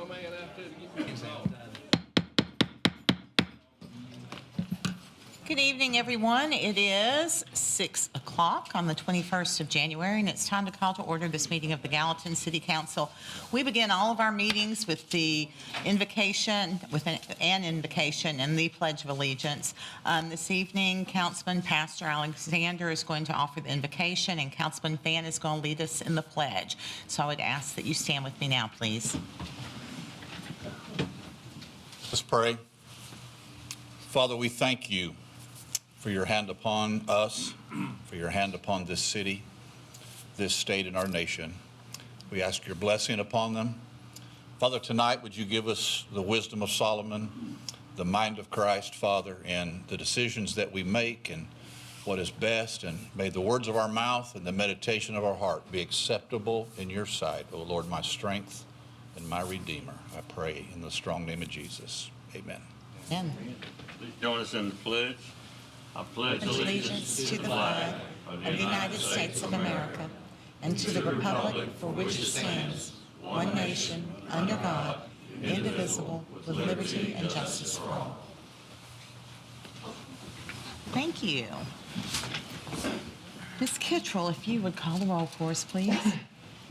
my man out there to get me involved. Good evening, everyone. It is 6 o'clock on the 21st of January, and it's time to call to order this meeting of the Gallatin City Council. We begin all of our meetings with the invocation, with an invocation and the Pledge of Allegiance. This evening, Councilman Pastor Alexander is going to offer the invocation, and Councilman Fan is going to lead us in the pledge. So I would ask that you stand with me now, please. Let's pray. Father, we thank you for your hand upon us, for your hand upon this city, this state, and our nation. We ask your blessing upon them. Father, tonight, would you give us the wisdom of Solomon, the mind of Christ, Father, and the decisions that we make and what is best, and may the words of our mouth and the meditation of our heart be acceptable in your sight, O Lord, my strength and my Redeemer. I pray in the strong name of Jesus. Amen. Amen. Please join us in the pledge. I pledge Allegiance to the flag of the United States of America and to the republic for which it stands, one nation, under God, indivisible, with liberty and justice for all. Thank you. Ms. Kittrell, if you would call the roll for us, please.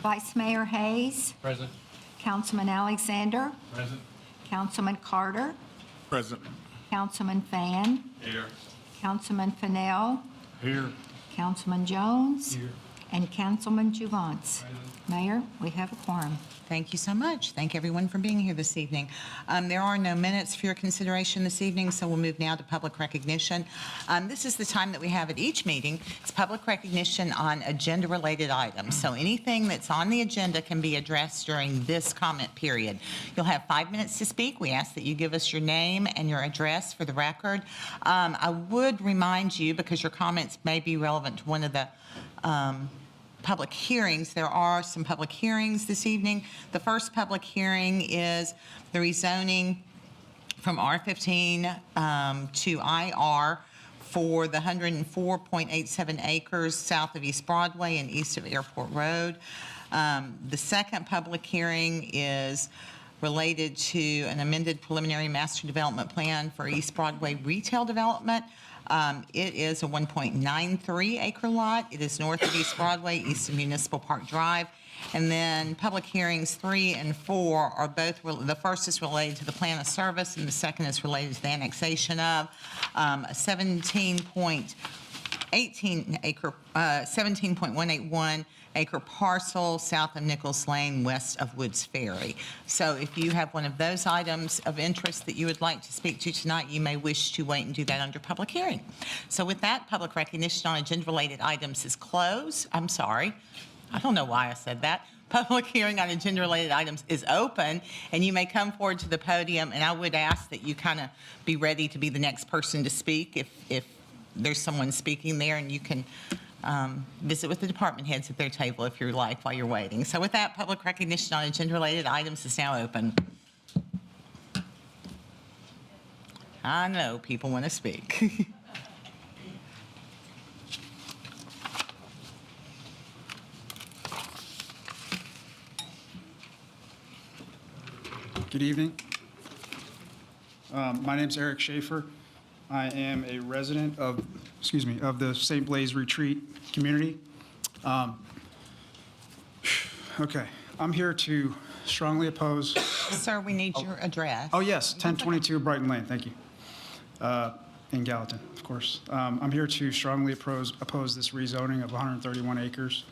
Vice Mayor Hayes. Present. Councilman Alexander. Present. Councilman Carter. Present. Councilman Fan. Here. Councilman Fennell. Here. Councilman Jones. Here. And Councilman Juvance. Mayor, we have a quorum. Thank you so much. Thank everyone for being here this evening. There are no minutes for your consideration this evening, so we'll move now to public recognition. This is the time that we have at each meeting. It's public recognition on agenda-related items. So anything that's on the agenda can be addressed during this comment period. You'll have 5 minutes to speak. We ask that you give us your name and your address for the record. I would remind you, because your comments may be relevant to one of the public hearings. There are some public hearings this evening. The first public hearing is the rezoning from R15 to IR for the 104.87 acres south of East Broadway and east of Airport Road. The second public hearing is related to an amended preliminary master development plan for East Broadway retail development. It is a 1.93 acre lot. It is north of East Broadway, east of Municipal Park Drive. And then public hearings 3 and 4 are both, the first is related to the plan of service and the second is related to the annexation of a 17.181 acre parcel south of Nichols Lane, west of Woods Ferry. So if you have one of those items of interest that you would like to speak to tonight, you may wish to wait and do that under public hearing. So with that, public recognition on agenda-related items is closed. I'm sorry. I don't know why I said that. Public hearing on agenda-related items is open, and you may come forward to the podium, and I would ask that you kind of be ready to be the next person to speak if there's someone speaking there, and you can visit with the department heads at their table if you like while you're waiting. So with that, public recognition on agenda-related items is now open. I know people want to speak. Good evening. My name's Eric Schaefer. I am a resident of the St. Blaise Retreat community. Okay, I'm here to strongly oppose. Sir, we need your address. Oh yes, 1022 Brighton Lane. Thank you. In Gallatin, of course. I'm here to strongly oppose this rezoning of 131 acres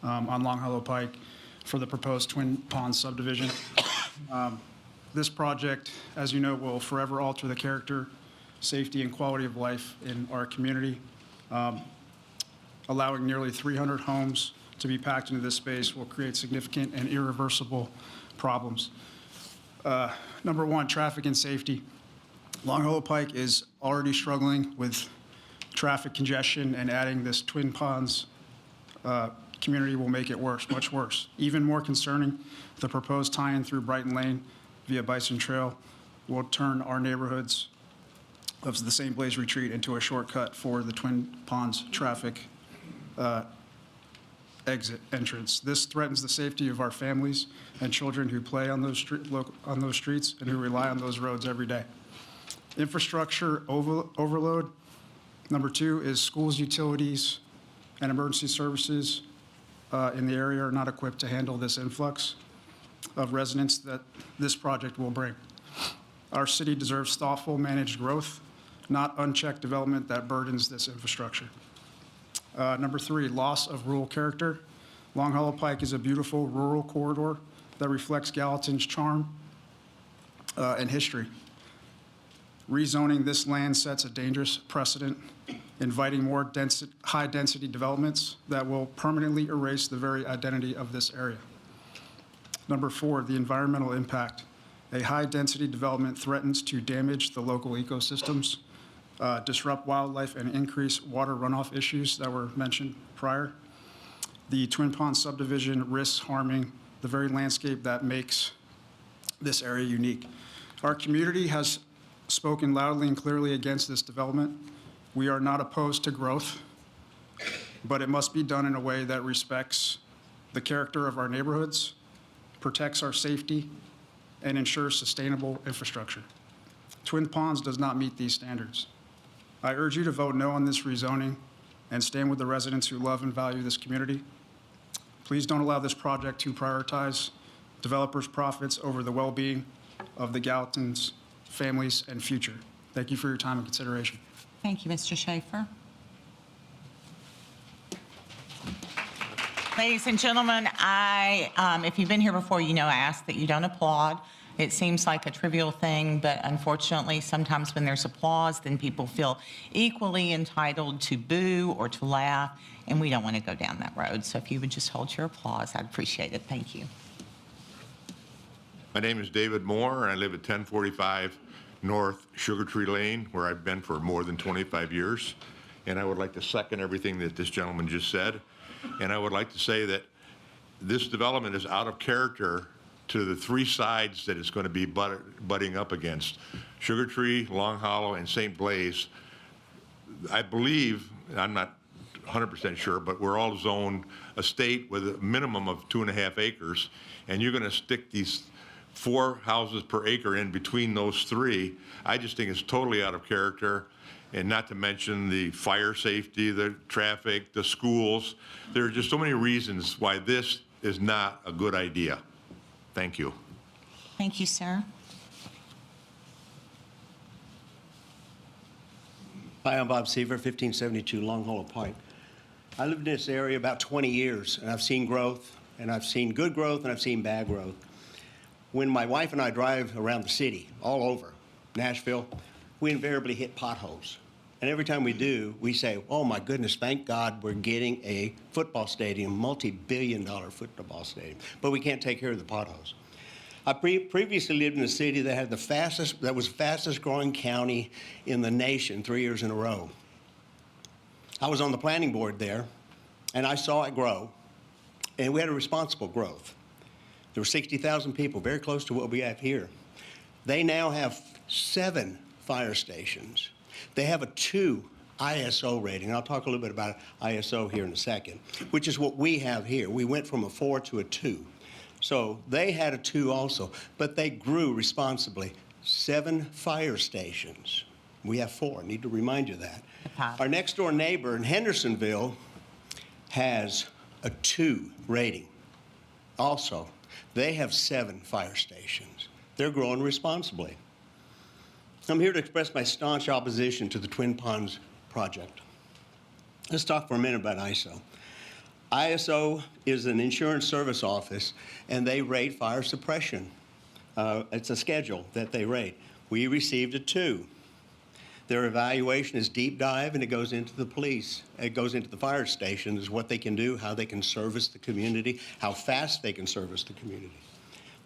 on Long Hollow Pike for the proposed Twin Ponds subdivision. This project, as you know, will forever alter the character, safety, and quality of life in our community. Allowing nearly 300 homes to be packed into this space will create significant and irreversible problems. Number one, traffic and safety. Long Hollow Pike is already struggling with traffic congestion, and adding this Twin Ponds community will make it worse, much worse. Even more concerning, the proposed tie-in through Brighton Lane via Bison Trail will turn our neighborhoods of the St. Blaise Retreat into a shortcut for the Twin Ponds traffic exit entrance. This threatens the safety of our families and children who play on those streets and who rely on those roads every day. Infrastructure overload. Number 2 is schools, utilities, and emergency services in the area are not equipped to handle this influx of residents that this project will bring. Our city deserves thoughtful, managed growth, not unchecked development that burdens this infrastructure. Number 3, loss of rural character. Long Hollow Pike is a beautiful rural corridor that reflects Gallatin's charm and history. Rezoning this land sets a dangerous precedent, inviting more high-density developments that will permanently erase the very identity of this area. Number 4, the environmental impact. A high-density development threatens to damage the local ecosystems, disrupt wildlife, and increase water runoff issues that were mentioned prior. The Twin Ponds subdivision risks harming the very landscape that makes this area unique. Our community has spoken loudly and clearly against this development. We are not opposed to growth, but it must be done in a way that respects the character of our neighborhoods, protects our safety, and ensures sustainable infrastructure. Twin Ponds does not meet these standards. I urge you to vote no on this rezoning and stand with the residents who love and value this community. Please don't allow this project to prioritize developers' profits over the well-being of the Gallatins, families, and future. Thank you for your time and consideration. Thank you, Mr. Schaefer. Ladies and gentlemen, if you've been here before, you know I ask that you don't applaud. It seems like a trivial thing, but unfortunately, sometimes when there's applause, then people feel equally entitled to boo or to laugh, and we don't want to go down that road. So if you would just hold your applause, I'd appreciate it. Thank you. My name is David Moore, and I live at 1045 North Sugar Tree Lane, where I've been for more than 25 years. And I would like to second everything that this gentleman just said. And I would like to say that this development is out of character to the 3 sides that it's going to be butting up against: Sugar Tree, Long Hollow, and St. Blaise. I believe, I'm not 100% sure, but we're all zoned estate with a minimum of 2.5 acres, and you're going to stick these 4 houses per acre in between those 3. I just think it's totally out of character, and not to mention the fire safety, the traffic, the schools. There are just so many reasons why this is not a good idea. Thank you. Thank you, sir. Hi, I'm Bob Siver, 1572 Long Hollow Pike. I lived in this area about 20 years, and I've seen growth, and I've seen good growth, and I've seen bad growth. When my wife and I drive around the city, all over Nashville, we invariably hit potholes. And every time we do, we say, oh my goodness, thank God we're getting a football stadium, multi-billion-dollar football stadium, but we can't take care of the potholes. I previously lived in a city that had that was fastest growing county in the nation 3 years in a row. I was on the planning board there, and I saw it grow, and we had a responsible growth. There were 60,000 people, very close to what we have here. They now have 7 fire stations. They have a 2 ISO rating. I'll talk a little bit about ISO here in a second, which is what we have here. We went from a 4 to a 2. So they had a 2 also, but they grew responsibly. 7 fire stations. We have 4. I need to remind you of that. Our next door neighbor in Hendersonville has a 2 rating. Also, they have 7 fire stations. They're growing responsibly. I'm here to express my staunch opposition to the Twin Ponds project. Let's talk for a minute about ISO. ISO is an insurance service office, and they rate fire suppression. It's a schedule that they rate. We received a 2. Their evaluation is deep dive, and it goes into the police. It goes into the fire stations, what they can do, how they can service the community, how fast they can service the community.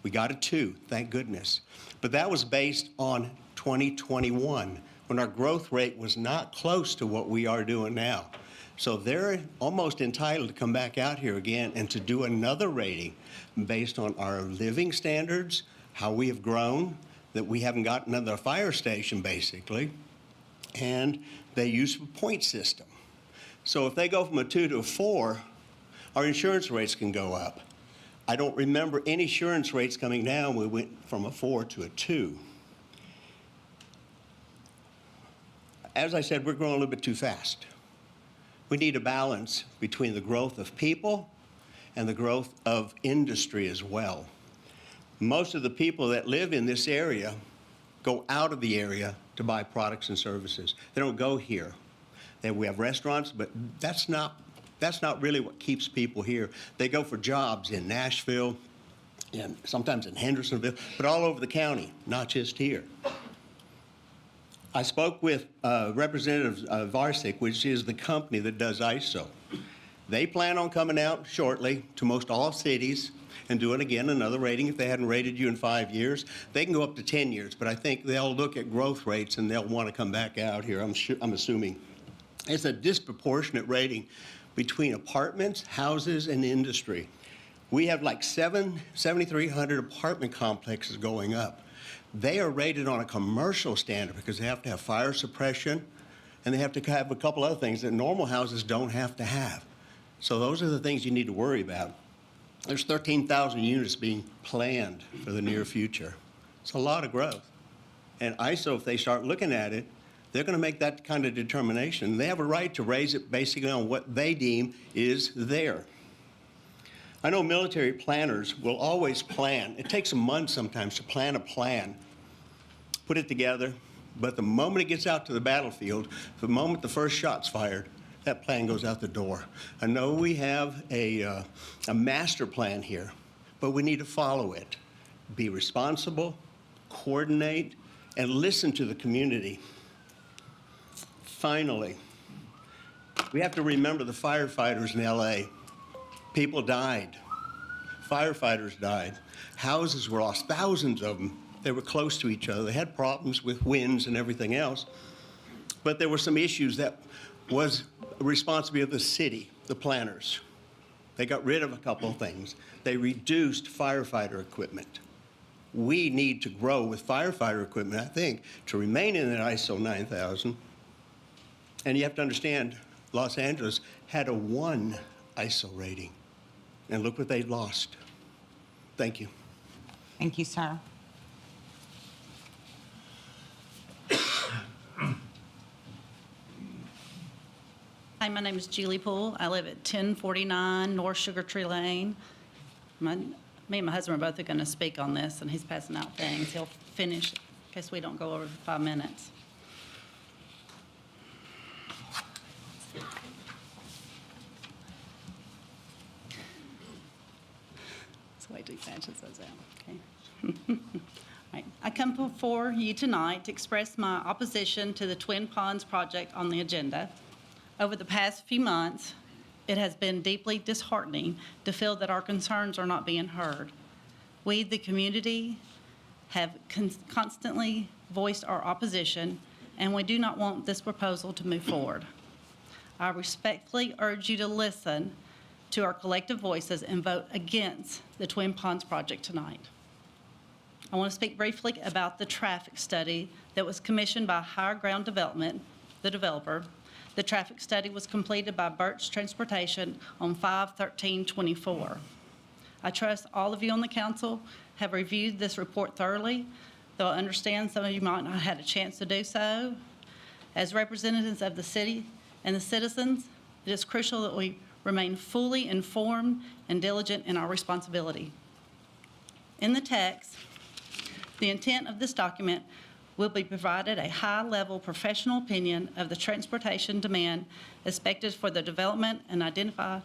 We got a 2, thank goodness. But that was based on 2021, when our growth rate was not close to what we are doing now. So they're almost entitled to come back out here again and to do another rating based on our living standards, how we have grown, that we haven't got another fire station basically, and they use a point system. So if they go from a 2 to a 4, Our insurance rates can go up. I don't remember any insurance rates coming down. We went from a 4 to a 2. As I said, we're growing a little bit too fast. We need a balance between the growth of people and the growth of industry as well. Most of the people that live in this area go out of the area to buy products and services. They don't go here. We have restaurants, but that's not really what keeps people here. They go for jobs in Nashville and sometimes in Hendersonville, but all over the county, not just here. I spoke with Representative Varsic, which is the company that does ISO. They plan on coming out shortly to most all cities and doing, again, another rating. If they hadn't rated you in 5 years, they can go up to 10 years, but I think they'll look at growth rates and they'll want to come back out here, I'm assuming. It's a disproportionate rating between apartments, houses, and industry. We have like 7,300 apartment complexes going up. They are rated on a commercial standard because they have to have fire suppression and they have to have a couple other things that normal houses don't have to have. So those are the things you need to worry about. There's 13,000 units being planned for the near future. It's a lot of growth. And ISO, if they start looking at it, they're going to make that kind of determination. They have a right to raise it basically on what they deem is there. I know military planners will always plan. It takes a month sometimes to plan a plan, put it together, but the moment it gets out to the battlefield, the moment the first shot's fired, that plan goes out the door. I know we have a master plan here, but we need to follow it. Be responsible, coordinate, and listen to the community. Finally, we have to remember the firefighters in LA. People died. Firefighters died. Houses were lost, thousands of them. They were close to each other. They had problems with winds and everything else. But there were some issues that was a responsibility of the city, the planners. They got rid of a couple of things. They reduced firefighter equipment. We need to grow with firefighter equipment, I think, to remain in an ISO 9000. And you have to understand, Los Angeles had a 1 ISO rating. And look what they lost. Thank you. Thank you, sir. Hi, my name is Julie Poole. I live at 1049 North Sugar Tree Lane. Me and my husband are both going to speak on this, and he's passing out things. He'll finish in case we don't go over 5 minutes. Wait till he patches those out, okay? Right. I come before you tonight to express my opposition to the Twin Ponds project on the agenda. Over the past few months, it has been deeply disheartening to feel that our concerns are not being heard. We, the community, have constantly voiced our opposition, and we do not want this proposal to move forward. I respectfully urge you to listen to our collective voices and vote against the Twin Ponds project tonight. I want to speak briefly about the traffic study that was commissioned by Higher Ground Development, the developer. The traffic study was completed by Birch Transportation on 5/13/24. I trust all of you on the council have reviewed this report thoroughly, though I understand some of you might not have had a chance to do so. As representatives of the city and the citizens, it is crucial that we remain fully informed and diligent in our responsibility. In the text, the intent of this document will be provided a high-level professional opinion of the transportation demand expected for the development and identify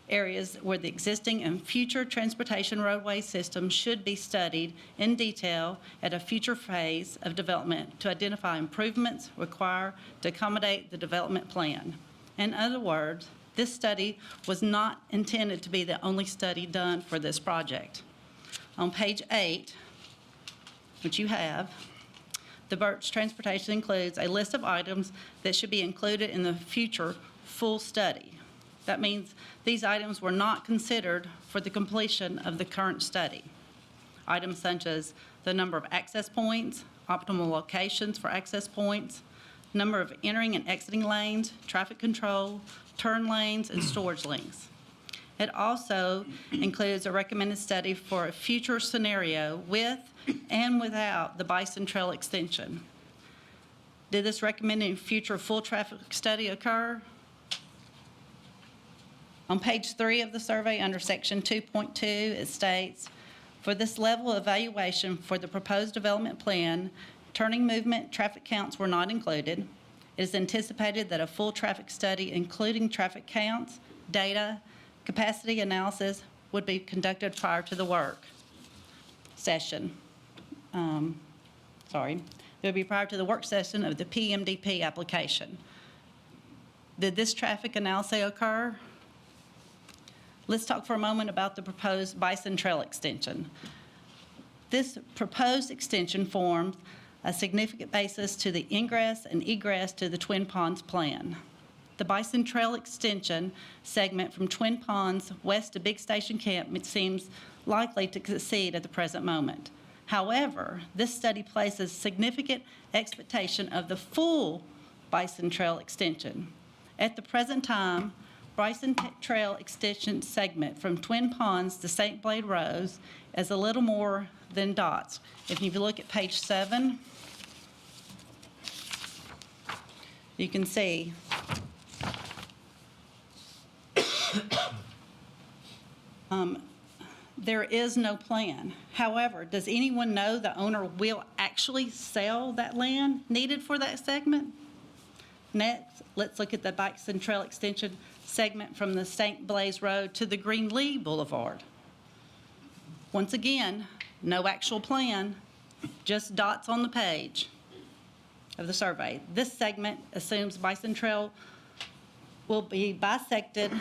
areas where the existing and future transportation roadway system should be studied in detail at a future phase of development to identify improvements required to accommodate the development plan. In other words, this study was not intended to be the only study done for this project. On page 8, which you have, the Birch Transportation includes a list of items that should be included in the future full study. That means these items were not considered for the completion of the current study. Items such as the number of access points, optimal locations for access points, number of entering and exiting lanes, traffic control, turn lanes, and storage lanes. It also includes a recommended study for a future scenario with and without the Bison Trail extension. Did this recommended future full traffic study occur? On page 3 of the survey, under section 2.2, it states, for this level of evaluation for the proposed development plan, turning movement traffic counts were not included. It is anticipated that a full traffic study, including traffic counts, data, capacity analysis, would be conducted prior to the work session. It would be prior to the work session of the PMDP application. Did this traffic analysis occur? Let's talk for a moment about the proposed Bison Trail extension. This proposed extension forms a significant basis to the ingress and egress to the Twin Ponds plan. The Bison Trail extension segment from Twin Ponds west to Big Station Camp seems likely to succeed at the present moment. However, this study places significant expectation of the full Bison Trail extension. At the present time, Bison Trail extension segment from Twin Ponds to St. Blade Rose is a little more than dots. If you look at page 7, you can see there is no plan. However, does anyone know the owner will actually sell that land needed for that segment? Next, let's look at the Bison Trail extension segment from the St. Blaise Road to the Greenlee Boulevard. Once again, no actual plan, just dots on the page of the survey. This segment assumes Bison Trail will be bisected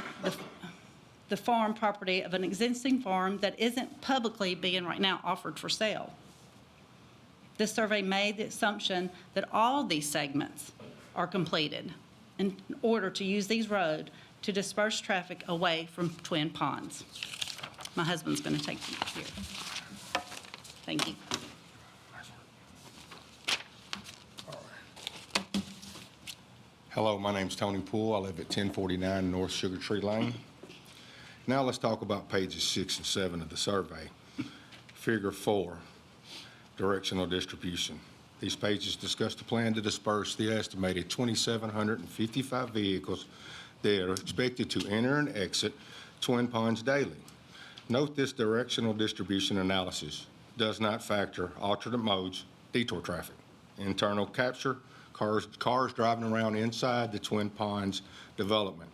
the farm property of an existing farm that isn't publicly being right now offered for sale. This survey made the assumption that all these segments are completed in order to use these roads to disperse traffic away from Twin Ponds. My husband's going to take you here. Thank you. Hello, my name's Tony Poole. I live at 1049 North Sugar Tree Lane. Now let's talk about pages 6 and 7 of the survey. Figure 4, directional distribution. These pages discuss the plan to disperse the estimated 2,755 vehicles that are expected to enter and exit Twin Ponds daily. Note this directional distribution analysis does not factor alternate modes, detour traffic, internal capture, cars driving around inside the Twin Ponds development,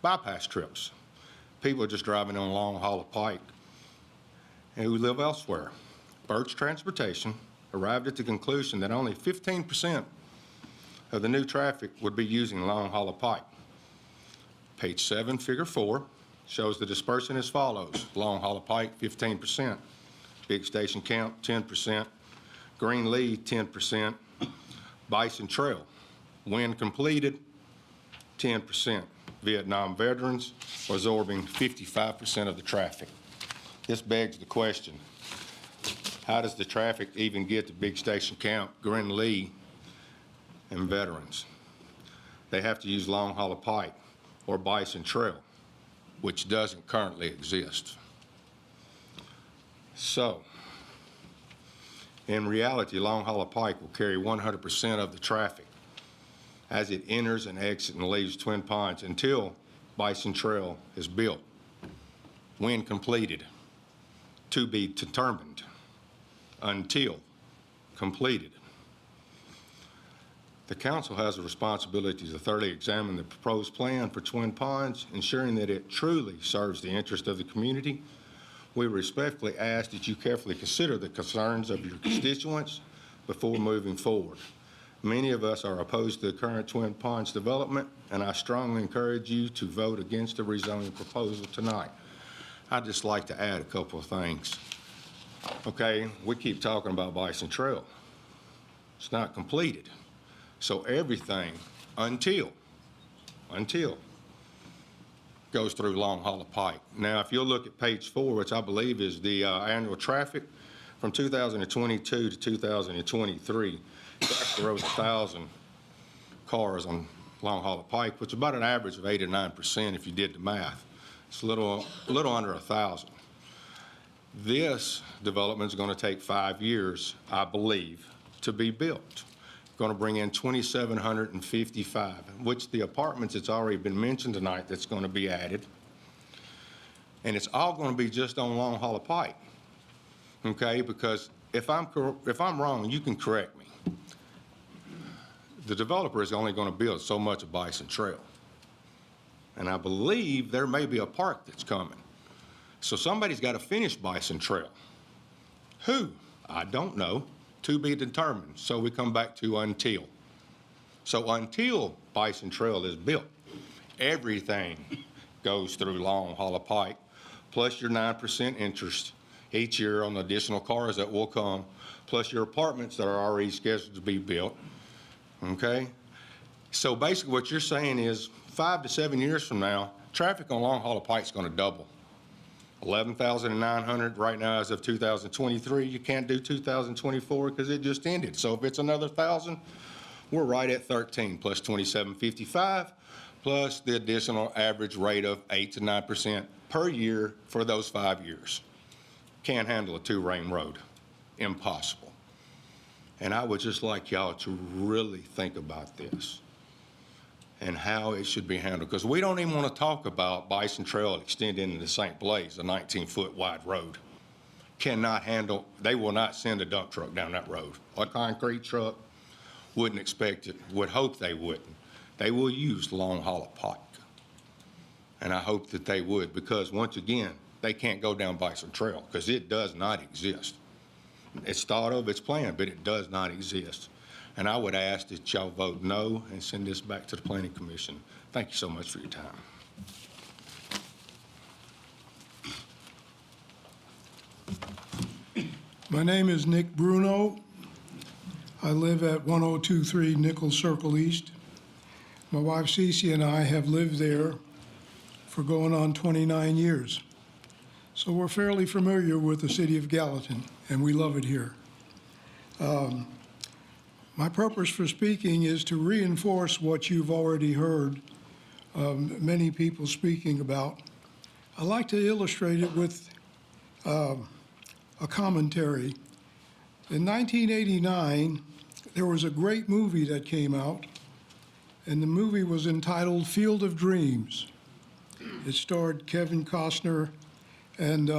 bypass trips, people just driving on Long Haul of Pike and who live elsewhere. Birch Transportation arrived at the conclusion that only 15% of the new traffic would be using Long Haul of Pike. Page 7, figure 4, shows the dispersion as follows. Long Haul of Pike, 15%. Big Station Camp, 10%. Greenlee, 10%. Bison Trail, when completed, 10%. Vietnam veterans absorbing 55% of the traffic. This begs the question, how does the traffic even get to Big Station Camp, Greenlee, and veterans? They have to use Long Haul of Pike or Bison Trail, which doesn't currently exist. So, in reality, Long Haul of Pike will carry 100% of the traffic as it enters and exits and leaves Twin Ponds until Bison Trail is built. When completed, to be determined, until completed. The council has a responsibility to thoroughly examine the proposed plan for Twin Ponds, ensuring that it truly serves the interest of the community. We respectfully ask that you carefully consider the concerns of your constituents before moving forward. Many of us are opposed to the current Twin Ponds development, and I strongly encourage you to vote against the rezoning proposal tonight. I'd just like to add a couple of things. Okay, we keep talking about Bison Trail. It's not completed. So everything until goes through Long Haul of Pike. Now, if you'll look at page 4, which I believe is the annual traffic from 2022 to 2023, there was 1,000 cars on Long Haul of Pike, which is about an average of 8 or 9% if you did the math. It's a little under 1,000. This development is going to take 5 years, I believe, to be built. Going to bring in 2,755, which the apartments, it's already been mentioned tonight, that's going to be added. And it's all going to be just on Long Hollow Pike, okay? Because if I'm wrong, you can correct me. The developer is only going to build so much of Bison Trail. And I believe there may be a park that's coming. So somebody's got to finish Bison Trail. Who? I don't know. To be determined. So we come back to until. So until Bison Trail is built, everything goes through Long Hollow Pike, plus your 9% interest each year on the additional cars that will come, plus your apartments that are already scheduled to be built. Okay? So basically what you're saying is 5 to 7 years from now, traffic on Long Hollow Pike is going to double. 11,900 right now as of 2023. You can't do 2024 because it just ended. So if it's another 1,000, we're right at 13 plus 2,755 plus the additional average rate of 8 to 9% per year for those 5 years. Can't handle a 2-lane road. Impossible. And I would just like y'all to really think about this and how it should be handled. Because we don't even want to talk about Bison Trail extending into St. Blaise, a 19-foot wide road. Cannot handle, they will not send a dump truck down that road. A concrete truck, wouldn't expect it, would hope they wouldn't. They will use Long Hollow Pike. And I hope that they would, because once again, they can't go down Bison Trail because it does not exist. It's thought of, it's planned, but it does not exist. And I would ask that y'all vote no and send this back to the Planning Commission. Thank you so much for your time. My name is Nick Bruno. I live at 1023 Nichols Circle East. My wife Cece and I have lived there for going on 29 years. So we're fairly familiar with the city of Gallatin, and we love it here. My purpose for speaking is to reinforce what you've already heard many people speaking about. I like to illustrate it with a commentary. In 1989, there was a great movie that came out, and the movie was entitled Field of Dreams. It starred Kevin Costner, and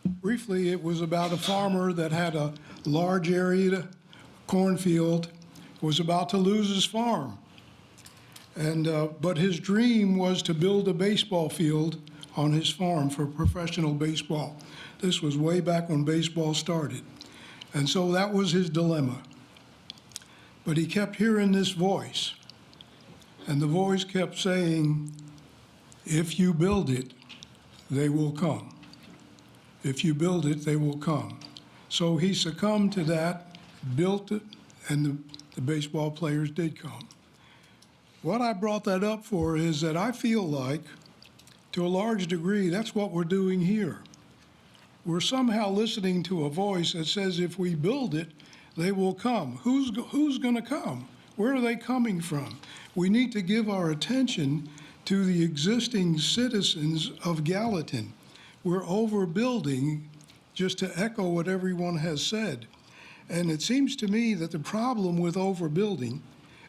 briefly it was about a farmer that had a large area cornfield, was about to lose his farm. And but his dream was to build a baseball field on his farm for professional baseball. This was way back when baseball started. And so that was his dilemma. But he kept hearing this voice, and the voice kept saying, if you build it, they will come. If you build it, they will come. So he succumbed to that, built it, and the baseball players did come. What I brought that up for is that I feel like, to a large degree, that's what we're doing here. We're somehow listening to a voice that says if we build it, they will come. Who's going to come? Where are they coming from? We need to give our attention to the existing citizens of Gallatin. We're overbuilding, just to echo what everyone has said. And it seems to me that the problem with overbuilding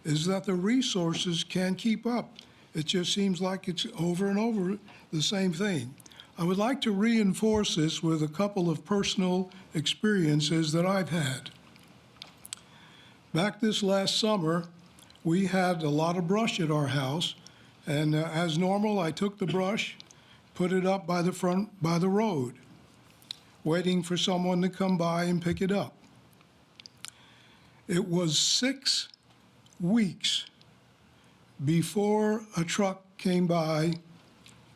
is that the resources can't keep up. It just seems like it's over and over the same thing. I would like to reinforce this with a couple of personal experiences that I've had. Back this last summer, we had a lot of brush at our house, and as normal, I took the brush, put it up by the road, waiting for someone to come by and pick it up. It was 6 weeks before a truck came by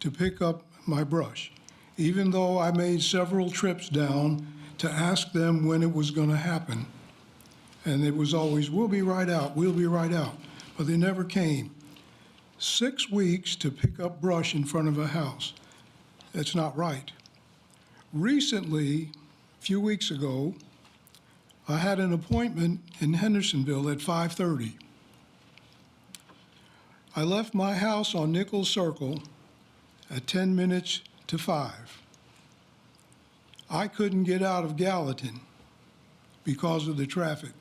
to pick up my brush, even though I made several trips down to ask them when it was going to happen. And it was always, we'll be right out, we'll be right out. But they never came. 6 weeks to pick up brush in front of a house. That's not right. Recently, a few weeks ago, I had an appointment in Hendersonville at 5:30. I left my house on Nichols Circle at 10 minutes to 5. I couldn't get out of Gallatin because of the traffic.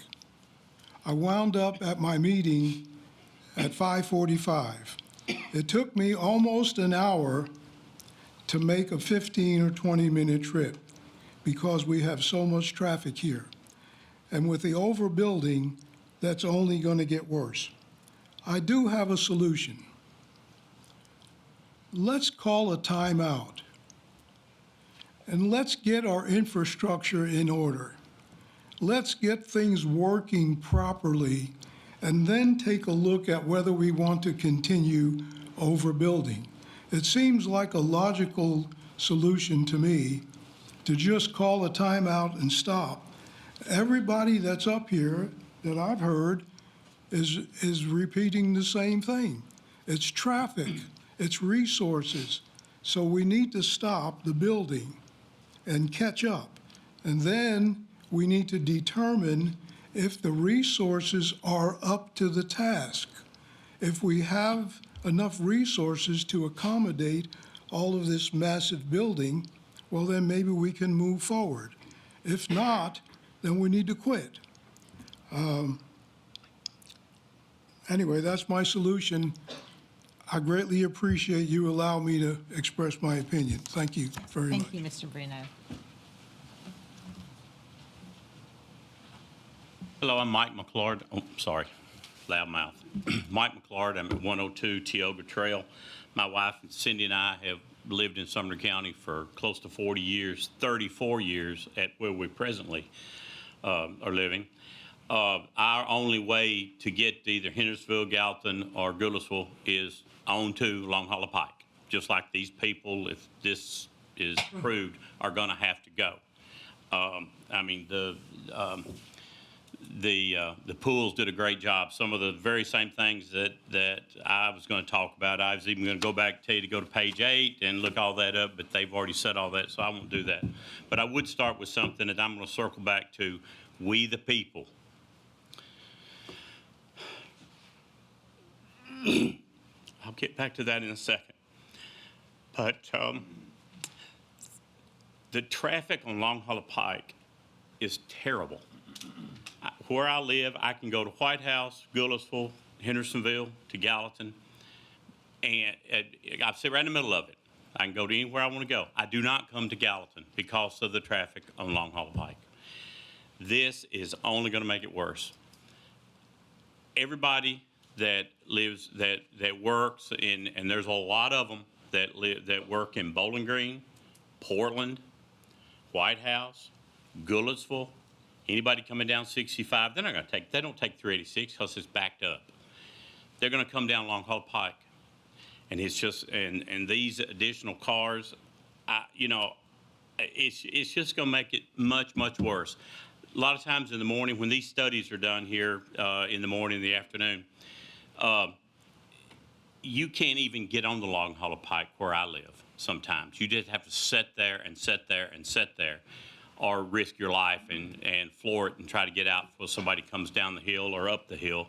I wound up at my meeting at 5:45. It took me almost an hour to make a 15 or 20-minute trip because we have so much traffic here. And with the overbuilding, that's only going to get worse. I do have a solution. Let's call a timeout and let's get our infrastructure in order. Let's get things working properly and then take a look at whether we want to continue overbuilding. It seems like a logical solution to me to just call a timeout and stop. Everybody that's up here that I've heard is repeating the same thing. It's traffic, it's resources. So we need to stop the building and catch up. And then we need to determine if the resources are up to the task. If we have enough resources to accommodate all of this massive building, well, then maybe we can move forward. If not, then we need to quit. Anyway, that's my solution. I greatly appreciate you allowing me to express my opinion. Thank you very much. Thank you, Mr. Bruno. Hello, I'm Mike McClard. Oh, sorry, loud mouth. Mike McClard. I'm at 102 Tioga Trail. My wife Cindy and I have lived in Sumner County for close to 40 years, 34 years at where we presently are living. Our only way to get to either Hendersonville, Gallatin, or Goodlettsville is on to Long Hollow Pike, just like these people, if this is approved, are going to have to go. I mean, the pools did a great job. Some of the very same things that I was going to talk about. I was even going to go back and tell you to go to page 8 and look all that up, but they've already said all that, so I won't do that. But I would start with something that I'm going to circle back to, we the people. I'll get back to that in a second. But the traffic on Long Hollow Pike is terrible. Where I live, I can go to White House, Goodlettsville, Hendersonville, to Gallatin, and I sit right in the middle of it. I can go to anywhere I want to go. I do not come to Gallatin because of the traffic on Long Hollow Pike. This is only going to make it worse. Everybody that lives, that works in, and there's a lot of them that work in Bowling Green, Portland, White House, Goodlettsville. Anybody coming down 65, they're not going to take. They don't take 386 because it's backed up. They're going to come down Long Hollow Pike, and it's just and these additional cars, it's just going to make it much worse. A lot of times in the morning when these studies are done here in the morning, in the afternoon, you can't even get on the Long Hollow Pike where I live. Sometimes you just have to sit there and sit there and sit there, or risk your life and floor it and try to get out before somebody comes down the hill or up the hill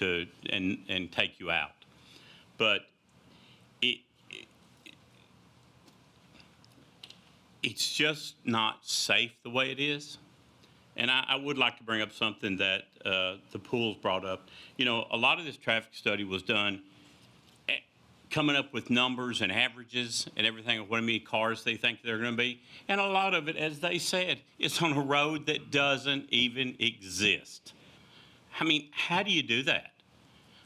and take you out. But it's just not safe the way it is. And I would like to bring up something that the pools brought up. You know, a lot of this traffic study was done coming up with numbers and averages and everything of what many cars they think they're going to be. And a lot of it, as they said, is on a road that doesn't even exist. I mean, how do you do that?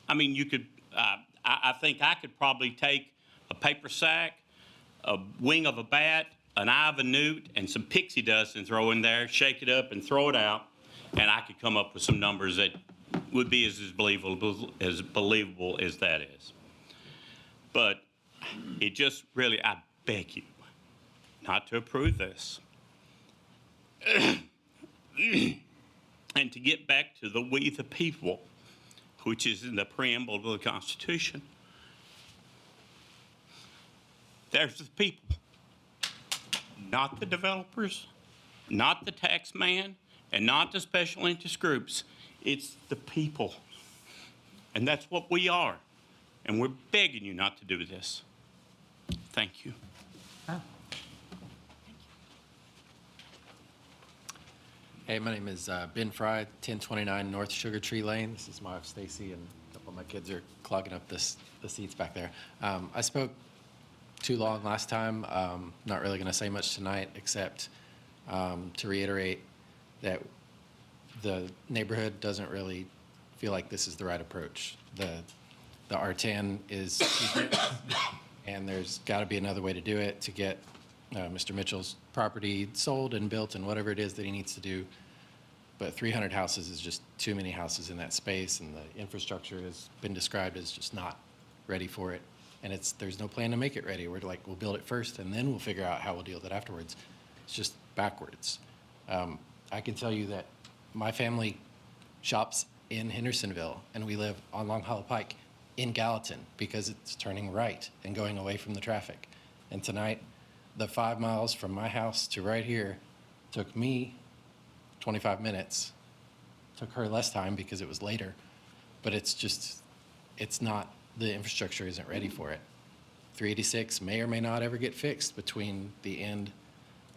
I mean, you could, I think I could probably take a paper sack, a wing of a bat, an eye of a newt, and some pixie dust and throw in there, shake it up and throw it out, and I could come up with some numbers that would be as believable as that is. But it just really, I beg you not to approve this. And to get back to the we the people, which is in the preamble of the Constitution, there's the people, not the developers, not the tax man, and not the special interest groups. It's the people. And that's what we are. And we're begging you not to do this. Thank you. Hey, my name is Ben Fry, 1029 North Sugar Tree Lane. This is my wife Stacy, and a couple of my kids are clogging up the seats back there. I spoke too long last time. Not really going to say much tonight, except to reiterate that the neighborhood doesn't really feel like this is the right approach. The R10 is secret, and there's got to be another way to do it to get Mr. Mitchell's property sold and built and whatever it is that he needs to do. But 300 houses is just too many houses in that space, and the infrastructure has been described as just not ready for it. And there's no plan to make it ready. We're like, we'll build it first, and then we'll figure out how we'll deal with it afterwards. It's just backwards. I can tell you that my family shops in Hendersonville, and we live on Long Hollow Pike in Gallatin because it's turning right and going away from the traffic. And tonight, the 5 miles from my house to right here took me 25 minutes. Took her less time because it was later. But it's not, the infrastructure isn't ready for it. 386 may or may not ever get fixed between the end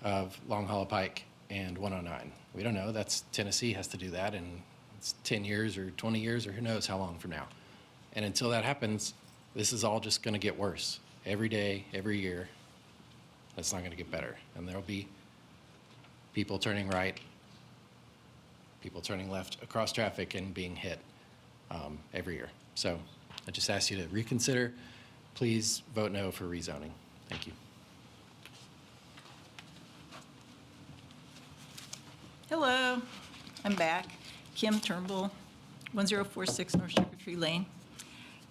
of Long Hollow Pike and 109. We don't know. That's Tennessee has to do that, and it's 10 years or 20 years or who knows how long from now. And until that happens, this is all just going to get worse. Every day, every year, it's not going to get better. And there'll be people turning right, people turning left across traffic and being hit every year. So I just ask you to reconsider. Please vote no for rezoning. Thank you. Hello, I'm back. Kim Turnbull, 1046 North Sugar Tree Lane.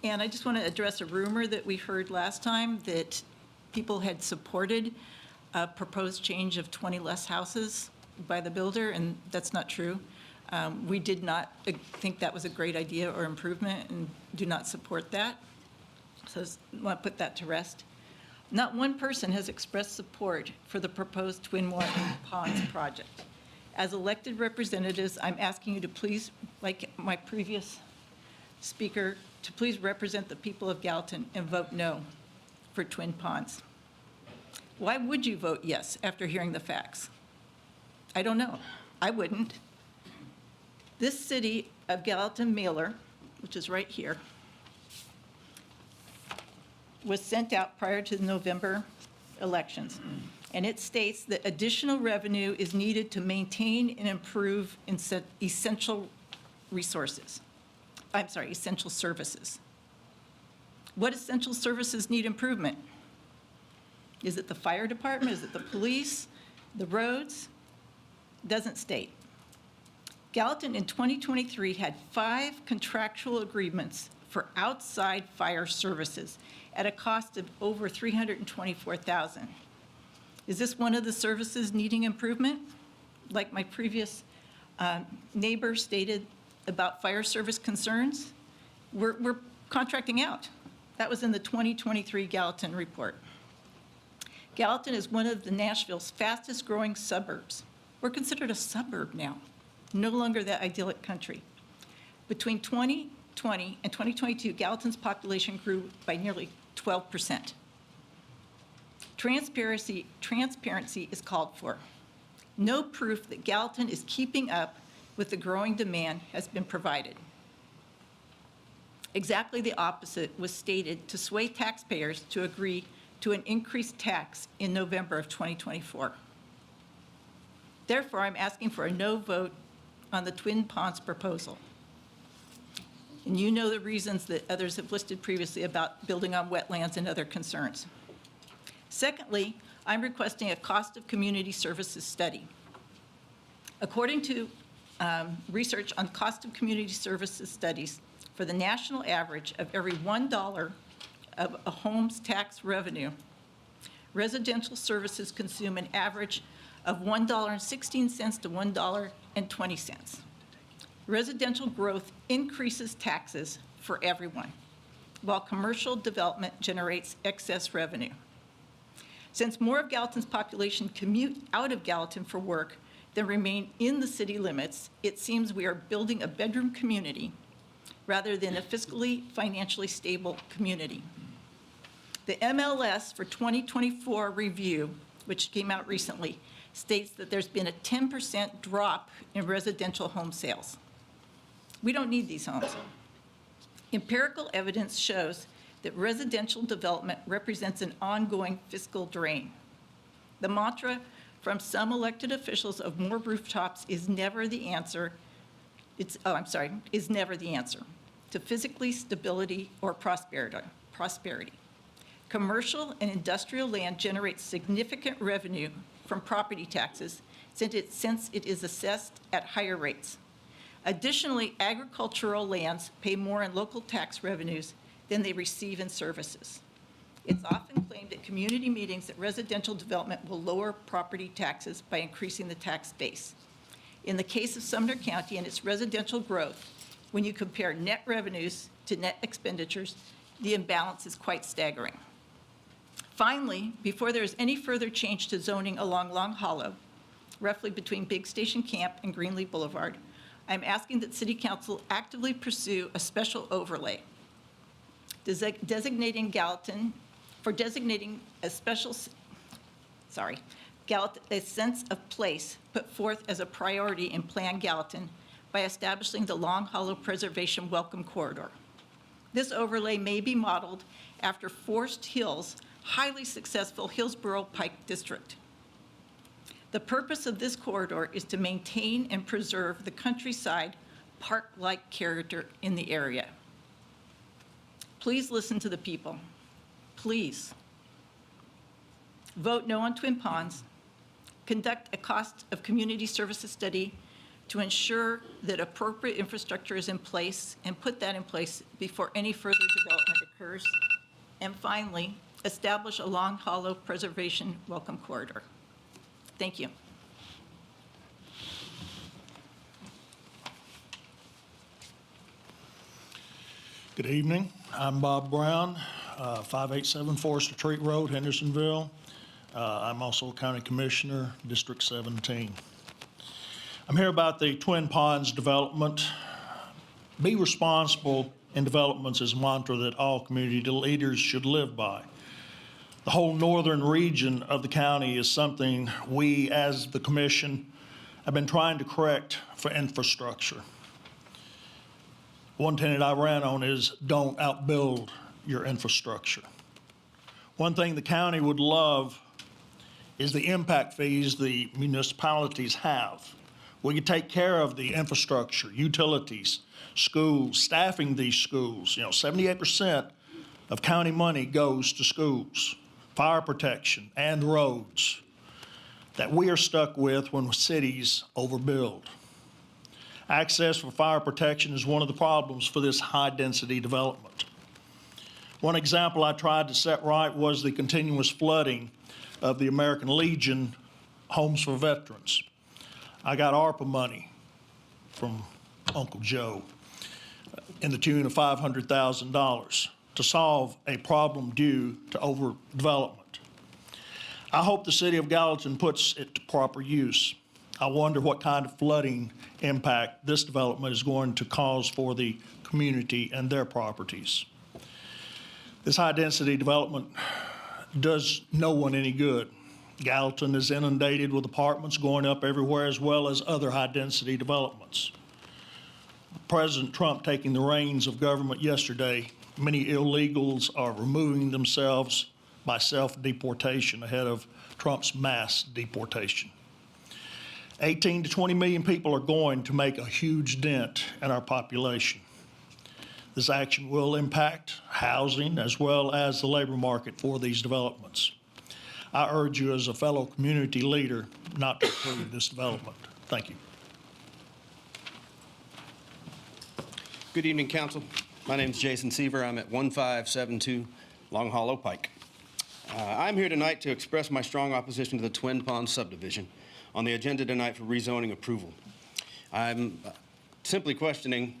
And I just want to address a rumor that we heard last time that people had supported a proposed change of 20 less houses by the builder, and that's not true. We did not think that was a great idea or improvement and do not support that. So I want to put that to rest. Not one person has expressed support for the proposed Twin Ponds project. As elected representatives, I'm asking you to please, like my previous speaker, to please represent the people of Gallatin and vote no for Twin Ponds. Why would you vote yes after hearing the facts? I don't know. I wouldn't. This city of Gallatin mailer, which is right here, was sent out prior to the November elections. And it states that additional revenue is needed to maintain and improve essential resources. I'm sorry, essential services. What essential services need improvement? Is it the fire department? Is it the police? The roads? Doesn't state. Gallatin in 2023 had 5 contractual agreements for outside fire services at a cost of over $324,000. Is this one of the services needing improvement? Like my previous neighbor stated about fire service concerns, we're contracting out. That was in the 2023 Gallatin report. Gallatin is one of the Nashville's fastest growing suburbs. We're considered a suburb now, no longer that idyllic country. Between 2020 and 2022, Gallatin's population grew by nearly 12%. Transparency is called for. No proof that Gallatin is keeping up with the growing demand has been provided. Exactly the opposite was stated to sway taxpayers to agree to an increased tax in November of 2024. Therefore, I'm asking for a no vote on the Twin Ponds proposal. And you know the reasons that others have listed previously about building on wetlands and other concerns. Secondly, I'm requesting a cost of community services study. According to research on cost of community services studies, for the national average of every $1 of a home's tax revenue, residential services consume an average of $1.16 to $1.20. Residential growth increases taxes for everyone, while commercial development generates excess revenue. Since more of Gallatin's population commute out of Gallatin for work than remain in the city limits, it seems we are building a bedroom community rather than a fiscally, financially stable community. The MLS for 2024 review, which came out recently, states that there's been a 10% drop in residential home sales. We don't need these homes. Empirical evidence shows that residential development represents an ongoing fiscal drain. The mantra from some elected officials of more rooftops is never the answer. Is never the answer to physically stability or prosperity. Commercial and industrial land generates significant revenue from property taxes since it is assessed at higher rates. Additionally, agricultural lands pay more in local tax revenues than they receive in services. It's often claimed at community meetings that residential development will lower property taxes by increasing the tax base. In the case of Sumner County and its residential growth, when you compare net revenues to net expenditures, the imbalance is quite staggering. Finally, before there is any further change to zoning along Long Hollow, roughly between Big Station Camp and Greenlee Boulevard, I'm asking that City Council actively pursue a special overlay designating Gallatin a special, Gallatin, a sense of place put forth as a priority in Plan Gallatin by establishing the Long Hollow Preservation Welcome Corridor. This overlay may be modeled after Forest Hills' highly successful Hillsborough Pike District. The purpose of this corridor is to maintain and preserve the countryside park-like character in the area. Please listen to the people. Please. Vote no on Twin Ponds. Conduct a cost of community services study to ensure that appropriate infrastructure is in place and put that in place before any further development occurs. And finally, establish a Long Hollow Preservation Welcome Corridor. Thank you. Good evening. I'm Bob Brown, 587 Forest Retreat Road, Hendersonville. I'm also a County Commissioner, District 17. I'm here about the Twin Ponds development. Be responsible in developments is a mantra that all community leaders should live by. The whole northern region of the county is something we, as the commission, have been trying to correct for infrastructure. One tenet I ran on is don't outbuild your infrastructure. One thing the county would love is the impact fees the municipalities have. We could take care of the infrastructure, utilities, schools, staffing these schools. 78% of county money goes to schools, fire protection, and roads that we are stuck with when cities overbuild. Access for fire protection is one of the problems for this high-density development. One example I tried to set right was the continuous flooding of the American Legion homes for veterans. I got ARPA money from Uncle Joe in the tune of $500,000 to solve a problem due to overdevelopment. I hope the city of Gallatin puts it to proper use. I wonder what kind of flooding impact this development is going to cause for the community and their properties. This high-density development does no one any good. Gallatin is inundated with apartments going up everywhere, as well as other high-density developments. President Trump taking the reins of government yesterday, many illegals are removing themselves by self-deportation ahead of Trump's mass deportation. 18 to 20 million people are going to make a huge dent in our population. This action will impact housing as well as the labor market for these developments. I urge you as a fellow community leader not to approve this development. Thank you. Good evening, Council. My name is Jason Siver. I'm at 1572 Long Hollow Pike. I'm here tonight to express my strong opposition to the Twin Ponds subdivision on the agenda tonight for rezoning approval. I'm simply questioning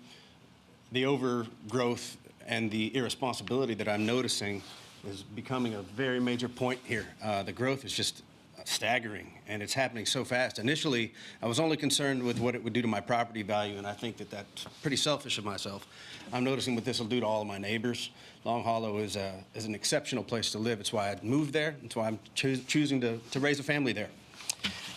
the overgrowth and the irresponsibility that I'm noticing is becoming a very major point here. The growth is just staggering, and it's happening so fast. Initially, I was only concerned with what it would do to my property value, and I think that that's pretty selfish of myself. I'm noticing what this will do to all of my neighbors. Long Hollow is an exceptional place to live. It's why I moved there. It's why I'm choosing to raise a family there.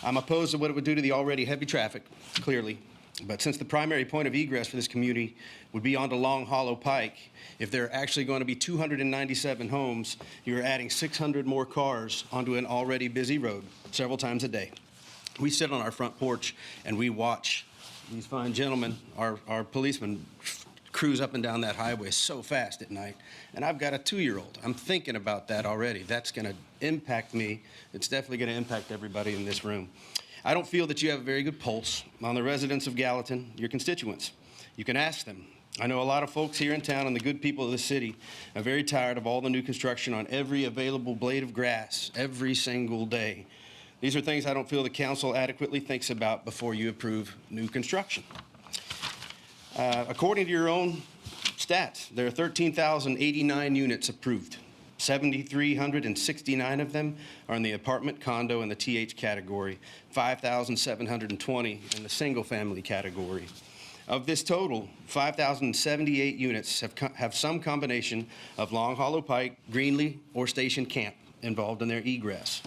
I'm opposed to what it would do to the already heavy traffic, clearly. But since the primary point of egress for this community would be onto Long Hollow Pike, if there are actually going to be 297 homes, you're adding 600 more cars onto an already busy road several times a day. We sit on our front porch and we watch these fine gentlemen, our policemen, cruise up and down that highway so fast at night. And I've got a 2-year-old. I'm thinking about that already. That's going to impact me. It's definitely going to impact everybody in this room. I don't feel that you have a very good pulse on the residents of Gallatin, your constituents. You can ask them. I know a lot of folks here in town and the good people of the city are very tired of all the new construction on every available blade of grass every single day. These are things I don't feel the council adequately thinks about before you approve new construction. According to your own stats, there are 13,089 units approved. 7,369 of them are in the apartment, condo, and the TH category, 5,720 in the single-family category. Of this total, 5,078 units have some combination of Long Hollow Pike, Greenlee, or Station Camp involved in their egress.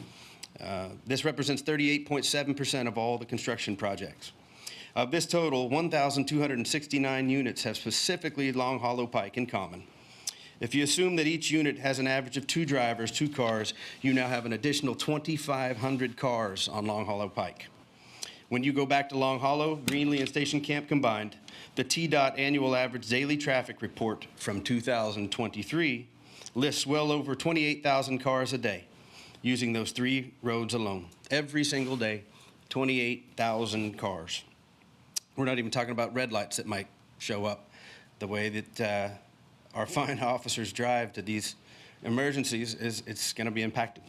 This represents 38.7% of all the construction projects. Of this total, 1,269 units have specifically Long Hollow Pike in common. If you assume that each unit has an average of 2 drivers, 2 cars, you now have an additional 2,500 cars on Long Hollow Pike. When you go back to Long Hollow, Greenlee, and Station Camp combined, the TDOT annual average daily traffic report from 2023 lists well over 28,000 cars a day using those 3 roads alone. Every single day, 28,000 cars. We're not even talking about red lights that might show up. The way that our fine officers drive to these emergencies it's going to be impacted.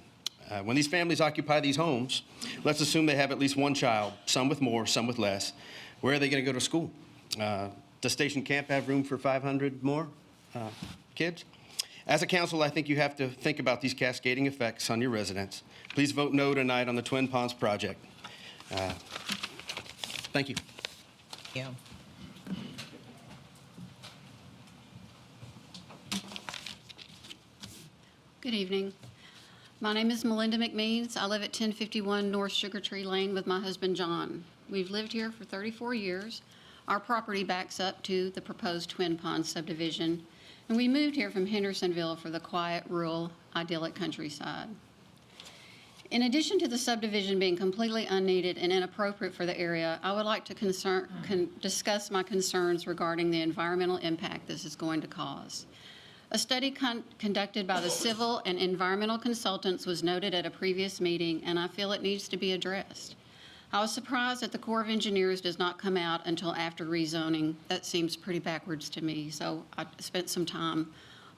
When these families occupy these homes, let's assume they have at least 1 child, some with more, some with less. Where are they going to go to school? Does Station Camp have room for 500 more kids? As a council, I think you have to think about these cascading effects on your residents. Please vote no tonight on the Twin Ponds project. Thank you. Yeah. Good evening. My name is Melinda MCM. I live at 1051 North Sugar Tree Lane with my husband, John. We've lived here for 34 years. Our property backs up to the proposed Twin Ponds subdivision, and we moved here from Hendersonville for the quiet, rural, idyllic countryside. In addition to the subdivision being completely unneeded and inappropriate for the area, I would like to discuss my concerns regarding the environmental impact this is going to cause. A study conducted by the civil and environmental consultants was noted at a previous meeting, and I feel it needs to be addressed. I was surprised that the Corps of Engineers does not come out until after rezoning. That seems pretty backwards to me, so I spent some time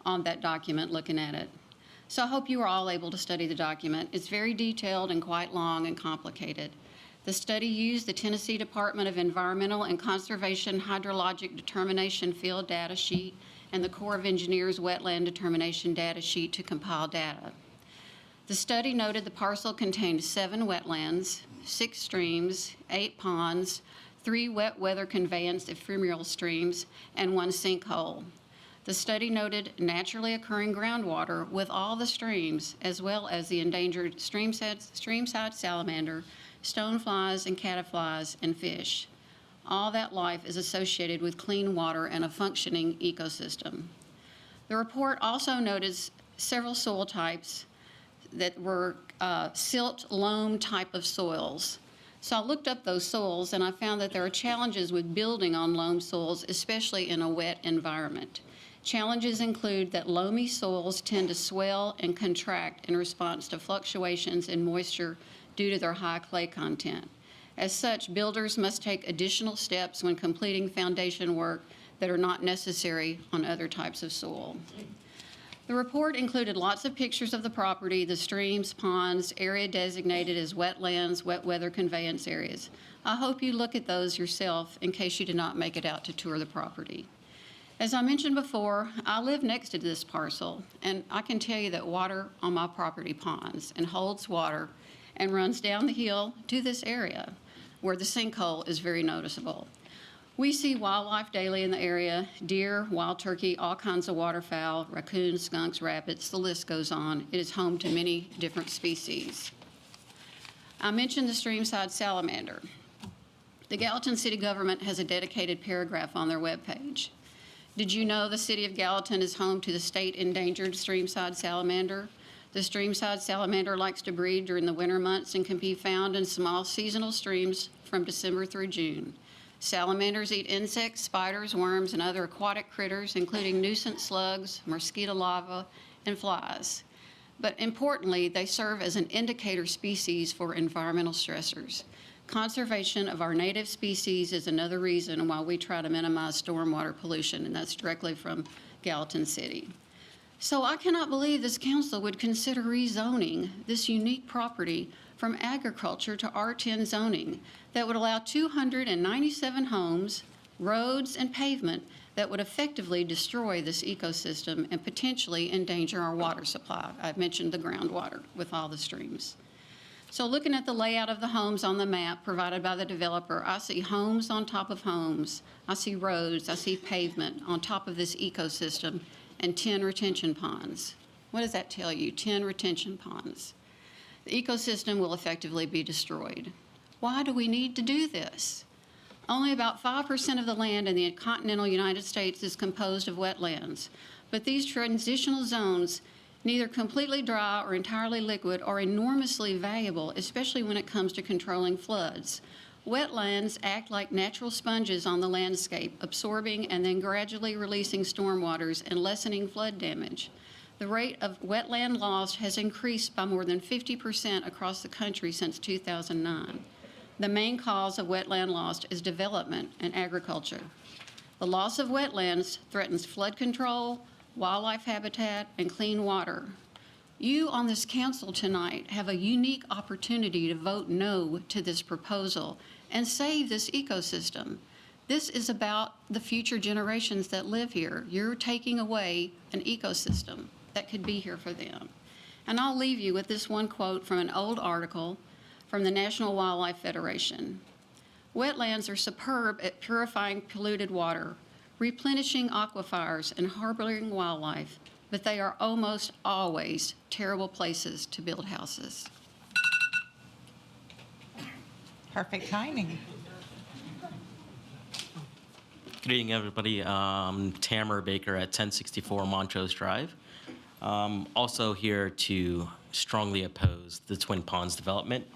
on that document looking at it. So I hope you are all able to study the document. It's very detailed and quite long and complicated. The study used the Tennessee Department of Environmental and Conservation Hydrologic Determination Field Data Sheet and the Corps of Engineers Wetland Determination Data Sheet to compile data. The study noted the parcel contained 7 wetlands, 6 streams, 8 ponds, 3 wet weather conveyance ephemeral streams, and 1 sinkhole. The study noted naturally occurring groundwater with all the streams, as well as the endangered streamside salamander, stoneflies and caddisflies, and fish. All that life is associated with clean water and a functioning ecosystem. The report also noted several soil types that were silt loam type of soils. So I looked up those soils and I found that there are challenges with building on loam soils, especially in a wet environment. Challenges include that loamy soils tend to swell and contract in response to fluctuations in moisture due to their high clay content. As such, builders must take additional steps when completing foundation work that are not necessary on other types of soil. The report included lots of pictures of the property, the streams, ponds, area designated as wetlands, wet weather conveyance areas. I hope you look at those yourself in case you did not make it out to tour the property. As I mentioned before, I live next to this parcel, and I can tell you that water on my property ponds and holds water, and runs down the hill to this area where the sinkhole is very noticeable. We see wildlife daily in the area: deer, wild turkey, all kinds of waterfowl, raccoons, skunks, rabbits, the list goes on. It is home to many different species. I mentioned the streamside salamander. The Gallatin City government has a dedicated paragraph on their webpage. Did you know the city of Gallatin is home to the state endangered streamside salamander? The streamside salamander likes to breed during the winter months and can be found in small seasonal streams from December through June. Salamanders eat insects, spiders, worms, and other aquatic critters, including nuisance slugs, mosquito larvae, and flies. But importantly, they serve as an indicator species for environmental stressors. Conservation of our native species is another reason why we try to minimize stormwater pollution, and that's directly from Gallatin City. So I cannot believe this council would consider rezoning this unique property from agriculture to R10 zoning that would allow 297 homes, roads, and pavement that would effectively destroy this ecosystem and potentially endanger our water supply. I've mentioned the groundwater with all the streams. So looking at the layout of the homes on the map provided by the developer, I see homes on top of homes. I see roads, I see pavement on top of this ecosystem, and 10 retention ponds. What does that tell you? 10 retention ponds. The ecosystem will effectively be destroyed. Why do we need to do this? Only about 5% of the land in the continental United States is composed of wetlands, but these transitional zones, neither completely dry or entirely liquid, are enormously valuable, especially when it comes to controlling floods. Wetlands act like natural sponges on the landscape, absorbing and then gradually releasing stormwaters and lessening flood damage. The rate of wetland loss has increased by more than 50% across the country since 2009. The main cause of wetland loss is development and agriculture. The loss of wetlands threatens flood control, wildlife habitat, and clean water. You on this council tonight have a unique opportunity to vote no to this proposal and save this ecosystem. This is about the future generations that live here. You're taking away an ecosystem that could be here for them. And I'll leave you with this one quote from an old article from the National Wildlife Federation. Wetlands are superb at purifying polluted water, replenishing aquifers, and harboring wildlife, but they are almost always terrible places to build houses. Perfect timing. Good evening, everybody. Tamar Baker at 1064 Montrose Drive. Also here to strongly oppose the Twin Ponds development.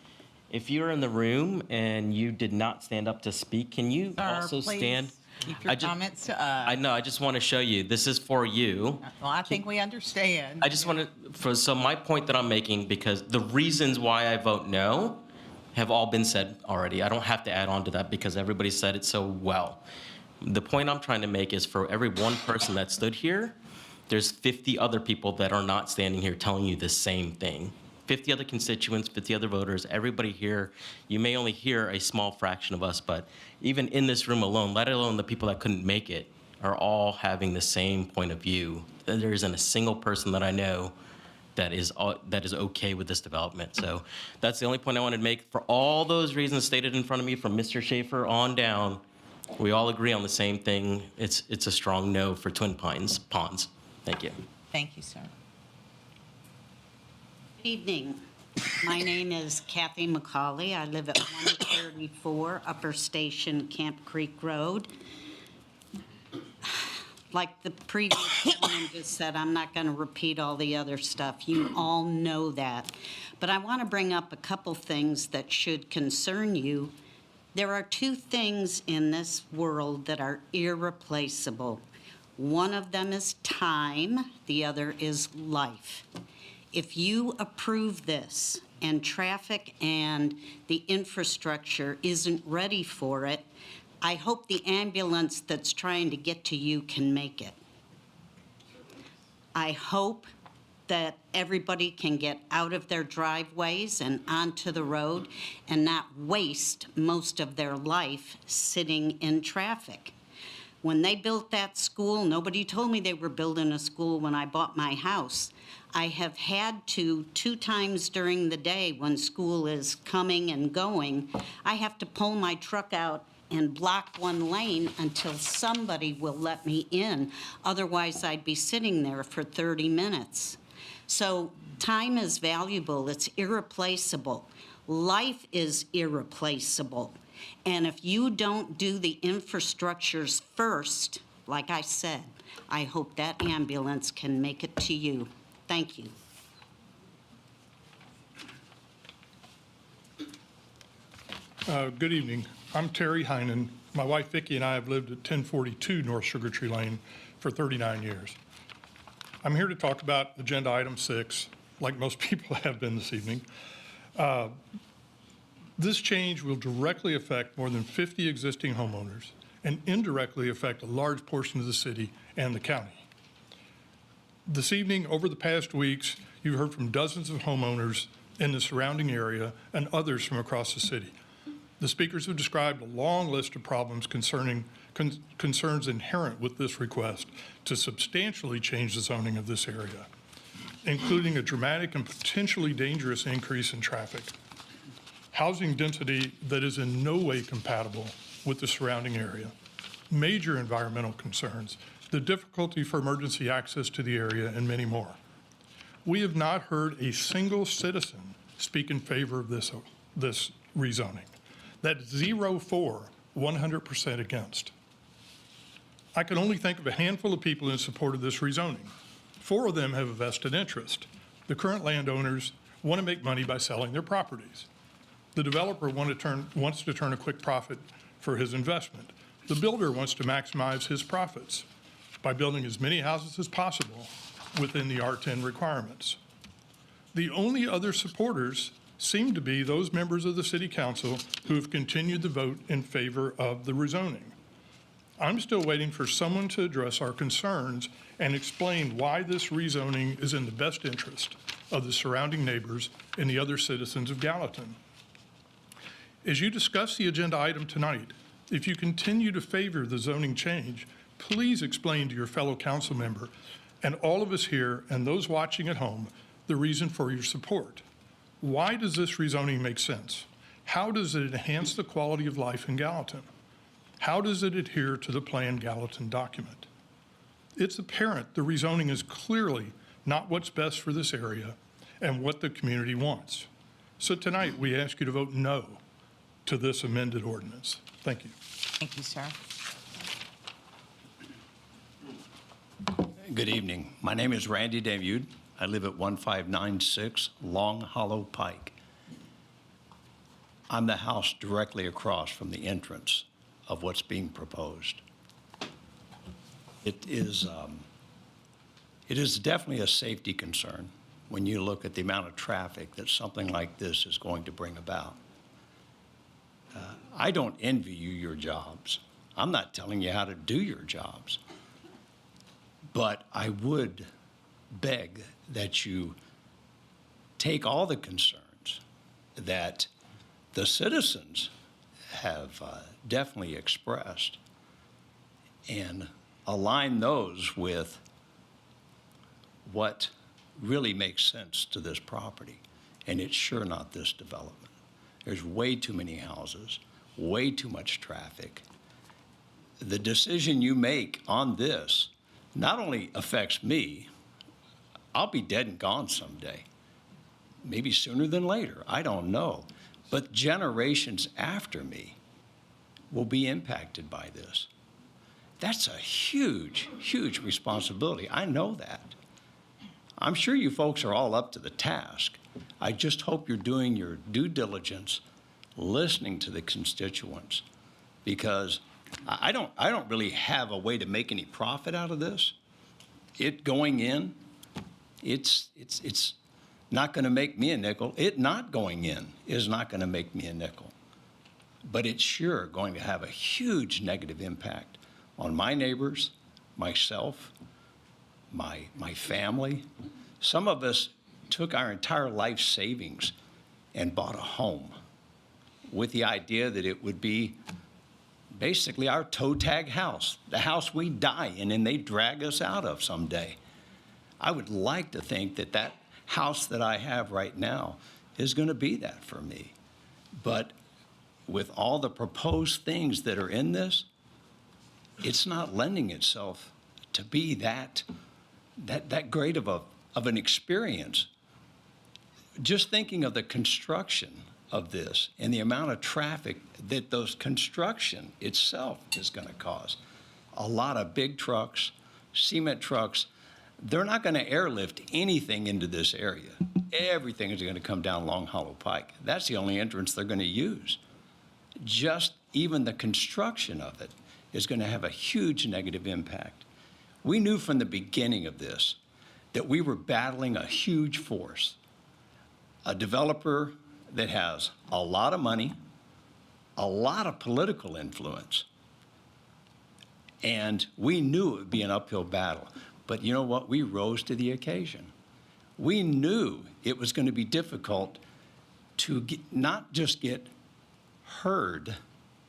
If you're in the room and you did not stand up to speak, can you also please stand? keep your comments to us. I know, I just want to show you. This is for you. Well, I think we understand. I just want to, so my point that I'm making, because the reasons why I vote no have all been said already. I don't have to add on to that because everybody said it so well. The point I'm trying to make is for every one person that stood here, there's 50 other people that are not standing here telling you the same thing. 50 other constituents, 50 other voters, everybody here. You may only hear a small fraction of us, but even in this room alone, let alone the people that couldn't make it, are all having the same point of view. There isn't a single person that I know that is okay with this development. So that's the only point I wanted to make. For all those reasons stated in front of me, from Mr. Schaefer on down, we all agree on the same thing. It's a strong no for Twin Ponds. Thank you. Thank you, sir. Evening. My name is Kathy McCaulay. I live at 134 Upper Station, Camp Creek Road. Like the previous gentleman just said, I'm not going to repeat all the other stuff. You all know that. But I want to bring up a couple things that should concern you. There are two things in this world that are irreplaceable. One of them is time, the other is life. If you approve this and traffic and the infrastructure isn't ready for it, I hope the ambulance that's trying to get to you can make it. I hope that everybody can get out of their driveways and onto the road and not waste most of their life sitting in traffic. When they built that school, nobody told me they were building a school when I bought my house. I have had to, 2 times during the day when school is coming and going, I have to pull my truck out and block 1 lane until somebody will let me in. Otherwise, I'd be sitting there for 30 minutes. So time is valuable. It's irreplaceable. Life is irreplaceable. And if you don't do the infrastructures first, like I said, I hope that ambulance can make it to you. Thank you. Good evening. I'm Terry Heinen. My wife Vicki and I have lived at 1042 North Sugar Tree Lane for 39 years. I'm here to talk about agenda item 6, like most people have been this evening. This change will directly affect more than 50 existing homeowners and indirectly affect a large portion of the city and the county. This evening, over the past weeks, you've heard from dozens of homeowners in the surrounding area and others from across the city. The speakers have described a long list of problems concerns inherent with this request to substantially change the zoning of this area, including a dramatic and potentially dangerous increase in traffic, housing density that is in no way compatible with the surrounding area, major environmental concerns, the difficulty for emergency access to the area, and many more. We have not heard a single citizen speak in favor of this rezoning. That's 0 for, 100% against. I can only think of a handful of people in support of this rezoning. 4 of them have a vested interest. The current landowners want to make money by selling their properties. The developer wants to turn a quick profit for his investment. The builder wants to maximize his profits by building as many houses as possible within the R10 requirements. The only other supporters seem to be those members of the City Council who have continued to vote in favor of the rezoning. I'm still waiting for someone to address our concerns and explain why this rezoning is in the best interest of the surrounding neighbors and the other citizens of Gallatin. As you discuss the agenda item tonight, if you continue to favor the zoning change, please explain to your fellow council member and all of us here and those watching at home the reason for your support. Why does this rezoning make sense? How does it enhance the quality of life in Gallatin? How does it adhere to the Plan Gallatin document? It's apparent the rezoning is clearly not what's best for this area and what the community wants. So tonight we ask you to vote no to this amended ordinance. Thank you. Thank you, sir. Good evening. My name is Randy Daviud. I live at 1596 Long Hollow Pike. I'm the house directly across from the entrance of what's being proposed. It is definitely a safety concern when you look at the amount of traffic that something like this is going to bring about. I don't envy you your jobs. I'm not telling you how to do your jobs. But I would beg that you take all the concerns that the citizens have definitely expressed and align those with what really makes sense to this property. And it's sure not this development. There's way too many houses, way too much traffic. The decision you make on this not only affects me, I'll be dead and gone someday, maybe sooner than later, I don't know. But generations after me will be impacted by this. That's a huge, huge responsibility. I know that. I'm sure you folks are all up to the task. I just hope you're doing your due diligence, listening to the constituents, because I don't really have a way to make any profit out of this. It going in, it's not going to make me a nickel. It not going in is not going to make me a nickel. But it's sure going to have a huge negative impact on my neighbors, myself, my family. Some of us took our entire life savings and bought a home with the idea that it would be basically our toe tag house, the house we die in and they drag us out of someday. I would like to think that that house that I have right now is going to be that for me. But with all the proposed things that are in this, it's not lending itself to be that great of an experience. Just thinking of the construction of this and the amount of traffic that those construction itself is going to cause. A lot of big trucks, cement trucks, they're not going to airlift anything into this area. Everything is going to come down Long Hollow Pike. That's the only entrance they're going to use. Just even the construction of it is going to have a huge negative impact. We knew from the beginning of this that we were battling a huge force, a developer that has a lot of money, a lot of political influence, and we knew it would be an uphill battle. But you know what? We rose to the occasion. We knew it was going to be difficult to not just get heard,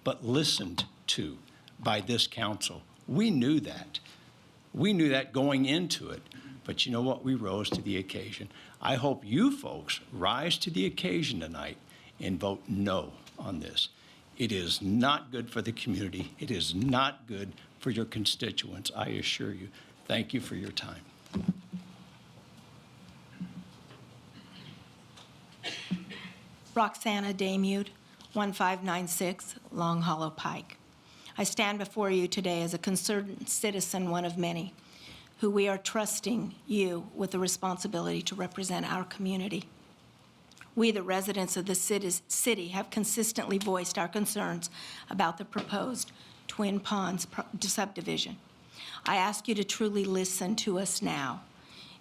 but listened to by this council. We knew that. We knew that going into it. But you know what? We rose to the occasion. I hope you folks rise to the occasion tonight and vote no on this. It is not good for the community. It is not good for your constituents, I assure you. Thank you for your time. Roxana Damude, 1596 Long Hollow Pike. I stand before you today as a concerned citizen, one of many, who we are trusting you with the responsibility to represent our community. We, the residents of the city, have consistently voiced our concerns about the proposed Twin Ponds subdivision. I ask you to truly listen to us now.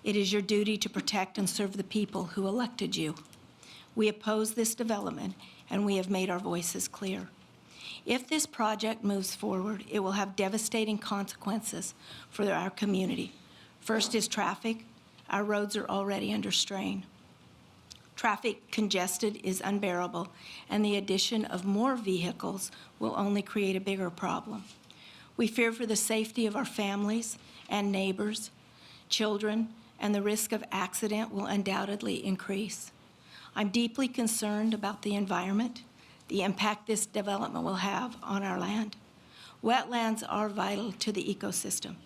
It is your duty to protect and serve the people who elected you. We oppose this development, and we have made our voices clear. If this project moves forward, it will have devastating consequences for our community. First is traffic. Our roads are already under strain. Traffic congested is unbearable, and the addition of more vehicles will only create a bigger problem. We fear for the safety of our families and neighbors, children, and the risk of accident will undoubtedly increase. I'm deeply concerned about the environment, the impact this development will have on our land. Wetlands are vital to the ecosystem.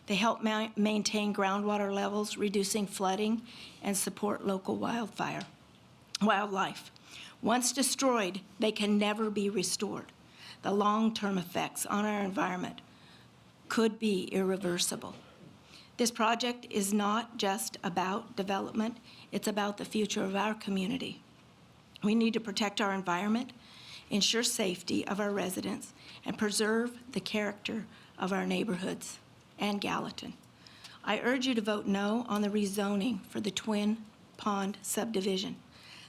They help maintain groundwater levels, reducing flooding, and support local wildlife. Once destroyed, they can never be restored. The long-term effects on our environment could be irreversible. This project is not just about development, it's about the future of our community. We need to protect our environment, ensure safety of our residents, and preserve the character of our neighborhoods and Gallatin. I urge you to vote no on the rezoning for the Twin Pond subdivision.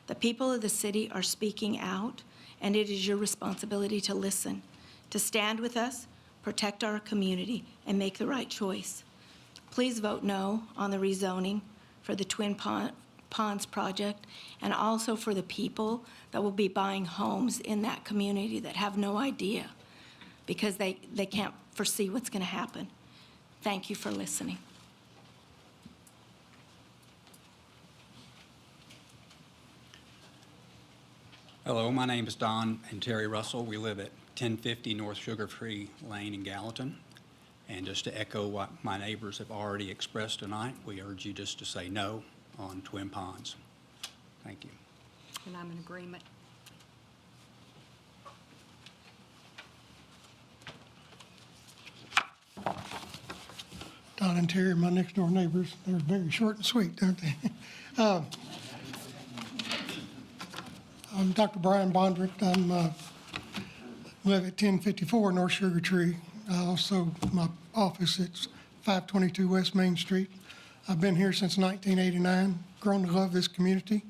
The people of the city are speaking out, and it is your responsibility to listen, to stand with us, protect our community, and make the right choice. Please vote no on the rezoning for the Twin Ponds project, and also for the people that will be buying homes in that community that have no idea because they can't foresee what's going to happen. Thank you for listening. Hello, my name is Don and Terry Russell. We live at 1050 North Sugar Tree Lane in Gallatin. And just to echo what my neighbors have already expressed tonight, we urge you just to say no on Twin Ponds. Thank you. And I'm in agreement. Don and Terry, my next door neighbors, they're very short and sweet, aren't they? I'm Dr. Brian Bondrick. I live at 1054 North Sugar Tree. Also, my office is 522 West Main Street. I've been here since 1989, grown to love this community,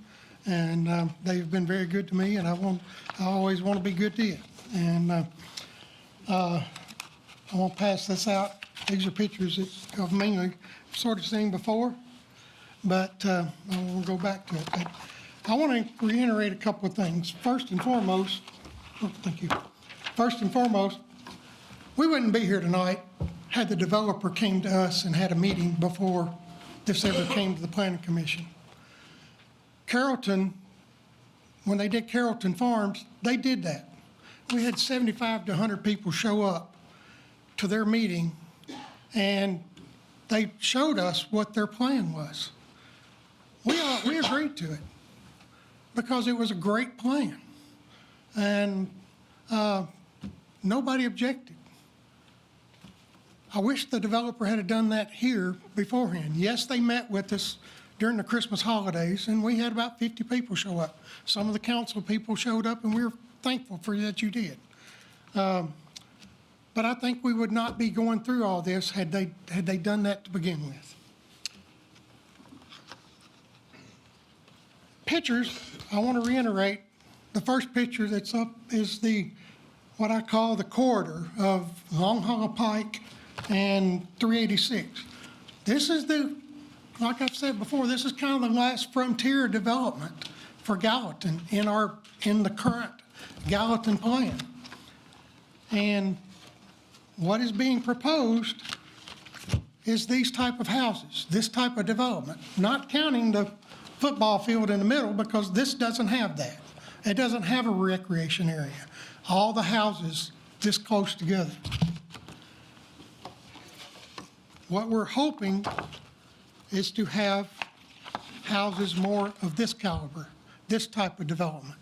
and they've been very good to me, and I always want to be good to you. And I want to pass this out. These are pictures that I've mainly sort of seen before, but I want to go back to it. But I want to reiterate a couple of things. First and foremost, we wouldn't be here tonight had the developer came to us and had a meeting before this ever came to the Planning Commission. Carrollton, when they did Carrollton Farms, they did that. We had 75 to 100 people show up to their meeting, and they showed us what their plan was. We agreed to it because it was a great plan, and nobody objected. I wish the developer had done that here beforehand. Yes, they met with us during the Christmas holidays, and we had about 50 people show up. Some of the council people showed up, and we were thankful for that you did. But I think we would not be going through all this had they done that to begin with. Pictures, I want to reiterate, the first picture that's up is what I call the corridor of Long Hollow Pike and 386. This is like I've said before, this is kind of the last frontier development for Gallatin in the current Gallatin plan. And what is being proposed is these type of houses, this type of development, not counting the football field in the middle, because this doesn't have that. It doesn't have a recreation area. All the houses this close together. What we're hoping is to have houses more of this caliber, this type of development.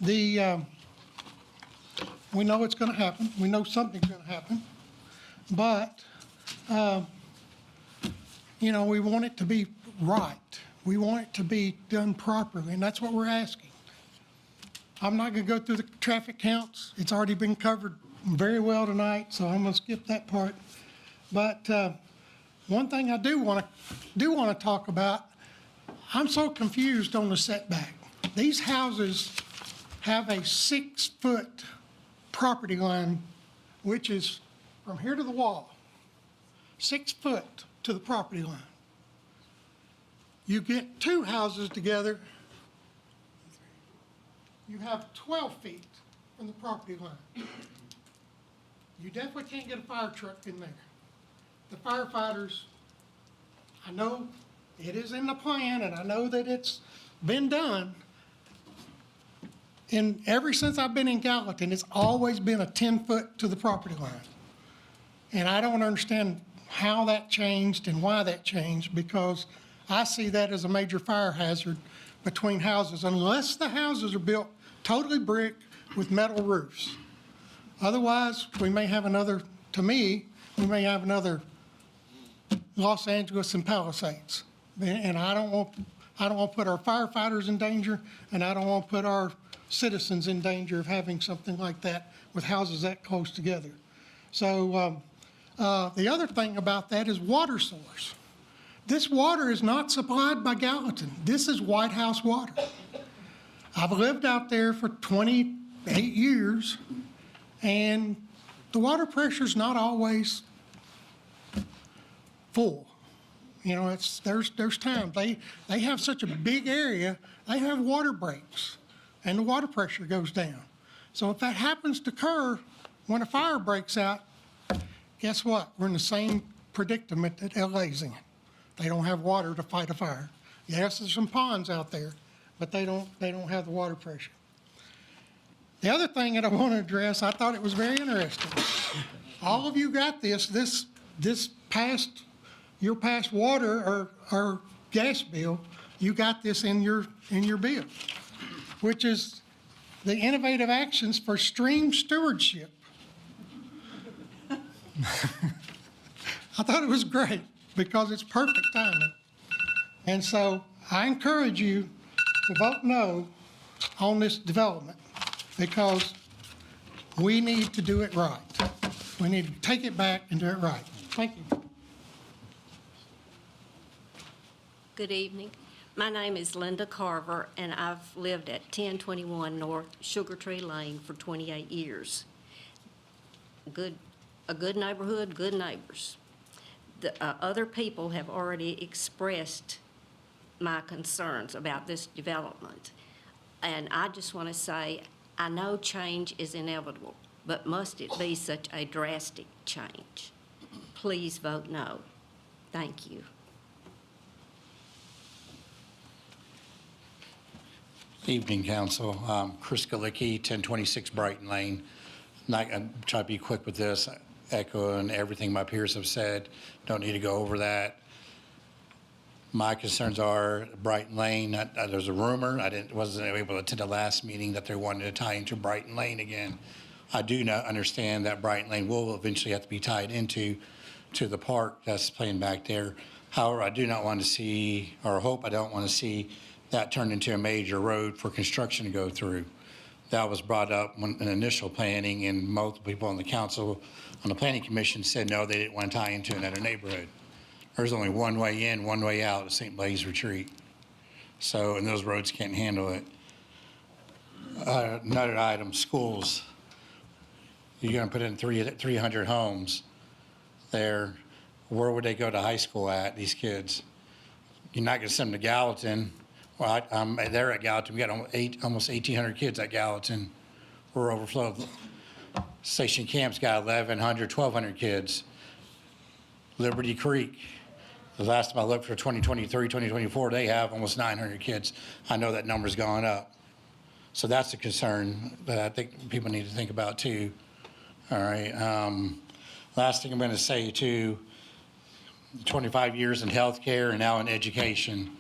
We know it's going to happen. We know something's going to happen. But, we want it to be right. We want it to be done properly, and that's what we're asking. I'm not going to go through the traffic counts. It's already been covered very well tonight, so I'm going to skip that part. But one thing I do want to talk about, I'm so confused on the setback. These houses have a 6-foot property line, which is from here to the wall, 6 foot to the property line. You get two houses together, you have 12 feet from the property line. You definitely can't get a fire truck in there. The firefighters, I know it is in the plan, and I know that it's been done. And ever since I've been in Gallatin, it's always been a 10-foot to the property line. And I don't understand how that changed and why that changed, because I see that as a major fire hazard between houses, unless the houses are built totally brick with metal roofs. Otherwise, we may have another Los Angeles and Palisades. And I don't want to put our firefighters in danger, and I don't want to put our citizens in danger of having something like that with houses that close together. So the other thing about that is water source. This water is not supplied by Gallatin. This is White House water. I've lived out there for 28 years, and the water pressure's not always full. There's times they have such a big area, they have water breaks, and the water pressure goes down. So if that happens to occur when a fire breaks out, guess what? We're in the same predicament that LA's in. They don't have water to fight a fire. Yes, there's some ponds out there, but they don't have the water pressure. The other thing that I want to address, I thought it was very interesting. All of you got this past water or gas bill, you got this in your bill, which is the innovative actions for stream stewardship. I thought it was great because it's perfect timing. And so I encourage you to vote no on this development, because we need to do it right. We need to take it back and do it right. Thank you. Good evening. My name is Linda Carver, and I've lived at 1021 North Sugar Tree Lane for 28 years. A good neighborhood, good neighbors. The other people have already expressed my concerns about this development. And I just want to say, I know change is inevitable, but must it be such a drastic change? Please vote no. Thank you. Evening, Council. Chris Galicki, 1026 Brighton Lane. I'm trying to be quick with this, echoing everything my peers have said. Don't need to go over that. My concerns are Brighton Lane. There's a rumor, wasn't able to attend the last meeting, that they wanted to tie into Brighton Lane again. I do not understand that Brighton Lane will eventually have to be tied into the park that's playing back there. However, I do not want to see, or hope I don't want to see, that turned into a major road for construction to go through. That was brought up when in initial planning, and multiple people on the council, on the planning commission, said no, they didn't want to tie into another neighborhood. There's only one way in, one way out of St. Blaise Retreat. So, and those roads can't handle it. Another item, schools. You're gonna put in 300 homes there. Where would they go to high school at, these kids? You're not gonna send them to Gallatin. Well, I'm there at Gallatin. We got almost 1,800 kids at Gallatin. We're overflowed. Station Camp's got 1,100, 1,200 kids. Liberty Creek, the last time I looked for 2023, 2024, they have almost 900 kids. I know that number's gone up. So that's a concern that I think people need to think about too. All right. Last thing I'm going to say too, 25 years in healthcare and now in education.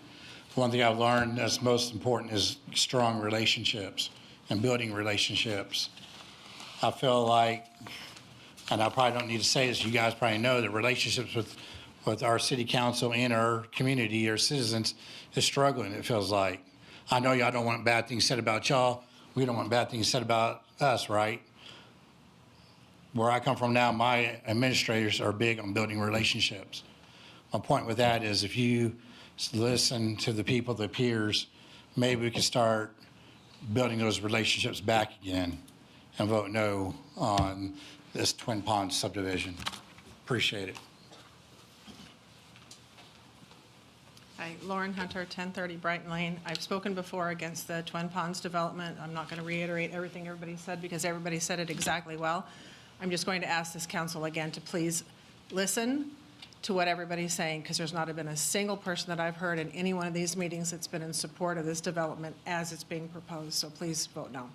One thing I've learned that's most important is strong relationships and building relationships. I feel like, and I probably don't need to say this, you guys probably know that relationships with our city council and our community, our citizens, is struggling, it feels like. I know y'all don't want bad things said about y'all. We don't want bad things said about us, right? Where I come from now, my administrators are big on building relationships. My point with that is if you listen to the people, the peers, maybe we can start building those relationships back again and vote no on this Twin Ponds subdivision. Appreciate it. Hi, Lauren Hunter, 1030 Brighton Lane. I've spoken before against the Twin Ponds development. I'm not going to reiterate everything everybody said because everybody said it exactly well. I'm just going to ask this council again to please listen to what everybody's saying, because there's not been a single person that I've heard in any one of these meetings that's been in support of this development as it's being proposed. So please vote no.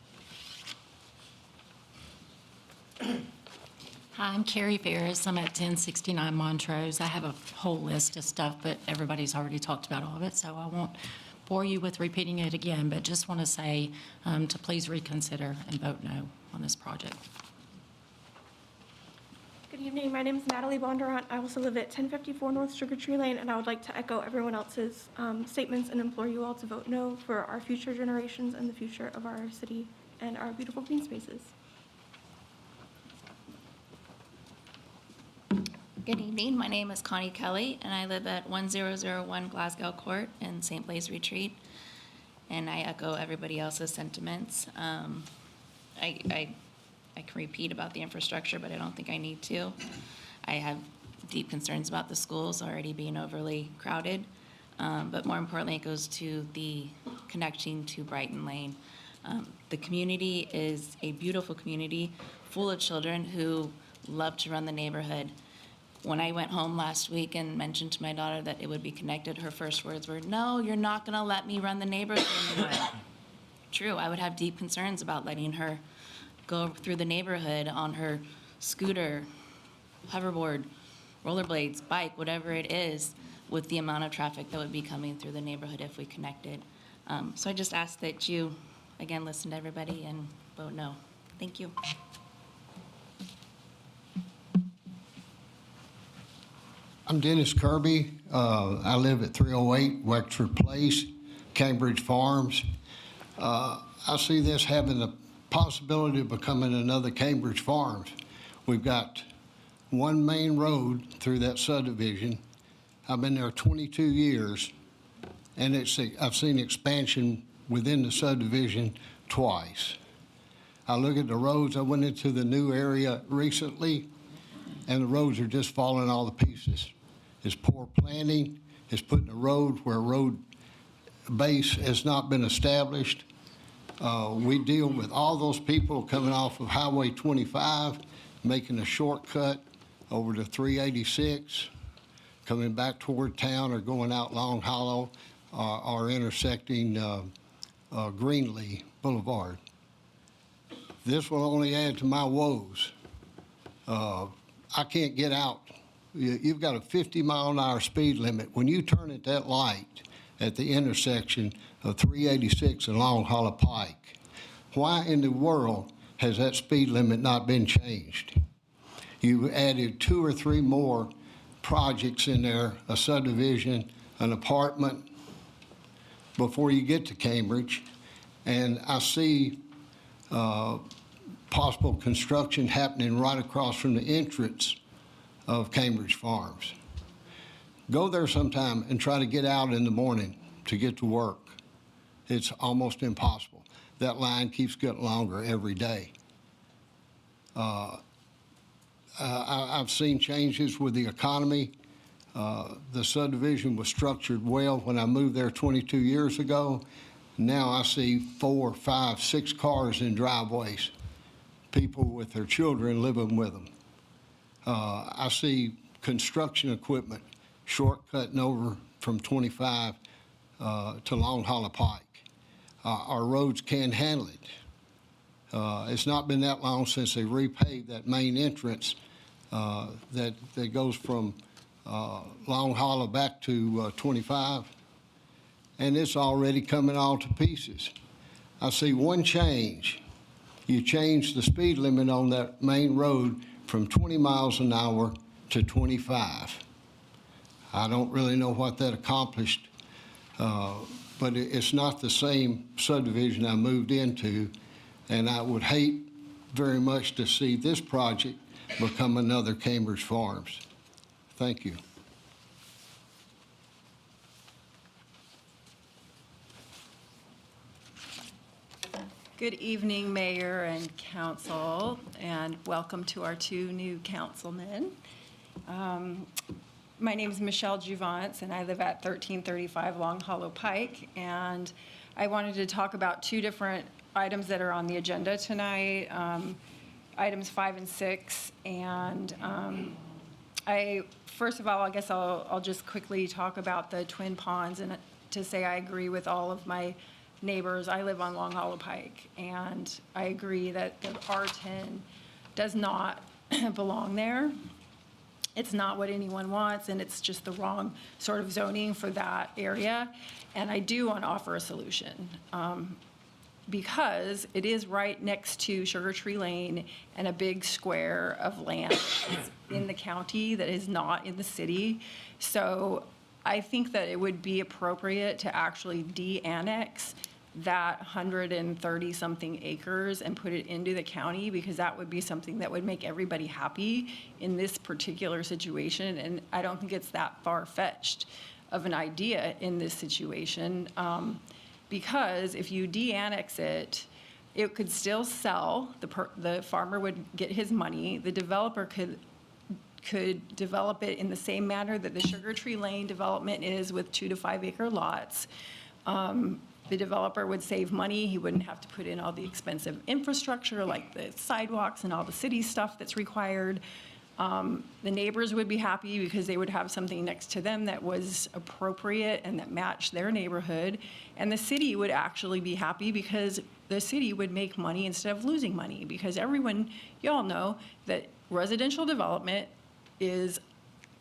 Hi, I'm Carrie Ferris. I'm at 1069 Montrose. I have a whole list of stuff, but everybody's already talked about all of it, so I won't bore you with repeating it again, but just want to say to please reconsider and vote no on this project. Good evening. My name is Natalie Bondurant. I also live at 1054 North Sugar Tree Lane, and I would like to echo everyone else's statements and implore you all to vote no for our future generations and the future of our city and our beautiful green spaces. Good evening. My name is Connie Kelly, and I live at 1001 Glasgow Court in St. Blaise Retreat. And I echo everybody else's sentiments. I can repeat about the infrastructure, but I don't think I need to. I have deep concerns about the schools already being overly crowded. But more importantly, it goes to the connecting to Brighton Lane. The community is a beautiful community full of children who love to run the neighborhood. When I went home last week and mentioned to my daughter that it would be connected, her first words were, "No, you're not going to let me run the neighborhood anymore." True, I would have deep concerns about letting her go through the neighborhood on her scooter, hoverboard, rollerblades, bike, whatever it is, with the amount of traffic that would be coming through the neighborhood if we connected. So I just ask that you, again, listen to everybody and vote no. Thank you. I'm Dennis Kirby. I live at 308 Wexford Place, Cambridge Farms. I see this having the possibility of becoming another Cambridge Farms. We've got one main road through that subdivision. I've been there 22 years, and I've seen expansion within the subdivision twice. I look at the roads. I went into the new area recently, and the roads are just falling all to pieces. It's poor planning. It's putting a road where road base has not been established. We deal with all those people coming off of Highway 25, making a shortcut over to 386, coming back toward town or going out Long Hollow or intersecting Greenlee Boulevard. This will only add to my woes. I can't get out. You've got a 50-mile-an-hour speed limit. When you turn at that light at the intersection of 386 and Long Hollow Pike, why in the world has that speed limit not been changed? You added 2 or 3 more projects in there, a subdivision, an apartment, before you get to Cambridge. And I see possible construction happening right across from the entrance of Cambridge Farms. Go there sometime and try to get out in the morning to get to work. It's almost impossible. That line keeps getting longer every day. I've seen changes with the economy. The subdivision was structured well when I moved there 22 years ago. Now I see 4, 5, 6 cars in driveways, people with their children living with them. I see construction equipment shortcutting over from 25 to Long Hollow Pike. Our roads can't handle it. It's not been that long since they repaved that main entrance that goes from Long Hollow back to 25, and it's already coming all to pieces. I see one change. You changed the speed limit on that main road from 20 miles an hour to 25. I don't really know what that accomplished, but it's not the same subdivision I moved into, and I would hate very much to see this project become another Cambridge Farms. Thank you. Good evening, Mayor and Council, and welcome to our 2 new councilmen. My name is Michelle Juvance, and I live at 1335 Long Hollow Pike, and I wanted to talk about 2 different items that are on the agenda tonight, items 5 and 6, and first of all, I guess I'll just quickly talk about the Twin Ponds and to say I agree with all of my neighbors. I live on Long Hollow Pike, and I agree that the R10 does not belong there. It's not what anyone wants, and it's just the wrong sort of zoning for that area. And I do want to offer a solution. Because it is right next to Sugar Tree Lane and a big square of land in the county that is not in the city. So I think that it would be appropriate to actually de-annex that 130-something acres and put it into the county, because that would be something that would make everybody happy in this particular situation. And I don't think it's that far-fetched of an idea in this situation. Because if you de-annex it, it could still sell. The farmer would get his money. The developer could develop it in the same manner that the Sugar Tree Lane development is, with 2 to 5 acre lots. The developer would save money. He wouldn't have to put in all the expensive infrastructure like the sidewalks and all the city stuff that's required. The neighbors would be happy because they would have something next to them that was appropriate and that matched their neighborhood. And the city would actually be happy because the city would make money instead of losing money, because everyone, you all know that residential development is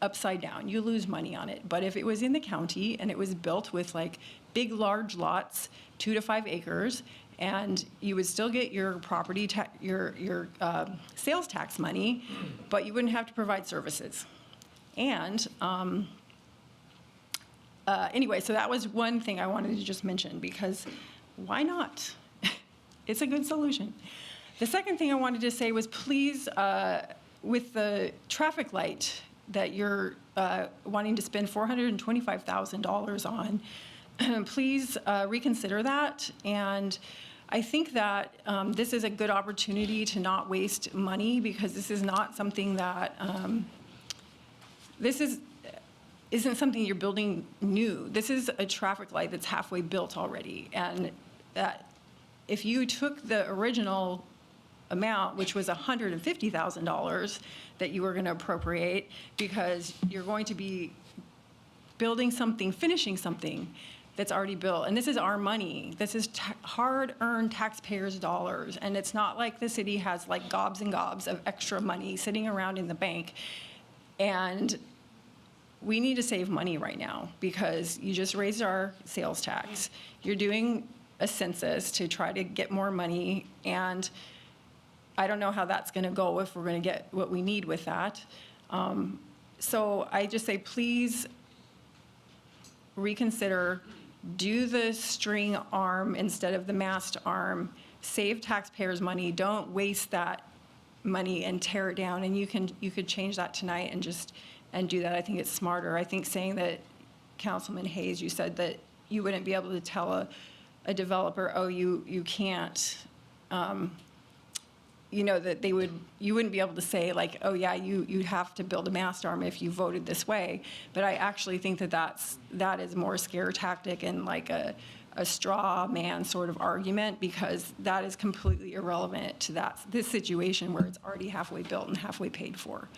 upside down. You lose money on it. But if it was in the county and it was built with like big, large lots, 2 to 5 acres, and you would still get your property, your sales tax money, but you wouldn't have to provide services. And anyway, so that was one thing I wanted to just mention, because why not? It's a good solution. The second thing I wanted to say was, please, with the traffic light that you're wanting to spend $425,000 on, please reconsider that. And I think that this is a good opportunity to not waste money, because this is not something that, isn't something you're building new. This is a traffic light that's halfway built already. And that if you took the original amount, which was $150,000 that you were going to appropriate, because you're going to be building something, finishing something that's already built. And this is our money. This is hard-earned taxpayers' dollars. And it's not like the city has like gobs and gobs of extra money sitting around in the bank. And we need to save money right now because you just raised our sales tax. You're doing a census to try to get more money, and I don't know how that's going to go, if we're going to get what we need with that. So I just say, please reconsider, do the string arm instead of the mast arm, save taxpayers' money, don't waste that money and tear it down. And you could change that tonight and do that. I think it's smarter. I think saying that, Councilman Hayes, you said that you wouldn't be able to tell a developer, oh, you can't, that you wouldn't be able to say like, oh yeah, you have to build a mast arm if you voted this way. But I actually think that is more scare tactic and like a straw man sort of argument, because that is completely irrelevant to this situation where it's already halfway built and halfway paid for.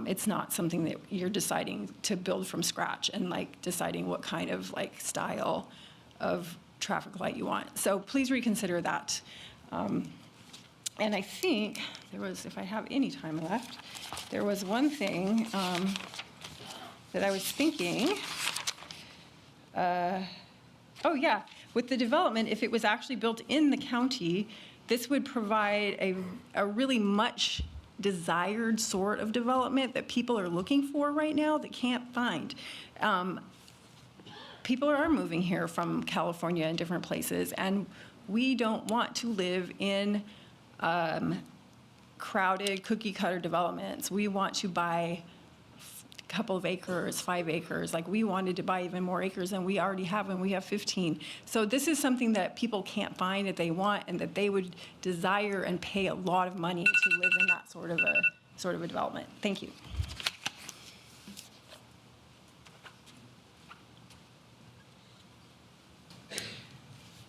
It's not something that you're deciding to build from scratch and like deciding what kind of like style of traffic light you want. So please reconsider that. And I think there was, if I have any time left, there was one thing that I was thinking. Oh yeah, with the development, if it was actually built in the county, this would provide a really much desired sort of development that people are looking for right now that can't find. People are moving here from California and different places, and we don't want to live in crowded cookie cutter developments. We want to buy a couple of acres, 5 acres. Like, we wanted to buy even more acres than we already have, and we have 15. So this is something that people can't find that they want and that they would desire and pay a lot of money to live in that sort of a development. Thank you.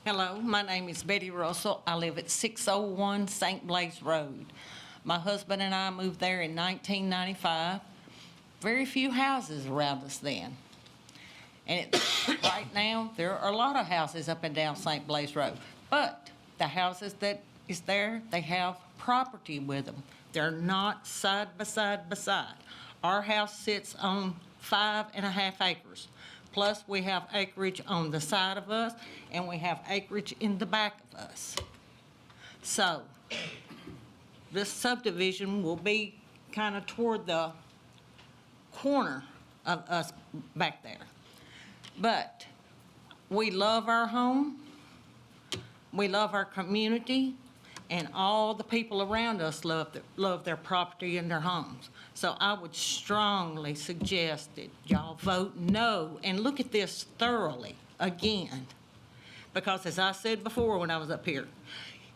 Hello, my name is Betty Russell. I live at 601 St. Blaise Road. My husband and I moved there in 1995. Very few houses around us then. And right now, there are a lot of houses up and down St. Blaise Road. But the houses that is there, they have property with them. They're not side by side by side. Our house sits on 5.5 acres. Plus, we have acreage on the side of us, and we have acreage in the back of us. So, this subdivision will be kind of toward the corner of us back there. But we love our home, we love our community, and all the people around us love their property and their homes. So I would strongly suggest that y'all vote no and look at this thoroughly again. Because as I said before when I was up here,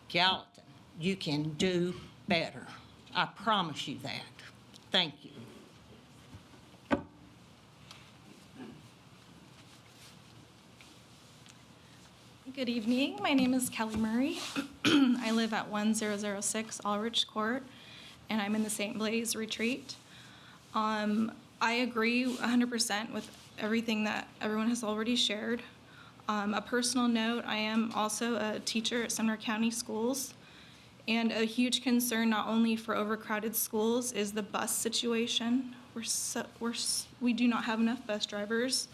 Gallatin, you can do better. I promise you that. Thank you. Good evening. My name is Kelly Murray. I live at 1006 Aldrich Court, and I'm in the St. Blaise Retreat. I agree 100% with everything that everyone has already shared. A personal note, I am also a teacher at Sumner County Schools, and a huge concern not only for overcrowded schools is the bus situation. We do not have enough bus drivers,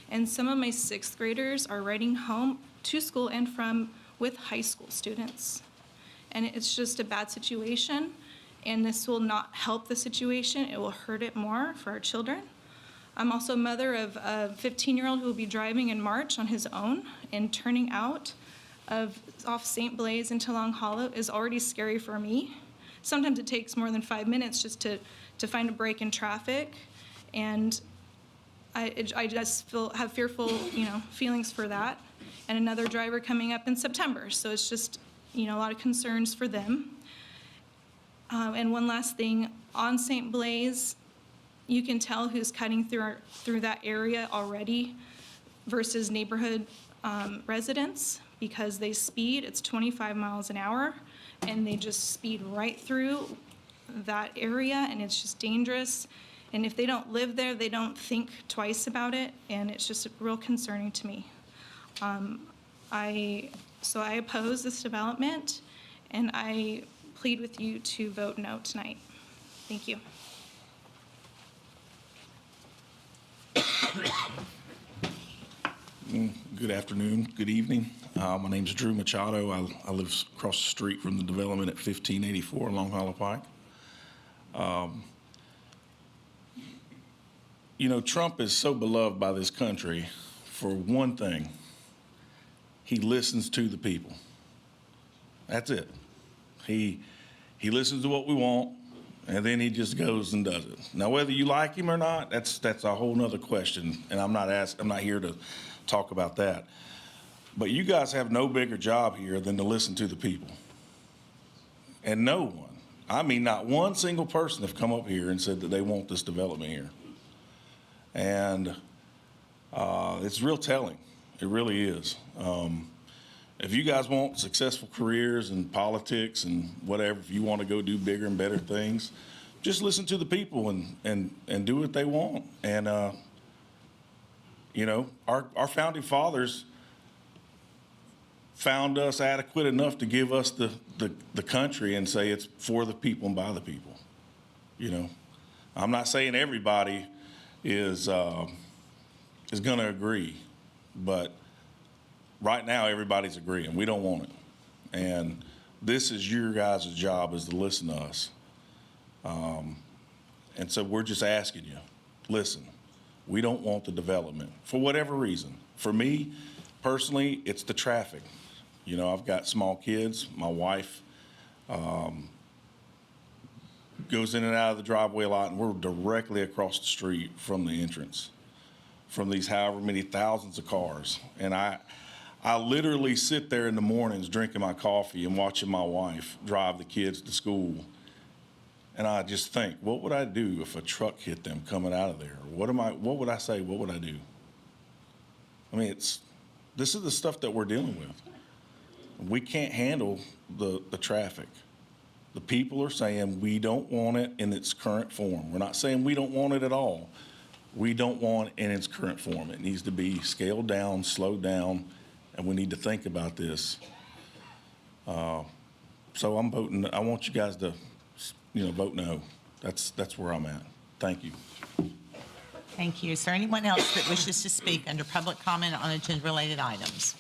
and some of my 6th graders are riding home to school and from with high school students. And it's just a bad situation, and this will not help the situation. It will hurt it more for our children. I'm also a mother of a 15-year-old who will be driving in March on his own, and turning out off St. Blaise into Long Hollow is already scary for me. Sometimes it takes more than 5 minutes just to find a break in traffic, and I just have fearful, feelings for that. And another driver coming up in September. So it's just, a lot of concerns for them. And one last thing, on St. Blaise, you can tell who's cutting through that area already versus neighborhood residents because they speed, it's 25 miles an hour, and they just speed right through that area, and it's just dangerous. And if they don't live there, they don't think twice about it, and it's just real concerning to me. So I oppose this development, and I plead with you to vote no tonight. Thank you. Good afternoon, good evening. My name's Drew Machado. I live across the street from the development at 1584 Long Hollow Pike. You know, Trump is so beloved by this country for one thing. He listens to the people. That's it. He listens to what we want, and then he just goes and does it. Now, whether you like him or not, that's a whole nother question, and I'm not here to talk about that. But you guys have no bigger job here than to listen to the people. And no one, I mean not one single person have come up here and said that they want this development here. And it's real telling. It really is. If you guys want successful careers in politics and whatever, if you want to go do bigger and better things, just listen to the people and do what they want. And, you know, our founding fathers found us adequate enough to give us the country and say it's for the people and by the people. You know, I'm not saying everybody is going to agree, but right now everybody's agreeing. We don't want it. And this is your guys' job, is to listen to us. And so we're just asking you, listen, we don't want the development for whatever reason. For me, personally, it's the traffic. You know, I've got small kids. My wife goes in and out of the driveway a lot, and we're directly across the street from the entrance, from these however many thousands of cars. And I literally sit there in the mornings drinking my coffee and watching my wife drive the kids to school. And I just think, what would I do if a truck hit them coming out of there? What would I say? What would I do? I mean, this is the stuff that we're dealing with. We can't handle the traffic. The people are saying we don't want it in its current form. We're not saying we don't want it at all. We don't want it in its current form. It needs to be scaled down, slowed down, and we need to think about this. So I'm voting. I want you guys to, vote no. That's where I'm at. Thank you. Thank you. Is there anyone else that wishes to speak under public comment on agenda-related items?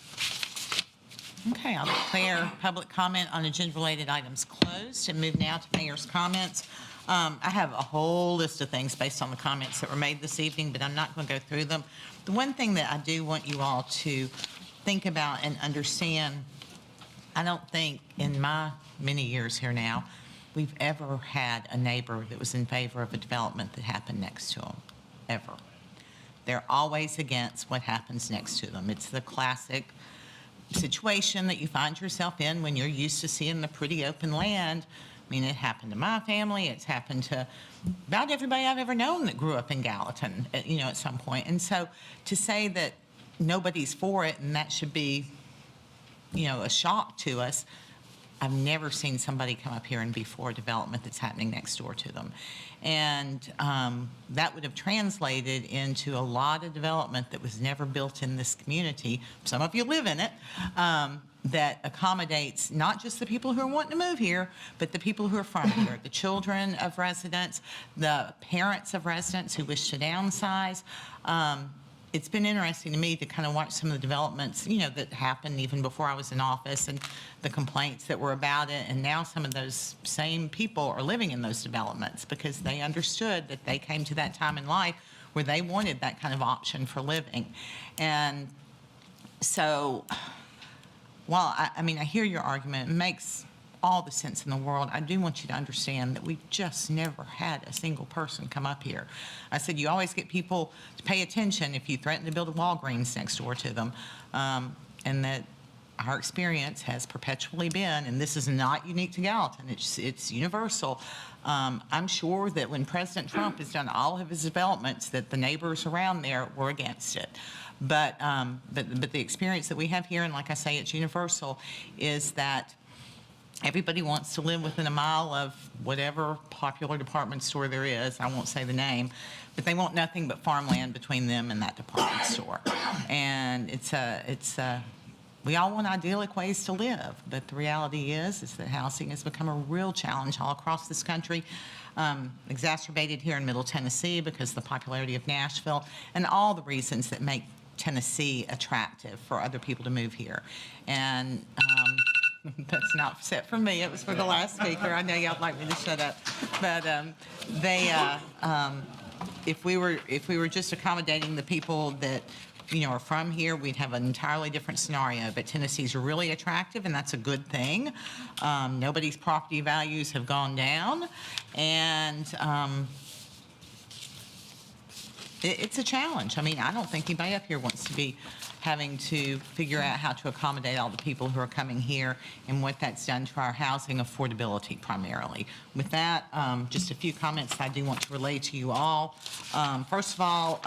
Okay, I'll declare public comment on agenda-related items closed and move now to mayor's comments. I have a whole list of things based on the comments that were made this evening, but I'm not going to go through them. The one thing that I do want you all to think about and understand, I don't think in my many years here now, we've ever had a neighbor that was in favor of a development that happened next to them, ever. They're always against what happens next to them. It's the classic situation that you find yourself in when you're used to seeing the pretty open land. I mean, it happened to my family. It's happened to about everybody I've ever known that grew up in Gallatin, at some point. And so to say that nobody's for it and that should be, a shock to us, I've never seen somebody come up here and be for a development that's happening next door to them. And that would have translated into a lot of development that was never built in this community. Some of you live in it, that accommodates not just the people who are wanting to move here, but the people who are from here, the children of residents, the parents of residents who wish to downsize. It's been interesting to me to kind of watch some of the developments, that happened even before I was in office and the complaints that were about it. And now some of those same people are living in those developments because they understood that they came to that time in life where they wanted that kind of option for living. And so while I hear your argument, it makes all the sense in the world. I do want you to understand that we've just never had a single person come up here. I said you always get people to pay attention if you threaten to build a Walgreens next door to them, and that our experience has perpetually been, and this is not unique to Gallatin, it's universal. I'm sure that when President Trump has done all of his developments, that the neighbors around there were against it. But the experience that we have here, and like I say, it's universal, is that everybody wants to live within a mile of whatever popular department store there is. I won't say the name, but they want nothing but farmland between them and that department store. And we all want idyllic ways to live, but the reality is that housing has become a real challenge all across this country, exacerbated here in Middle Tennessee because of the popularity of Nashville and all the reasons that make Tennessee attractive for other people to move here. And that's not set for me. It was for the last speaker. I know y'all like me to shut up, but if we were just accommodating the people that are from here, we'd have an entirely different scenario. But Tennessee's really attractive, and that's a good thing. Nobody's property values have gone down, and it's a challenge. I mean, I don't think anybody up here wants to be having to figure out how to accommodate all the people who are coming here and what that's done to our housing affordability primarily. With that, just a few comments I do want to relay to you all. First of all,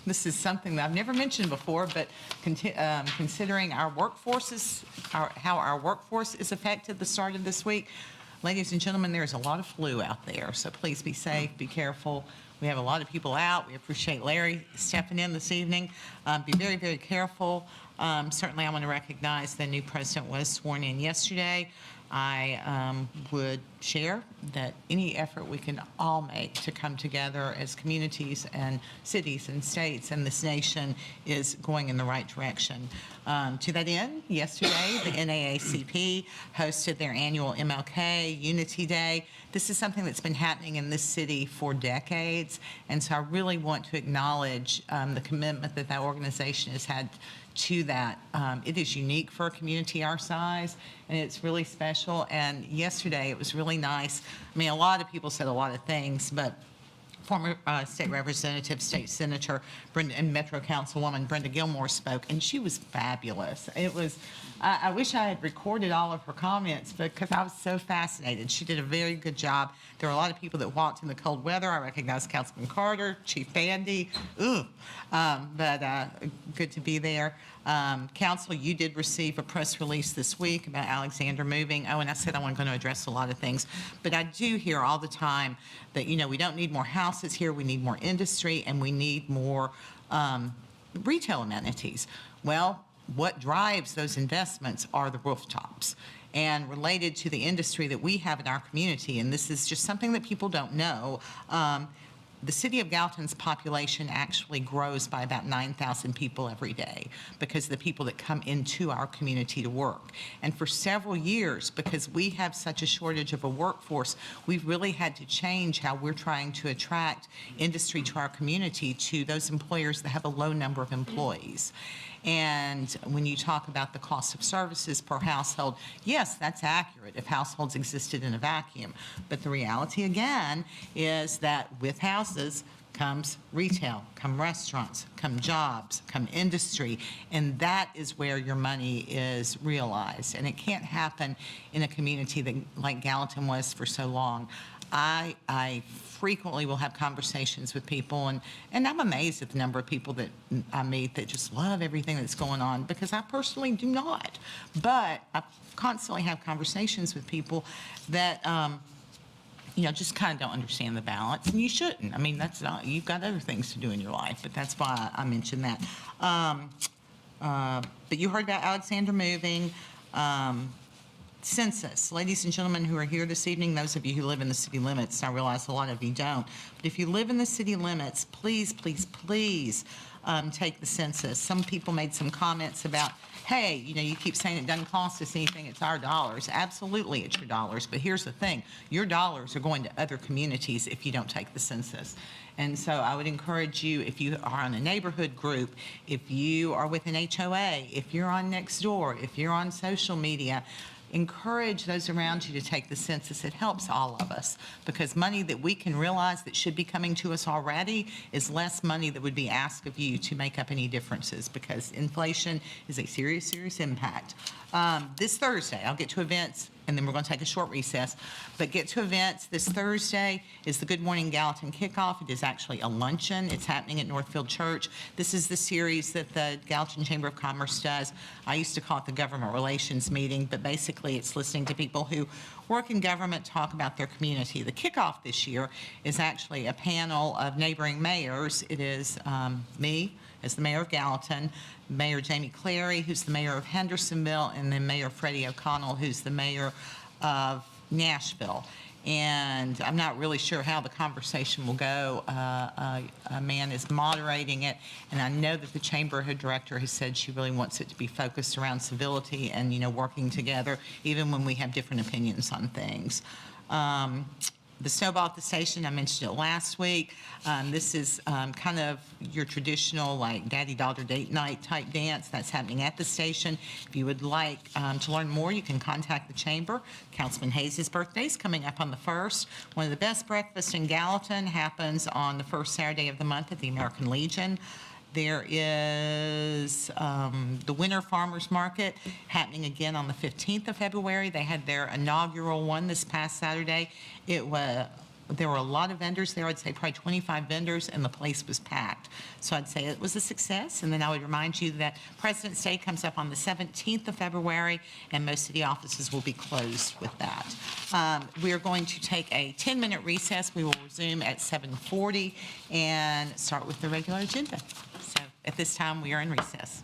this is something that I've never mentioned before, but considering our workforces, how our workforce is affected the start of this week, ladies and gentlemen, there's a lot of flu out there, so please be safe, be careful. We have a lot of people out. We appreciate Larry stepping in this evening. Be very, very careful. Certainly, I want to recognize the new president was sworn in yesterday. I would share that any effort we can all make to come together as communities and cities and states and this nation is going in the right direction. To that end, yesterday, the NAACP hosted their annual MLK Unity Day. This is something that's been happening in this city for decades, and so I really want to acknowledge the commitment that that organization has had to that. It is unique for a community our size, and it's really special. And yesterday, it was really nice. I mean, a lot of people said a lot of things, but former state representative, state senator, and Metro Councilwoman Brenda Gilmore spoke, and she was fabulous. It was, I wish I had recorded all of her comments because I was so fascinated. She did a very good job. There were a lot of people that walked in the cold weather. I recognized Councilman Carter, Chief Bandy, but good to be there. Council, you did receive a press release this week about Alexander moving. Oh, and I said I wasn't going to address a lot of things, but I do hear all the time that, we don't need more houses here, we need more industry, and we need more retail amenities. Well, what drives those investments are the rooftops. And related to the industry that we have in our community, and this is just something that people don't know, the city of Gallatin's population actually grows by about 9,000 people every day because of the people that come into our community to work. And for several years, because we have such a shortage of a workforce, we've really had to change how we're trying to attract industry to our community, to those employers that have a low number of employees. And when you talk about the cost of services per household, yes, that's accurate if households existed in a vacuum. But the reality, again, is that with houses comes retail, come restaurants, come jobs, come industry, and that is where your money is realized. And it can't happen in a community that, like Gallatin was for so long. I frequently will have conversations with people, and I'm amazed at the number of people that I meet that just love everything that's going on, because I personally do not. But I constantly have conversations with people that, just kind of don't understand the balance, and you shouldn't. I mean, that's not, you've got other things to do in your life, but that's why I mentioned that. But you heard about Alexander moving. Census. Ladies and gentlemen who are here this evening, those of you who live in the city limits, I realize a lot of you don't, but if you live in the city limits, please, please, please take the census. Some people made some comments about, hey, you keep saying it doesn't cost us anything, it's our dollars. Absolutely, it's your dollars, but here's the thing. Your dollars are going to other communities if you don't take the census. And so I would encourage you, if you are on a neighborhood group, if you are with an HOA, if you're on Nextdoor, if you're on social media, encourage those around you to take the census. It helps all of us, because money that we can realize that should be coming to us already is less money that would be asked of you to make up any differences, because inflation is a serious, serious impact. This Thursday, I'll get to events, and then we're going to take a short recess. But get to events. This Thursday is the Good Morning Gallatin kickoff. It is actually a luncheon. It's happening at Northfield Church. This is the series that the Gallatin Chamber of Commerce does. I used to call it the Government Relations Meeting, but basically it's listening to people who work in government talk about their community. The kickoff this year is actually a panel of neighboring mayors. It is me as the mayor of Gallatin, Mayor Jamie McCleary, who's the mayor of Hendersonville, and then Mayor Freddie O'Connell, who's the mayor of Nashville. And I'm not really sure how the conversation will go. A man is moderating it, and I know that the chamber director has said she really wants it to be focused around civility and, working together, even when we have different opinions on things. The snowball at the station, I mentioned it last week. This is kind of your traditional, like, daddy-daughter date night type dance that's happening at the station. If you would like to learn more, you can contact the chamber. Councilman Hayes' birthday is coming up on the 1st. One of the best breakfasts in Gallatin happens on the first Saturday of the month at the American Legion. There is the Winter Farmers Market happening again on the 15th of February. They had their inaugural one this past Saturday. There were a lot of vendors there. I'd say probably 25 vendors, and the place was packed. So I'd say it was a success. And then I would remind you that President's Day comes up on the 17th of February, and most city offices will be closed with that. We are going to take a 10-minute recess. We will resume at 7:40 and start with the regular agenda. So at this time, we are in recess.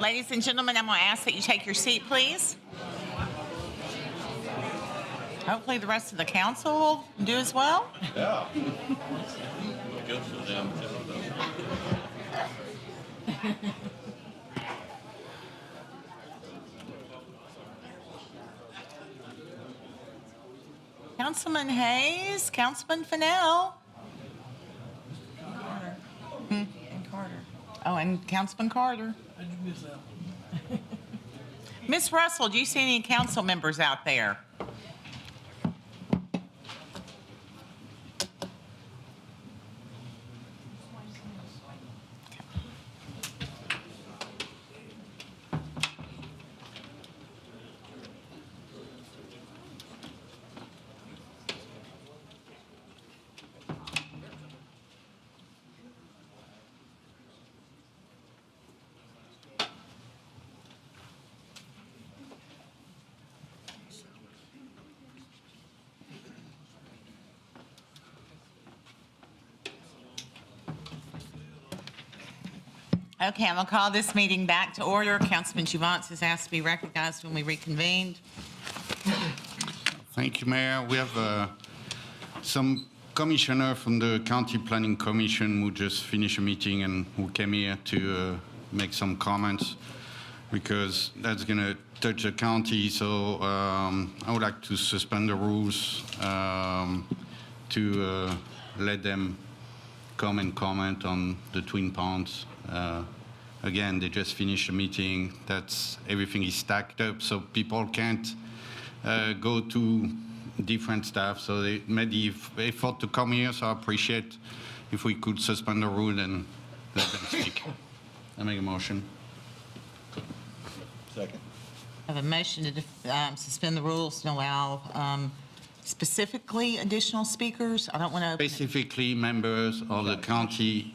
Ladies and gentlemen, I'm going to ask that you take your seat, please. Hopefully the rest of the council will do as well. Yeah. Good for them. Councilman Hayes, Councilman Fennell. And Carter. Oh, and Councilman Carter. How'd you miss that? Miss Russell, do you see any council members out there? Okay, I'm going to call this meeting back to order. Councilman Juvance has asked to be recognized when we reconvened. Thank you, Mayor. We have some commissioner from the County Planning Commission who just finished a meeting and who came here to make some comments because that's going to touch the county. So I would like to suspend the rules to let them come and comment on the Twin Ponds. Again, they just finished a meeting. Everything is stacked up, so people can't go to different stuff. So they made the effort to come here, so I appreciate if we could suspend the rule and let them speak. I make a motion. Second. I have a motion to suspend the rules and allow specifically additional speakers. I don't want to open it. Specifically members of the County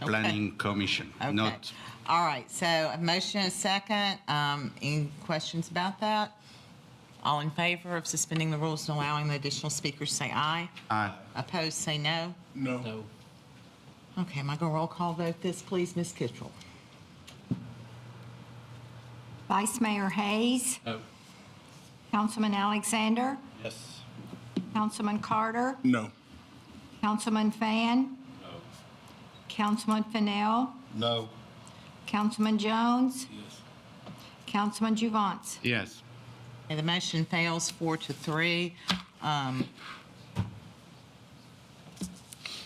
Planning Commission, Okay. not. All right, so a motion and a second. Any questions about that? All in favor of suspending the rules and allowing the additional speakers, say aye. Aye. Opposed, say no. No. Okay, am I going to roll call vote this, please, Ms. Kittrell? Vice Mayor Hayes. No. Councilman Alexander. Yes. Councilman Carter. No. Councilman Fan. No. Councilman Fennell. No. Councilman Jones. Yes. Councilman Juvance. Yes. Okay, the motion fails 4-3.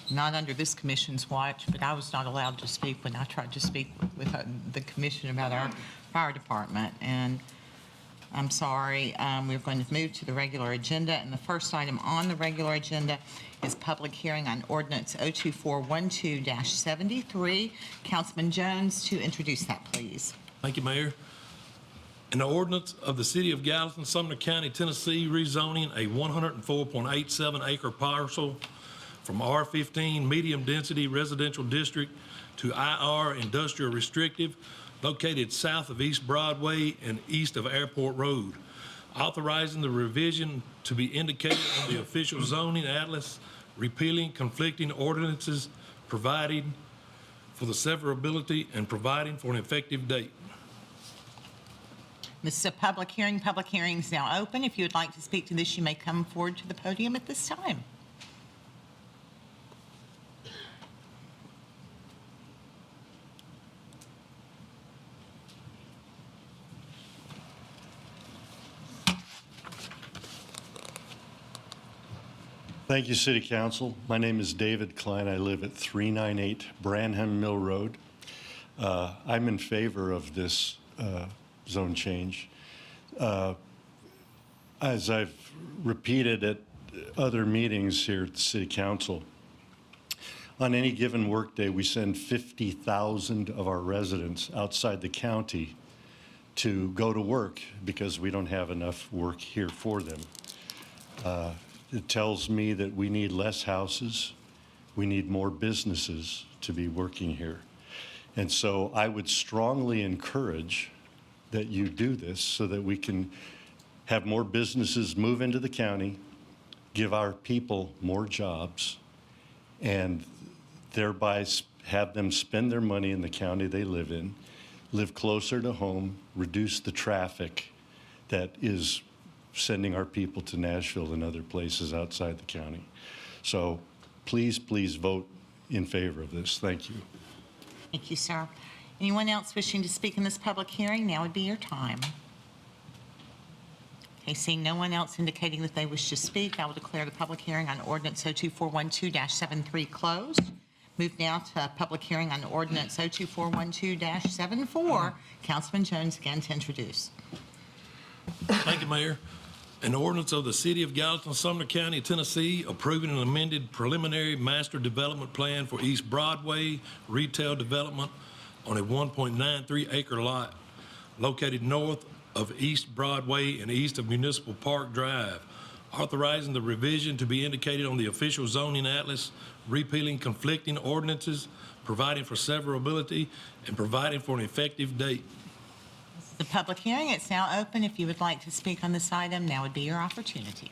Not under this commission's watch, but I was not allowed to speak when I tried to speak with the commission about our fire department. And I'm sorry, we're going to move to the regular agenda. And the first item on the regular agenda is public hearing on ordinance 02412-73. Councilman Jones, to introduce that, please. Thank you, Mayor. An ordinance of the City of Gallatin, Sumner County, Tennessee, rezoning a 104.87 acre parcel from R15 Medium Density Residential District to IR Industrial Restrictive, located south of East Broadway and east of Airport Road, authorizing the revision to be indicated on the official zoning atlas, repealing conflicting ordinances, providing for the severability, and providing for an effective date. This is a public hearing. Public hearing is now open. If you would like to speak to this, you may come forward to the podium at this time. Thank you, City Council. My name is David Klein. I live at 398 Branham Mill Road. I'm in favor of this zone change. As I've repeated at other meetings here at the City Council, on any given workday, we send 50,000 of our residents outside the county to go to work because we don't have enough work here for them. It tells me that we need less houses, we need more businesses to be working here. And so I would strongly encourage that you do this so that we can have more businesses move into the county, give our people more jobs, and thereby have them spend their money in the county they live in, live closer to home, reduce the traffic that is sending our people to Nashville and other places outside the county. So please, please vote in favor of this. Thank you. Thank you, sir. Anyone else wishing to speak in this public hearing? Now would be your time. Okay, seeing no one else indicating that they wish to speak, I will declare the public hearing on ordinance 02412-73 closed. Move now to public hearing on ordinance 02412-74. Councilman Jones again to introduce. Thank you, Mayor. An ordinance of the City of Gallatin, Sumner County, Tennessee, approving an amended preliminary master development plan for East Broadway retail development on a 1.93 acre lot located north of East Broadway and east of Municipal Park Drive, authorizing the revision to be indicated on the official zoning atlas, repealing conflicting ordinances, providing for severability, and providing for an effective date. The public hearing, it's now open. If you would like to speak on this item, now would be your opportunity.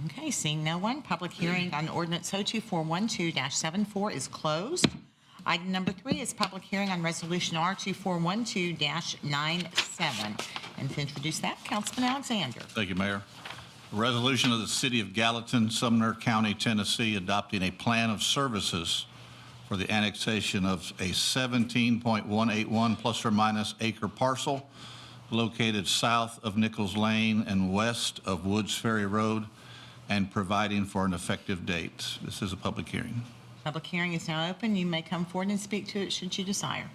Okay, seeing no one, public hearing on ordinance 02412-74 is closed. Item number 3 is public hearing on resolution R2412-97. And to introduce that, Councilman Alexander. Thank you, Mayor. A resolution of the City of Gallatin, Sumner County, Tennessee, adopting a plan of services for the annexation of a 17.181 plus or minus acre parcel located south of Nichols Lane and west of Woods Ferry Road, and providing for an effective date. This is a public hearing. Public hearing is now open. You may come forward and speak to it should you desire.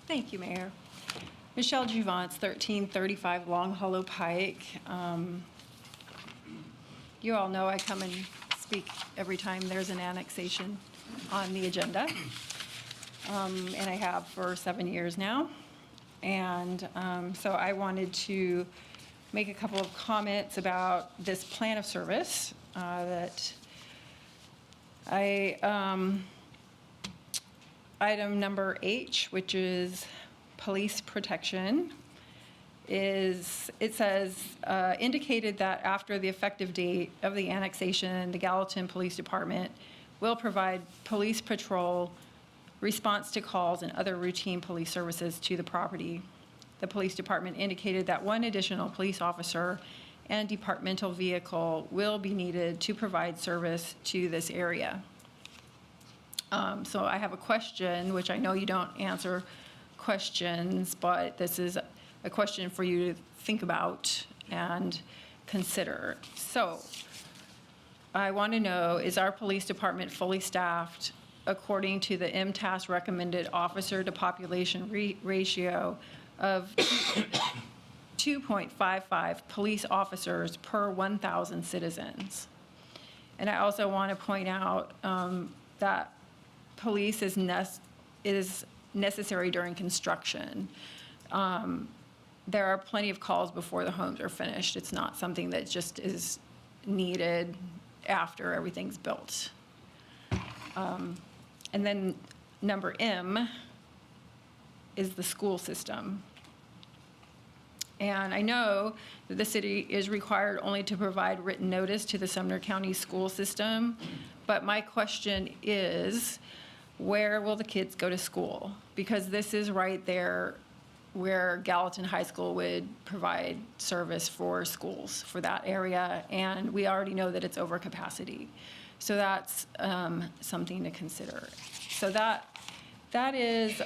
Thank you, Mayor. Michelle Juvance, 1335 Long Hollow Pike. You all know I come and speak every time there's an annexation on the agenda, and I have for 7 years now. And so I wanted to make a couple of comments about this plan of service that item number H, which is police protection, it says, indicated that after the effective date of the annexation, the Gallatin Police Department will provide police patrol, response to calls, and other routine police services to the property. The police department indicated that one additional police officer and departmental vehicle will be needed to provide service to this area. So I have a question, which I know you don't answer questions, but this is a question for you to think about and consider. So I want to know, is our police department fully staffed according to the MTAS recommended officer to population ratio of 2.55 police officers per 1,000 citizens? And I also want to point out that police is necessary during construction. There are plenty of calls before the homes are finished. It's not something that just is needed after everything's built. And then number M is the school system. And I know that the city is required only to provide written notice to the Sumner County school system, but my question is, where will the kids go to school? Because this is right there where Gallatin High School would provide service for schools for that area, and we already know that it's over capacity. So that's something to consider. So that is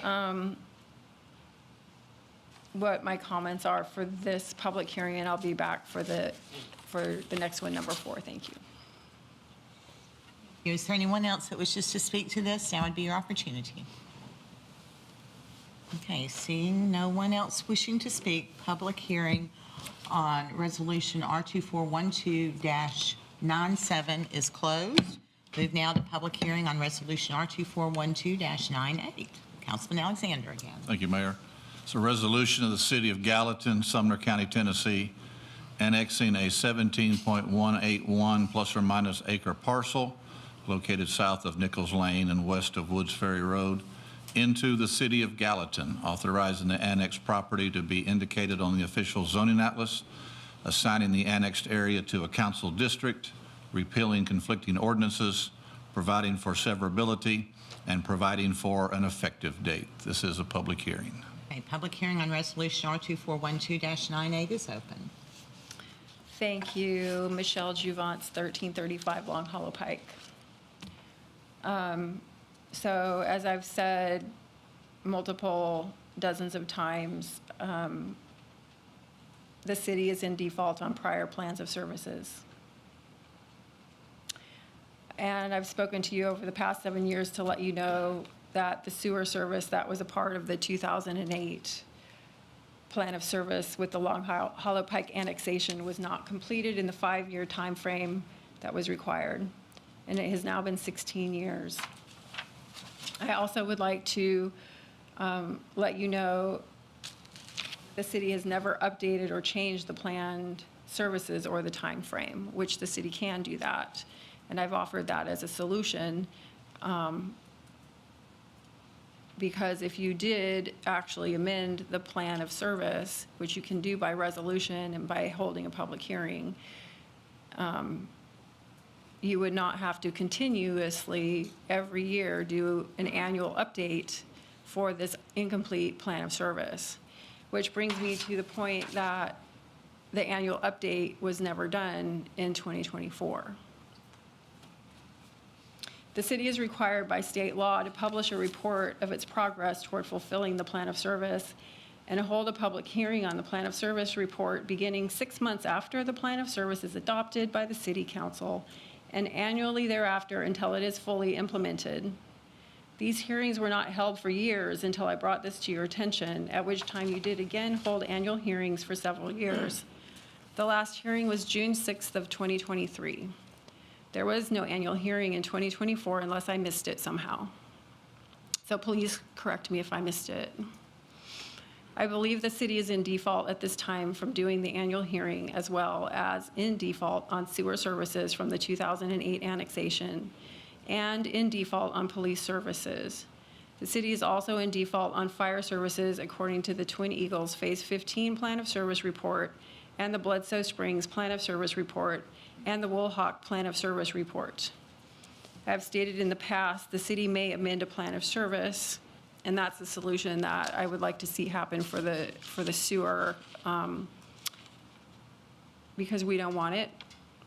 what my comments are for this public hearing, and I'll be back for the next one, number 4. Thank you. Is there anyone else that wishes to speak to this? Now would be your opportunity. Okay, seeing no one else wishing to speak, public hearing on resolution R2412-97 is closed. Move now to public hearing on resolution R2412-98. Councilman Alexander again. Thank you, Mayor. It's a resolution of the City of Gallatin, Sumner County, Tennessee, annexing a 17.181 plus or minus acre parcel located south of Nichols Lane and west of Woods Ferry Road into the City of Gallatin, authorizing the annexed property to be indicated on the official zoning atlas, assigning the annexed area to a council district, repealing conflicting ordinances, providing for severability, and providing for an effective date. This is a public hearing. Okay, public hearing on Resolution R2412-98 is open. Thank you. Michelle Juvance, 1335 Long Hollow Pike. So as I've said multiple dozens of times, the city is in default on prior plans of services. And I've spoken to you over the past 7 years to let you know that the sewer service that was a part of the 2008 plan of service with the Long Hollow Pike annexation was not completed in the 5-year time frame that was required. And it has now been 16 years. I also would like to let you know the city has never updated or changed the planned services or the time frame, which the city can do that. And I've offered that as a solution, because if you did actually amend the plan of service, which you can do by resolution and by holding a public hearing, you would not have to continuously every year do an annual update for this incomplete plan of service, which brings me to the point that the annual update was never done in 2024. The city is required by state law to publish a report of its progress toward fulfilling the plan of service and hold a public hearing on the plan of service report beginning 6 months after the plan of service is adopted by the city council and annually thereafter until it is fully implemented. These hearings were not held for years until I brought this to your attention, at which time you did again hold annual hearings for several years. The last hearing was June 6th of 2023. There was no annual hearing in 2024 unless I missed it somehow. So please correct me if I missed it. I believe the city is in default at this time from doing the annual hearing, as well as in default on sewer services from the 2008 annexation and in default on police services. The city is also in default on fire services according to the Twin Eagles Phase 15 Plan of Service Report and the Bledsoe Springs Plan of Service Report and the Woolhawk Plan of Service Report. I have stated in the past, the city may amend a plan of service, and that's the solution that I would like to see happen for the sewer, because we don't want it,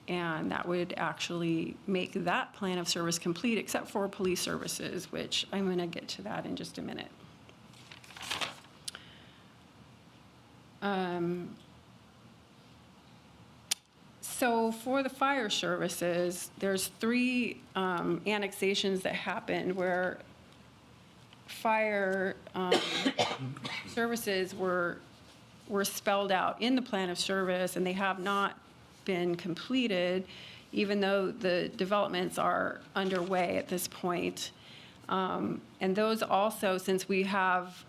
and that would actually make that plan of service complete, except for police services, which I'm going to get to that in just a minute. So for the fire services, there's 3 annexations that happened where fire services were spelled out in the plan of service, and they have not been completed, even though the developments are underway at this point. And those also, since we have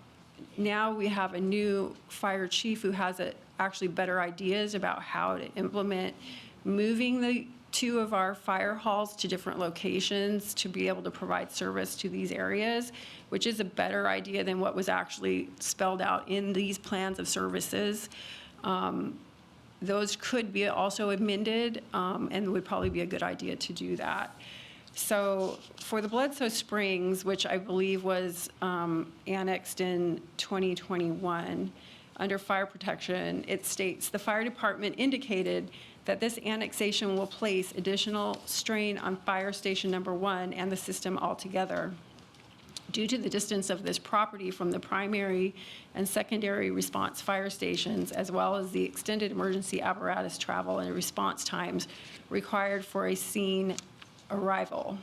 a new fire chief who has actually better ideas about how to implement moving the 2 of our fire halls to different locations to be able to provide service to these areas, which is a better idea than what was actually spelled out in these plans of services. Those could be also amended, and would probably be a good idea to do that. So for the Bledsoe Springs, which I believe was annexed in 2021, under fire protection, it states, the fire department indicated that this annexation will place additional strain on Fire Station Number 1 and the system altogether. Due to the distance of this property from the primary and secondary response fire stations, as well as the extended emergency apparatus travel and response times required for a scene arrival.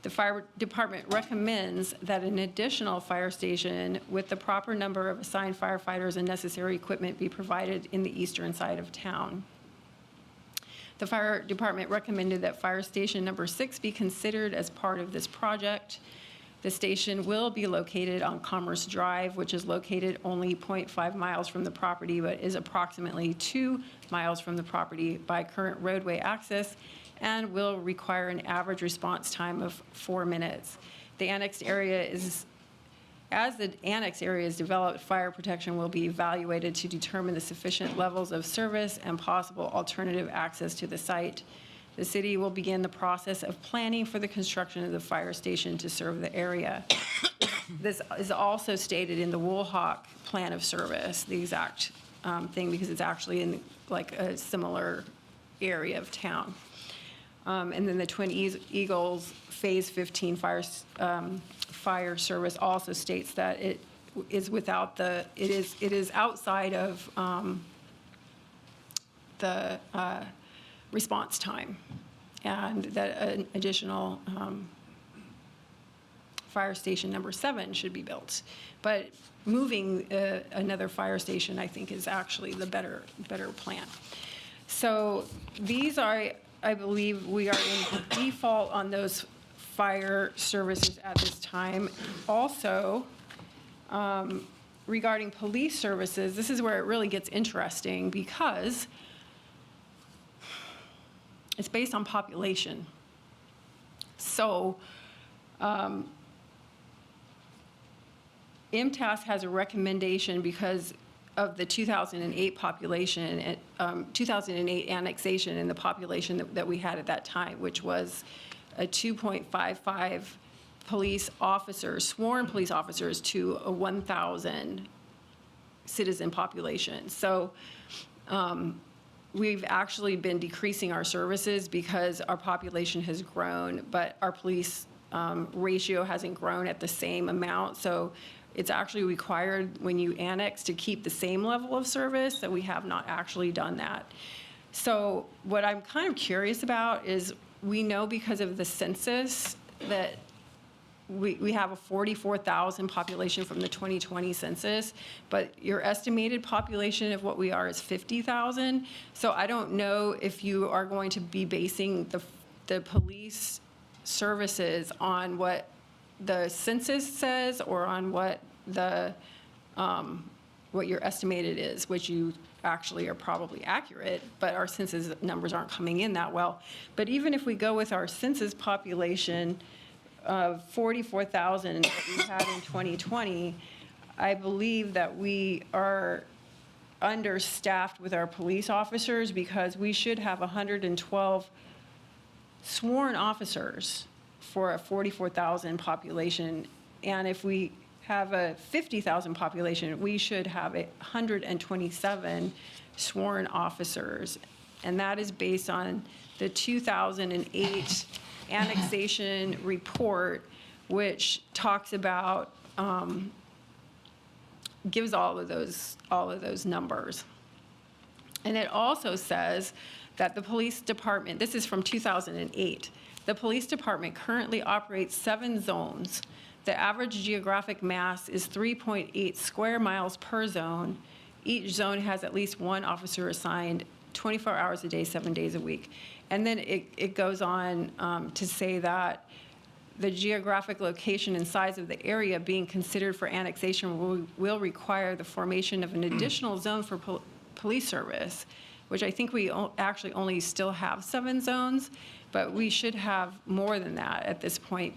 The fire department recommends that an additional fire station with the proper number of assigned firefighters and necessary equipment be provided in the eastern side of town. The fire department recommended that fire station number 6 be considered as part of this project. The station will be located on Commerce Drive, which is located only 0.5 miles from the property, but is approximately 2 miles from the property by current roadway access, and will require an average response time of 4 minutes. The annexed area is, as the annexed area is developed, fire protection will be evaluated to determine the sufficient levels of service and possible alternative access to the site. the city will begin the process of planning for the construction of the fire station to serve the area. This is also stated in the Woolhawk Plan of Service, the exact thing, because it's actually in like a similar area of town. And then the Twin Eagles Phase 15 fire service also states that it is without it is outside of the response time, and that an additional fire station number 7 should be built. But moving another fire station, I think, is actually the better plan. So these are, I believe we are in default on those fire services at this time. Also, regarding police services, this is where it really gets interesting because it's based on population. So MTAS has a recommendation because of the 2008 population, 2008 annexation and the population that we had at that time, which was a 2.55 police officers, sworn police officers to a 1,000 citizen population. So we've actually been decreasing our services because our population has grown, but our police ratio hasn't grown at the same amount. So it's actually required when you annex to keep the same level of service, that we have not actually done that. So what I'm kind of curious about is, we know because of the census that we have a 44,000 population from the 2020 census, but your estimated population of what we are is 50,000. So I don't know if you are going to be basing the police services on what the census says or on what what your estimated is, which you actually are probably accurate, but our census numbers aren't coming in that well. But even if we go with our census population of 44,000 that we had in 2020, I believe that we are understaffed with our police officers, because we should have 112 sworn officers for a 44,000 population. And if we have a 50,000 population, we should have 127 sworn officers. And that is based on the 2008 annexation report, which talks about, gives all of those numbers. And it also says that the police department, this is from 2008, the police department currently operates 7 zones. The average geographic mass is 3.8 square miles per zone. Each zone has at least 1 officer assigned 24 hours a day, 7 days a week. And then it goes on to say that the geographic location and size of the area being considered for annexation will require the formation of an additional zone for police service, which I think we actually only still have 7 zones, but we should have more than that at this point,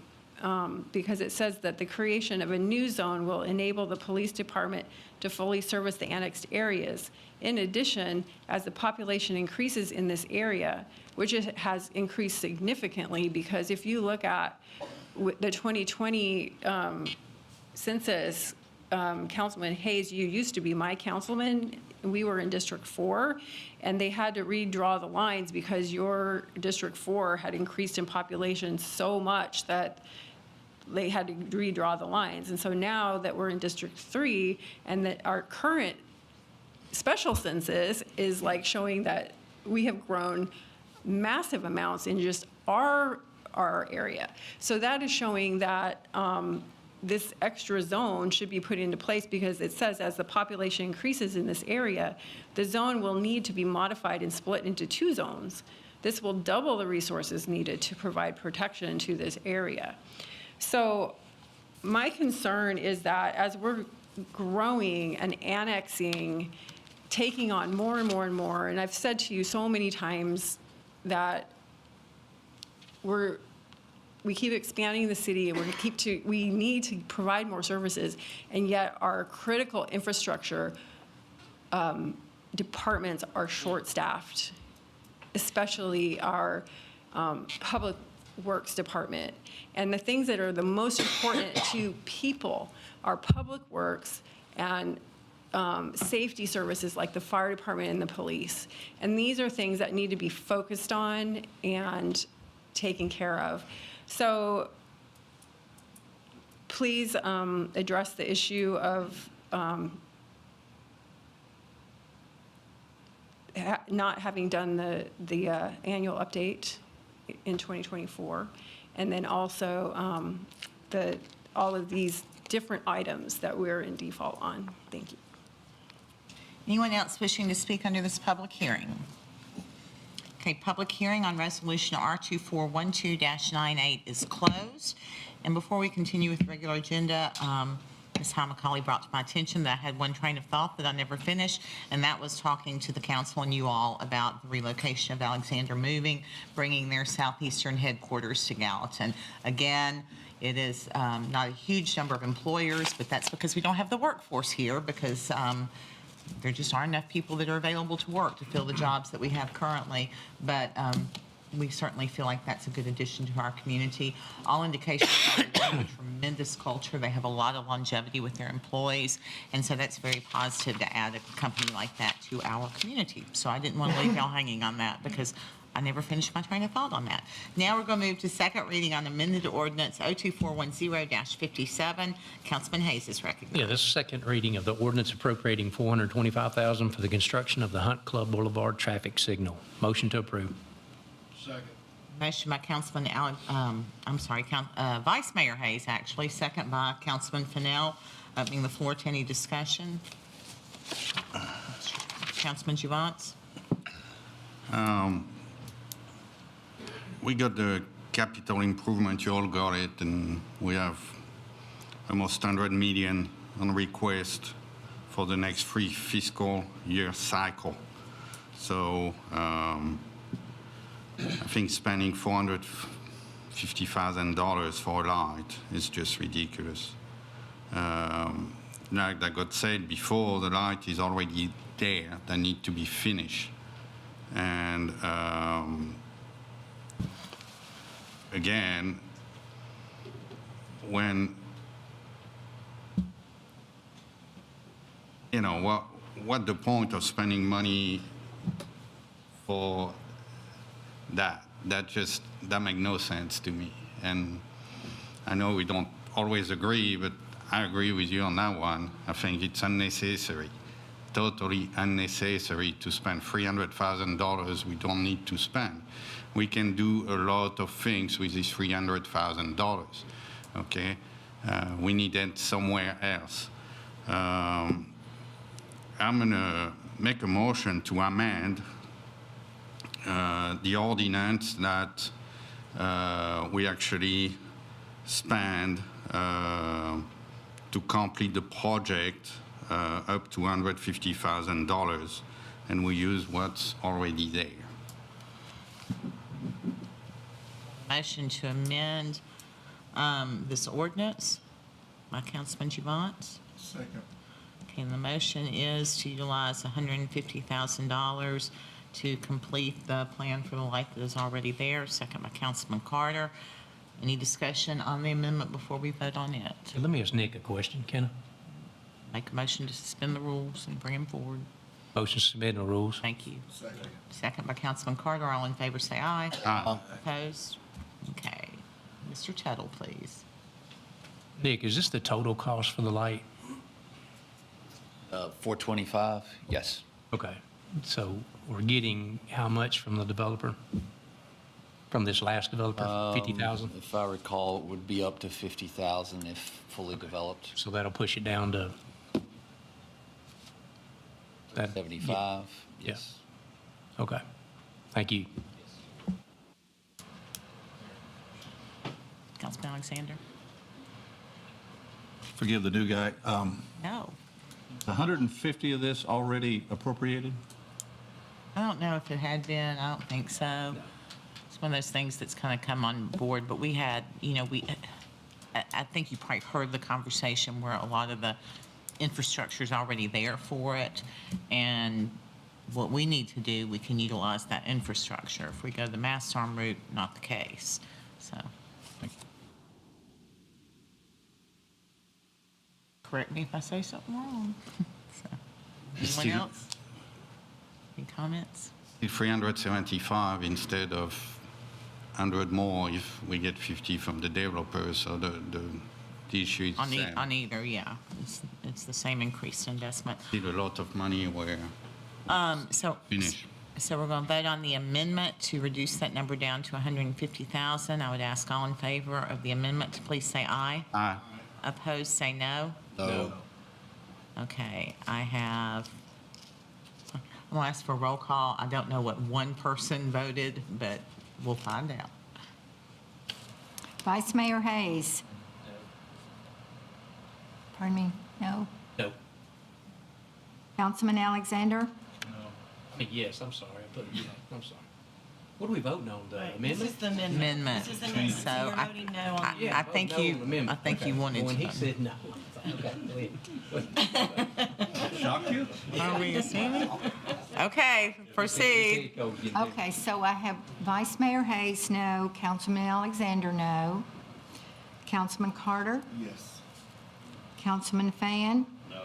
because it says that the creation of a new zone will enable the police department to fully service the annexed areas. In addition, as the population increases in this area, which has increased significantly, because if you look at the 2020 census, Councilman Hayes, you used to be my councilman. We were in District 4, and they had to redraw the lines because your District 4 had increased in population so much that they had to redraw the lines. And so now that we're in District 3, and that our current special census is like showing that we have grown massive amounts in just our area. So that is showing that this extra zone should be put into place, because it says as the population increases in this area, the zone will need to be modified and split into 2 zones. This will double the resources needed to provide protection to this area. So my concern is that as we're growing and annexing, taking on more and more and more, and I've said to you so many times that we keep expanding the city, and we need to provide more services, and yet our critical infrastructure departments are short-staffed, especially our Public Works Department. And the things that are the most important to people are Public Works and safety services like the fire department and the police. And these are things that need to be focused on and taken care of. So please address the issue of not having done the annual update in 2024. And then also all of these different items that we're in default on. Thank you. Anyone else wishing to speak under this public hearing? Okay, public hearing on resolution R2412-98 is closed. And before we continue with the regular agenda, Ms. McAulay brought to my attention that I had one train of thought that I never finished, and that was talking to the council and you all about the relocation of Alexander Moving, bringing their southeastern headquarters to Gallatin. Again, it is not a huge number of employers, but that's because we don't have the workforce here, because there just aren't enough people that are available to work to fill the jobs that we have currently. But we certainly feel like that's a good addition to our community. All indications are they have a tremendous culture. They have a lot of longevity with their employees. And so that's very positive to add a company like that to our community. So I didn't want to leave y'all hanging on that because I never finished my train of thought on that. Now we're going to move to second reading on amended ordinance 02410-57. Councilman Hayes is recognized. Yeah, this is second reading of the ordinance appropriating $425,000 for the construction of the Hunt Club Boulevard traffic signal. Motion to approve. Second. Motion by Councilman Vice Mayor Hayes, actually. Second by Councilman Fennell. Opening the floor to any discussion. Councilman Juvance. We got the capital improvement, you all got it, and we have almost 100 million on request for the next 3 fiscal year cycle. So I think spending $450,000 for a light is just ridiculous. Like that got said before, the light is already there, that need to be finished. And again, when, you know, what the point of spending money for that? That makes no sense to me. And I know we don't always agree, but I agree with you on that one. I think it's unnecessary, totally unnecessary to spend $300,000 we don't need to spend. We can do a lot of things with this $300,000, okay? We need it somewhere else. I'm gonna make a motion to amend the ordinance that we actually spend to complete the project up to $150,000, and we use what's already there. Motion to amend this ordinance by Councilman Juvance. Second. Okay, and the motion is to utilize $150,000 to complete the plan for the light that is already there. Second by Councilman Carter. Any discussion on the amendment before we vote on it? Let me ask Nick a question, can I? Make a motion to suspend the rules and bring him forward. Motion to suspend the rules. Thank you. Second. Second by Councilman Carter. All in favor, say aye. Aye. Opposed? Okay. Mr. Tuttle, please. Nick, is this the total cost for the light? 425, yes. Okay, so we're getting how much from the developer? From this last developer, 50,000? If I recall, it would be up to 50,000 if fully developed. So that'll push it down to? 75, Yeah. yes. Okay, thank you. Councilman Alexander? Forgive the new guy. No. 150 of this already appropriated? I don't know if it had been. I don't think so. It's one of those things that's kind of come on board, but we had, I think you probably heard the conversation where a lot of the infrastructure is already there for it, and what we need to do, we can utilize that infrastructure. If we go the mass arm route, not the case, so. Correct me if I say something wrong. So, anyone Steve- else? Any comments? 375 instead of 100 more if we get 50 from the developers, so the issue is the same. On either, yeah. It's the same increased investment. Still a lot of money where So finish. So we're going to vote on the amendment to reduce that number down to 150,000. I would ask all in favor of the amendment to please say aye. Aye. Opposed, say no. No. Okay, I'm going to ask for a roll call. I don't know what one person voted, but we'll find out. Vice Mayor Hayes? Pardon me, no? No. Councilman Alexander? I mean, yes, I'm sorry. I put it, I'm sorry. What are we voting on, the amendment? This is the amendment. Amendment. This is the amendment. So So you're voting no on the Yeah, I vote think no on the you amendment. Okay. wanted When to he vote. said no. Okay, go ahead. Shock you? Are we assuming? Okay, proceed. Okay, so I have Vice Mayor Hayes, no. Councilman Alexander, no. Councilman Carter? Yes. Councilman Fan? No.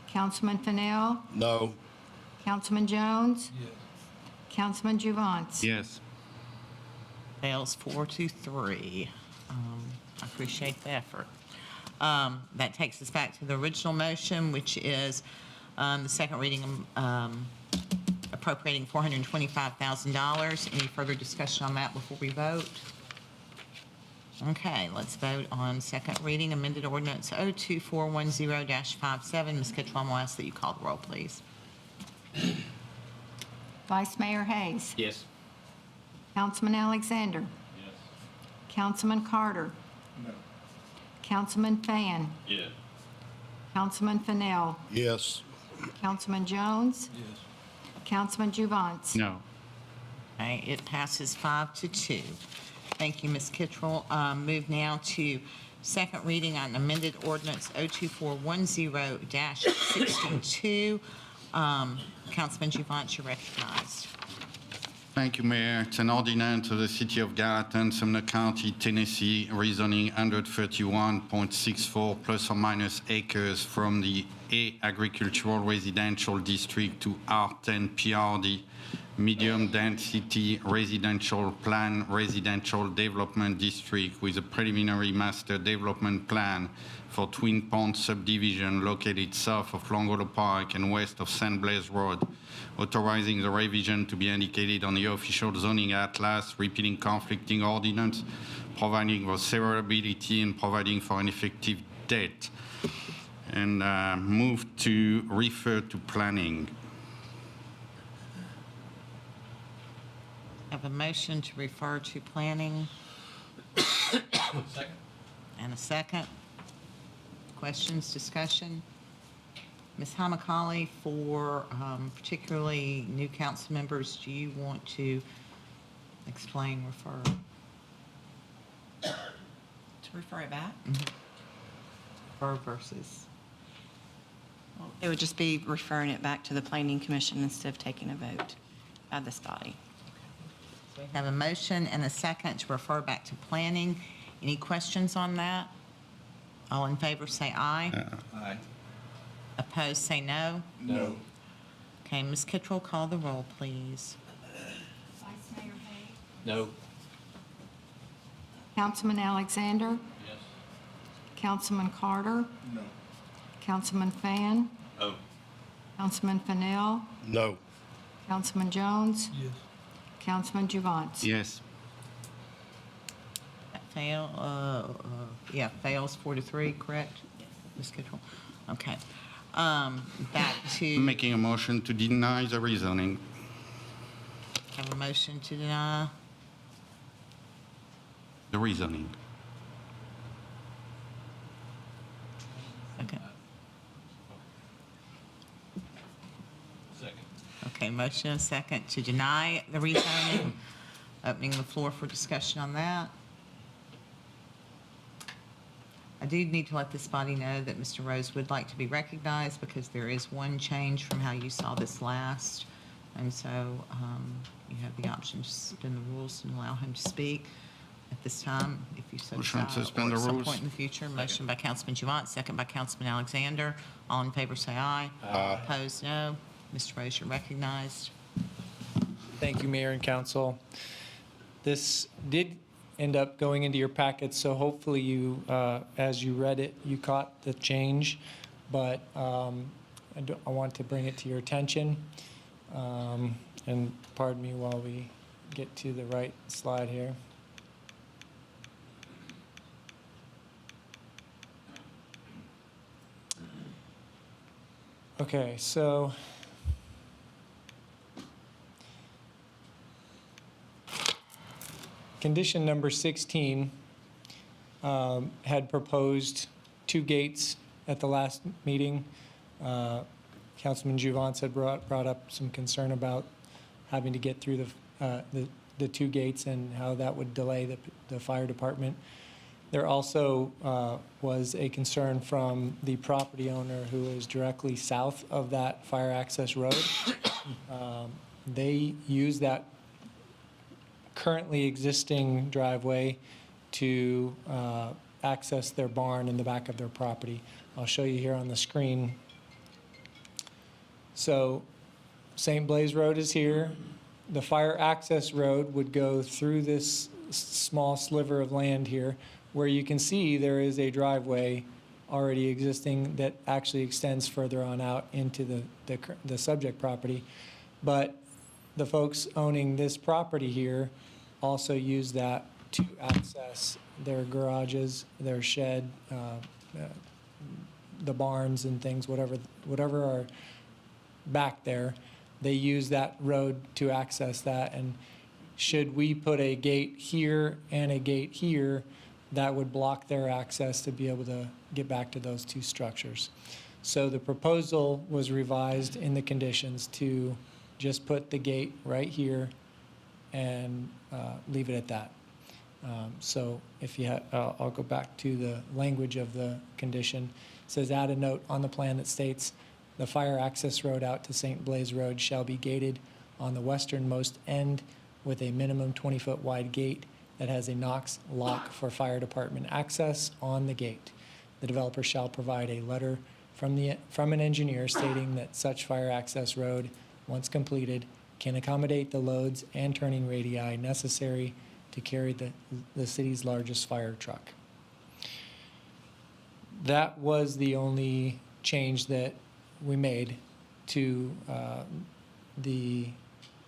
Councilman Fennell? No. Councilman Jones? Yes. Councilman Juvance? Yes. Fails 4-3. I appreciate the effort. That takes us back to the original motion, which is the second reading appropriating $425,000. Any further discussion on that before we vote? Okay, let's vote on second reading amended ordinance 02410-57. Ms. Kitchell, I'm going to ask that you call the roll, please. Vice Mayor Hayes? Yes. Councilman Alexander? Yes. Councilman Carter? No. Councilman Fan? Yes. Councilman Fennell? Yes. Councilman Jones? Yes. Councilman Juvance? No. Okay, it passes 5-2. Thank you, Ms. Kittrell. Move now to second reading on amended ordinance 02410-62. Councilman Juvance, you're recognized. Thank you, Mayor. It's an ordinance of the City of Gallatin, Sumner County, Tennessee, rezoning 131.64 plus or minus acres from the A Agricultural Residential District to R10 PRD, Medium Density Residential Plan Residential Development District with a preliminary master development plan for Twin Ponds subdivision located south of Longolo Park and west of St. Blaise Road, authorizing the revision to be indicated on the official zoning atlas, repealing conflicting ordinance, providing for severability and providing for an effective date. And move to refer to planning. Have a motion to refer to planning. Second. And a second. Questions, discussion? Ms. McAulay, for particularly new council members, do you want to explain, refer? To refer it back? Refer versus? It would just be referring it back to the Planning Commission instead of taking a vote by this body. So we have a motion and a second to refer back to planning. Any questions on that? All in favor say aye. Aye. Opposed say no. No. Okay, Ms. Kittrell, call the roll, please. Vice Mayor Hayes? No. Councilman Alexander? Yes. Councilman Carter? No. Councilman Fan? No. Councilman Fennell? No. Councilman Jones? Yes. Councilman Juvance? Yes. That fails 4-3, correct? Ms. Kittrell? Okay. Back to, Making a motion to deny the rezoning. have a motion to deny. The rezoning. Okay. Second. Okay, motion and second to deny the rezoning. Opening the floor for discussion on that. I do need to let this body know that Mr. Rose would like to be recognized because there is one change from how you saw this last. and so you have the option to suspend the rules and allow him to speak at this time, if you so Motion to desire, suspend or the at some rules. point in the future. Motion by Councilman Juvent, second by Councilman Alexander. All in favor, say aye. Aye. Opposed, no. Mr. Rose, you're recognized. Thank you, Mayor and Council. This did end up going into your packets, so hopefully you, as you read it, you caught the change. But I want to bring it to your attention. And pardon me while we get to the right slide here. Okay, so condition number 16 had proposed 2 gates at the last meeting. Councilman Juvent had brought up some concern about having to get through the 2 gates and how that would delay the fire department. There also was a concern from the property owner who is directly south of that fire access road. They use that currently existing driveway to access their barn in the back of their property. I'll show you here on the screen. So St. Blaise Road is here. The fire access road would go through this small sliver of land here, where you can see there is a driveway already existing that actually extends further on out into the subject property. But the folks owning this property here also use that to access their garages, their shed, the barns and things, whatever are back there. They use that road to access that. And should we put a gate here and a gate here, that would block their access to be able to get back to those 2 structures. So the proposal was revised in the conditions to just put the gate right here and leave it at that. So if you I'll go back to the language of the condition. It says, add a note on the plan that states the fire access road out to St. Blaise Road shall be gated on the westernmost end with a minimum 20-foot wide gate that has a Knox lock for fire department access on the gate. The developer shall provide a letter from an engineer stating that such fire access road, once completed, can accommodate the loads and turning radii necessary to carry the city's largest fire truck. That was the only change that we made to the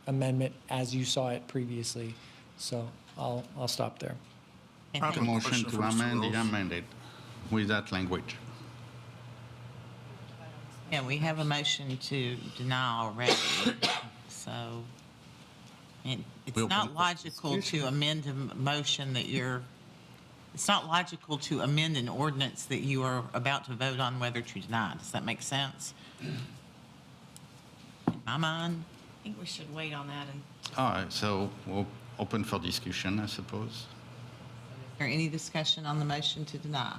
amendment as you saw it previously. So I'll stop there. Proper motion to amend the amended with that language. Yeah, we have a motion to deny already. So it's not logical to amend a motion that it's not logical to amend an ordinance that you are about to vote on whether to deny. Does that make sense? In my mind. I think we should wait on that. And All right, so we'll open for discussion, I suppose. Is there any discussion on the motion to deny?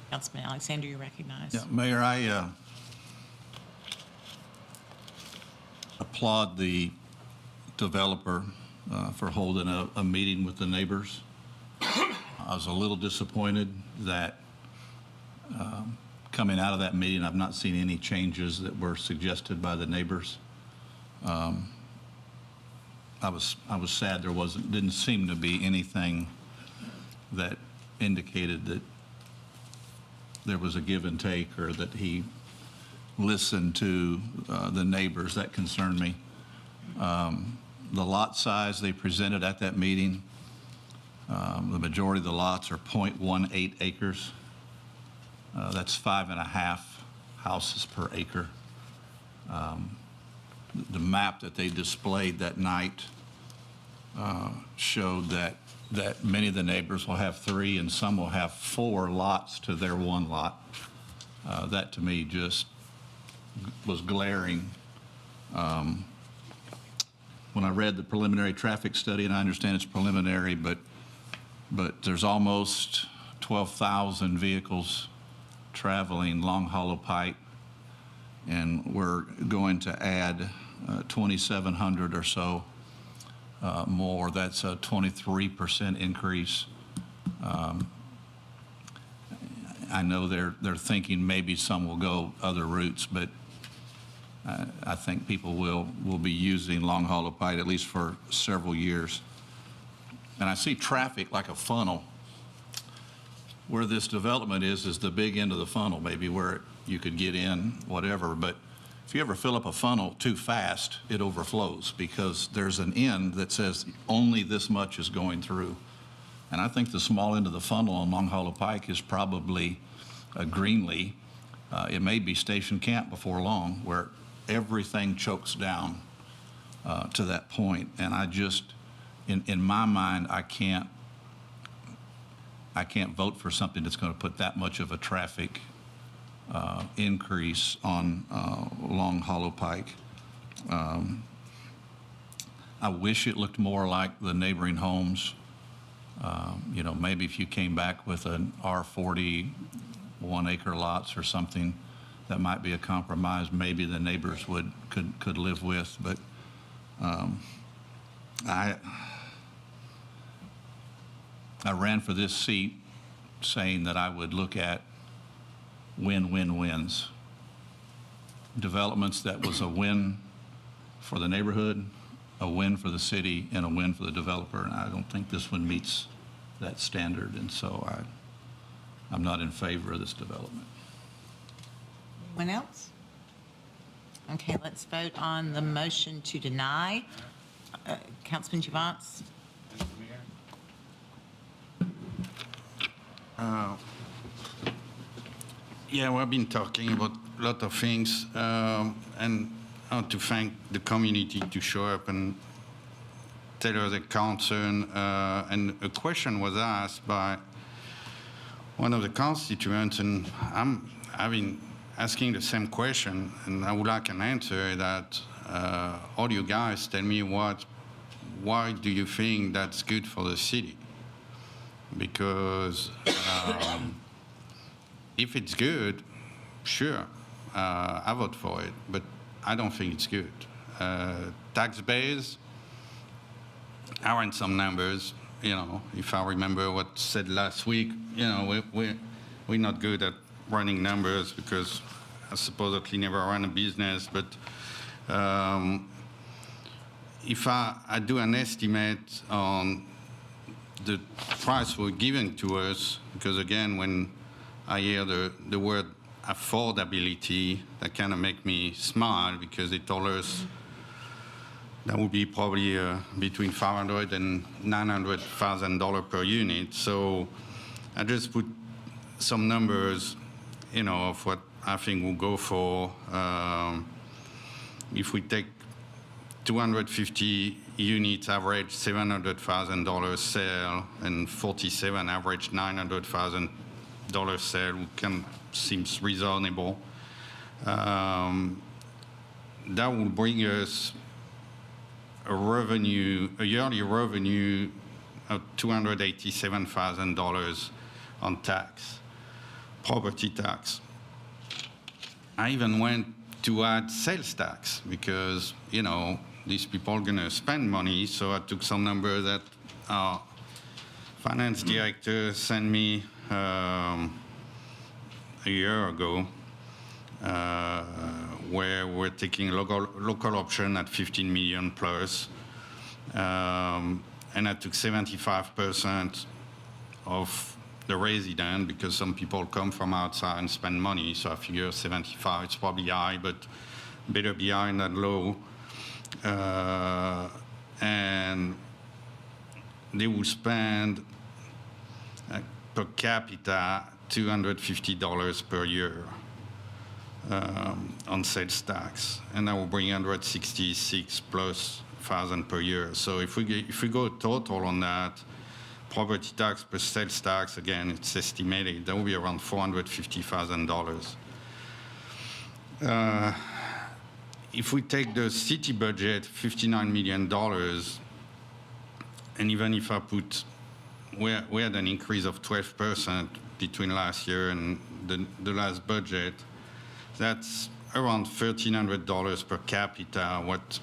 Councilman Alexander, you recognize. Yeah, Mayor, I applaud the developer for holding a meeting with the neighbors. I was a little disappointed that coming out of that meeting, I've not seen any changes that were suggested by the neighbors. I was sad there didn't seem to be anything that indicated that there was a give and take or that he listened to the neighbors. That concerned me. The lot size they presented at that meeting, the majority of the lots are 0.18 acres. That's 5.5 houses per acre. The map that they displayed that night showed that many of the neighbors will have 3 and some will have 4 lots to their 1 lot. That to me just was glaring. When I read the preliminary traffic study, and I understand it's preliminary, but there's almost 12,000 vehicles traveling Long Hollow Pike and we're going to add 2,700 or so more. That's a 23% increase. I know they're thinking maybe some will go other routes, but I think people will be using long haul of Pike at least for several years. And I see traffic like a funnel. Where this development is the big end of the funnel, maybe where you could get in, whatever. But if you ever fill up a funnel too fast, it overflows because there's an end that says only this much is going through. And I think the small end of the funnel on Long Hollow Pike is probably Greenlee. It may be Station Camp before long, where everything chokes down to that point. And I just, in my mind, I can't vote for something that's going to put that much of a traffic increase on Long Hollow Pike. I wish it looked more like the neighboring homes. You know, maybe if you came back with an R40 1-acre lots or something, that might be a compromise. Maybe the neighbors could live with. But I ran for this seat saying that I would look at win-win-wins. Developments that was a win for the neighborhood, a win for the city, and a win for the developer. And I don't think this one meets that standard. And so I'm not in favor of this development. Anyone else? Okay, let's vote on the motion to deny. Councilman Javance? Yeah, we've been talking about a lot of things, and I want to thank the community to show up and tell us their concern. And a question was asked by one of the constituents, and I've been asking the same question, and I would like an answer that all you guys tell me why do you think that's good for the city? Because if it's good, sure, I vote for it, but I don't think it's good. Tax base, I ran some numbers, you know, if I remember what said last week, you know, we're not good at running numbers because I supposedly never ran a business, but if I do an estimate on the price we're giving to us, because again, when I hear the word affordability, that kind of make me smile because they told us that would be probably between $500,000 and $900,000 per unit. So I just put some numbers, you know, of what I think we'll go for. If we take 250 units average $700,000 sale and 47 average $900,000 sale, seems reasonable. That will bring us a yearly revenue of $287,000 on tax, property tax. I even went to add sales tax because, you know, these people are going to spend money. So I took some numbers that our finance director sent me a year ago, where we're taking local option at 15 million plus. And I took 75% of the resident because some people come from outside and spend money. So I figure 75, it's probably high, but better be high than low. And they will spend per capita $250 per year on sales tax, and that will bring 166,000+ per year. So if we go total on that, property tax plus sales tax, again, it's estimated that will be around $450,000. If we take the city budget, $59 million, and even if I put, we had an increase of 12% between last year and the last budget, that's around $1,300 per capita what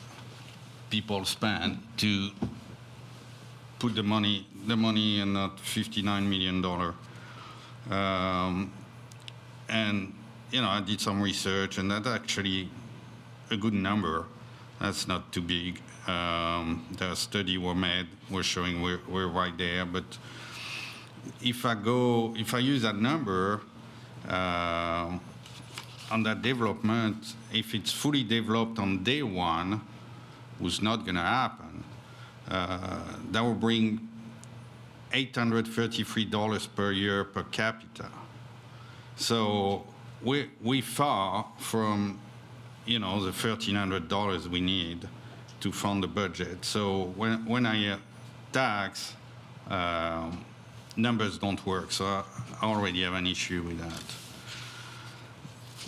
people spend to put the money in that $59 million. And, you know, I did some research, and that's actually a good number. That's not too big. The study were showing we're right there. But if I use that number on that development, if it's fully developed on day one, was not going to happen. That will bring $833 per year per capita. So we far from, you know, the $1,300 we need to fund the budget. So when I tax, numbers don't work. So I already have an issue with that.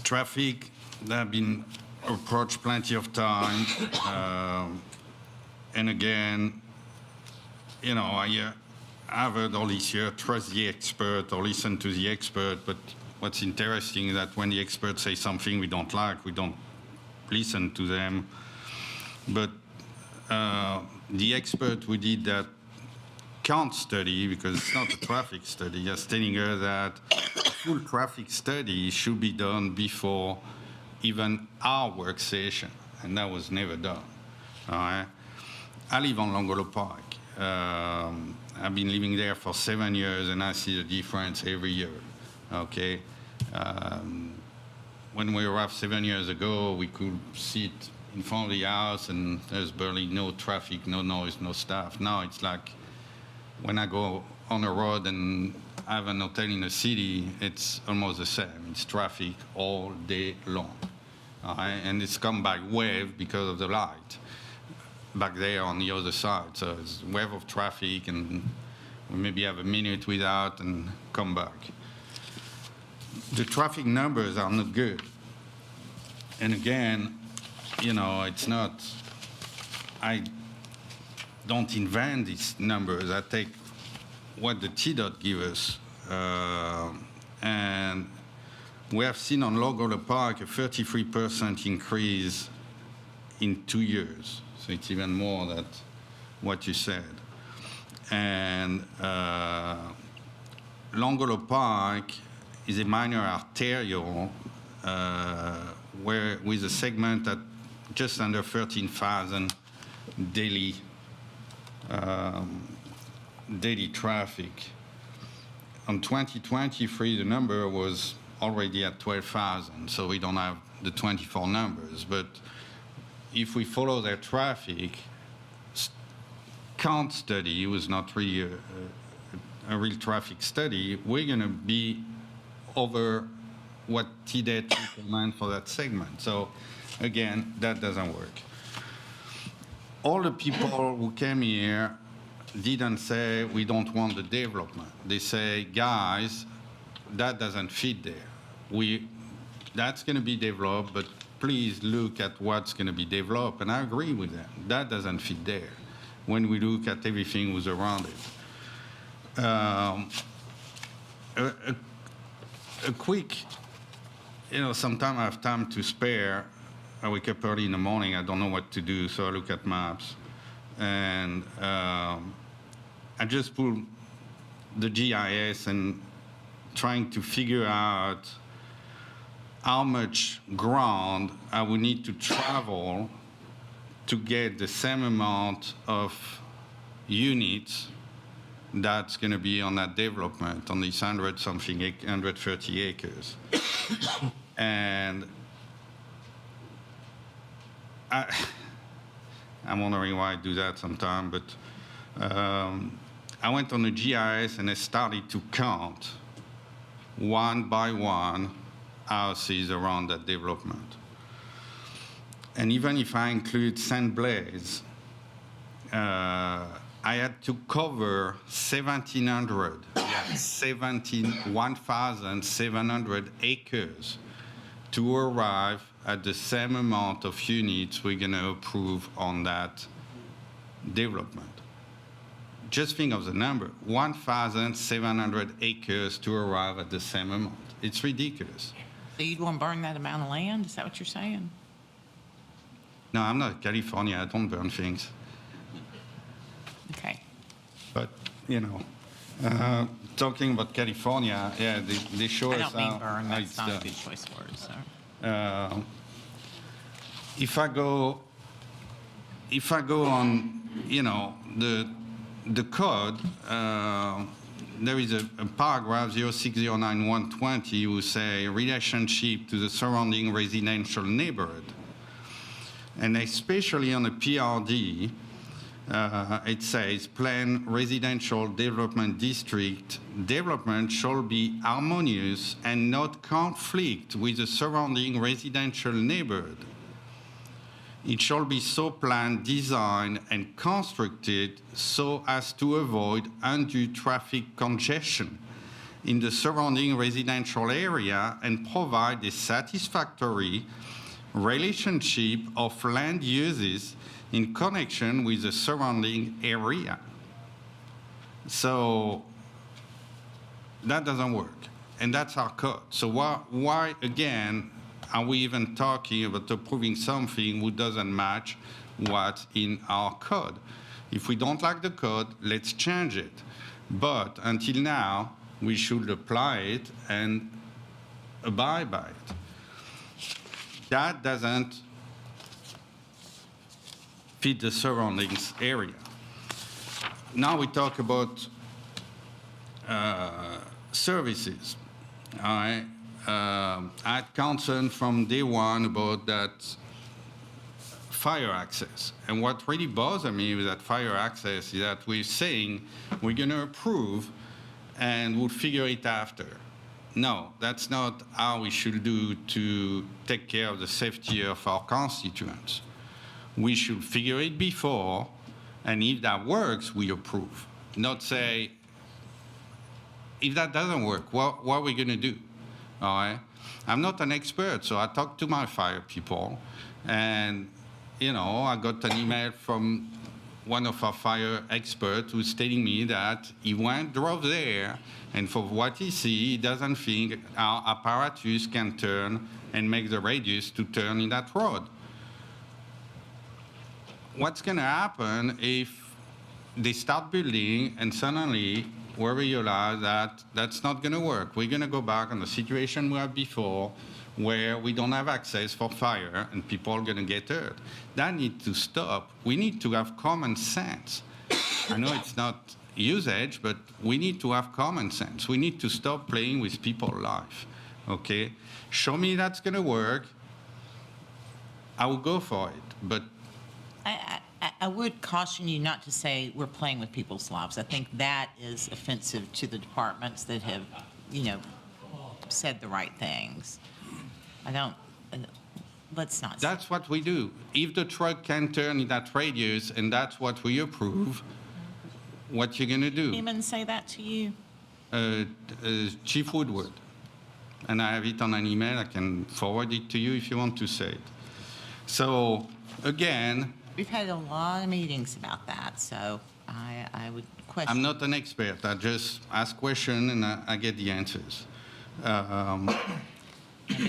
Traffic, that have been approached plenty of time. And again, you know, I've heard all this year, trust the expert or listen to the expert, but what's interesting is that when the experts say something we don't like, we don't listen to them. But the expert who did that count study, because it's not a traffic study, is telling her that a full traffic study should be done before even our work session, and that was never done. All right? I live on Longolo Park. I've been living there for 7 years, and I see the difference every year. Okay, when we arrived 7 years ago, we could sit in front of the house, and there's barely no traffic, no noise, no stuff. Now it's like when I go on a road and I have an hotel in the city, it's almost the same. It's traffic all day long. All right? And it's come by wave because of the light back there on the other side. So it's a wave of traffic, and we maybe have a minute without and come back. The traffic numbers are not good. And again, you know, it's not, I don't invent these numbers. I take what the TDOT give us. And we have seen on Longolo Park a 33% increase in 2 years. So it's even more than what you said. And Longolo Park is a minor arterial with a segment at just under 13,000 daily traffic. On 2023, the number was already at 12,000, so we don't have the 24 numbers. But if we follow their traffic, count study was not really a real traffic study, we're going to be over what TDOT recommend for that segment. So again, that doesn't work. All the people who came here didn't say we don't want the development. They say, guys, that doesn't fit there. That's going to be developed, but please look at what's going to be developed. And I agree with them. That doesn't fit there when we look at everything who's around it. A quick, you know, sometimes I have time to spare. I wake up early in the morning, I don't know what to do, so I look at maps. And I just pull the GIS and trying to figure out how much ground I would need to travel to get the same amount of units that's going to be on that development, on these 130 acres. And I'm wondering why I do that sometime, but I went on the GIS and I started to count one by one houses around that development. And even if I include St. Blaise, I had to cover 1,700 acres to arrive at the same amount of units we're going to approve on that development. Just think of the number, 1,700 acres to arrive at the same amount. It's ridiculous. So you'd want to burn that amount of land? Is that what you're saying? No, I'm not California. I don't burn things. Okay. But, you know, talking about California, yeah, they show us I don't mean how burn, how that's it's not a done. good choice of words, so. If I go on, you know, the code, there is a paragraph 0609120 who say relationship to the surrounding residential neighborhood. And especially on the PRD, it says planned residential development district development shall be harmonious and not conflict with the surrounding residential neighborhood. It shall be so planned, designed, and constructed so as to avoid undue traffic congestion in the surrounding residential area and provide a satisfactory relationship of land uses in connection with the surrounding area. So that doesn't work, and that's our code. So why again, are we even talking about approving something who doesn't match what's in our code? If we don't like the code, let's change it. But until now, we should apply it and abide by it. That doesn't fit the surroundings area. Now we talk about services. I had concern from day one about that fire access. And what really bothers me with that fire access is that we're saying we're going to approve and we'll figure it after. No, that's not how we should do to take care of the safety of our constituents. We should figure it before, and if that works, we approve. Not say, if that doesn't work, what are we going to do? All right? I'm not an expert, so I talked to my fire people, and, you know, I got an email from one of our fire experts who's telling me that he drove there, and for what he sees, he doesn't think our apparatus can turn and make the radius to turn in that road. What's going to happen if they start building and suddenly we realize that that's not going to work? We're going to go back on the situation we had before where we don't have access for fire and people are going to get hurt. That needs to stop. We need to have common sense. I know it's not usage, but we need to have common sense. We need to stop playing with people's life, okay? Show me that's going to work. I will go for it, but I would caution you not to say we're playing with people's lives. I think that is offensive to the departments that have, you know, said the right things. Let's not. That's what we do. If the truck can turn in that radius and that's what we approve, what you going to do? Anyone say that to you? Chief Woodward. And I have it on an email. I can forward it to you if you want to say it. So, again, We've had a lot of meetings about that, so I would question. I'm not an expert. I just ask questions and I get the answers. But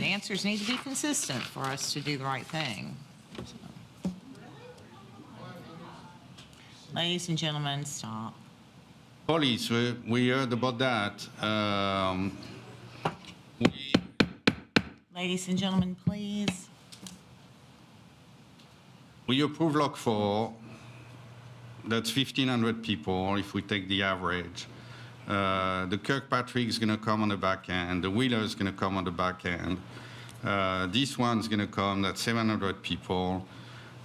answers need to be consistent for us to do the right thing. So. Ladies and gentlemen, stop. Police, we heard about that. Ladies and gentlemen, please. We approve Lock 4. That's 1,500 people if we take the average. The Kirkpatrick is going to come on the back end. The Wheeler is going to come on the back end. This one's going to come, that's 700 people.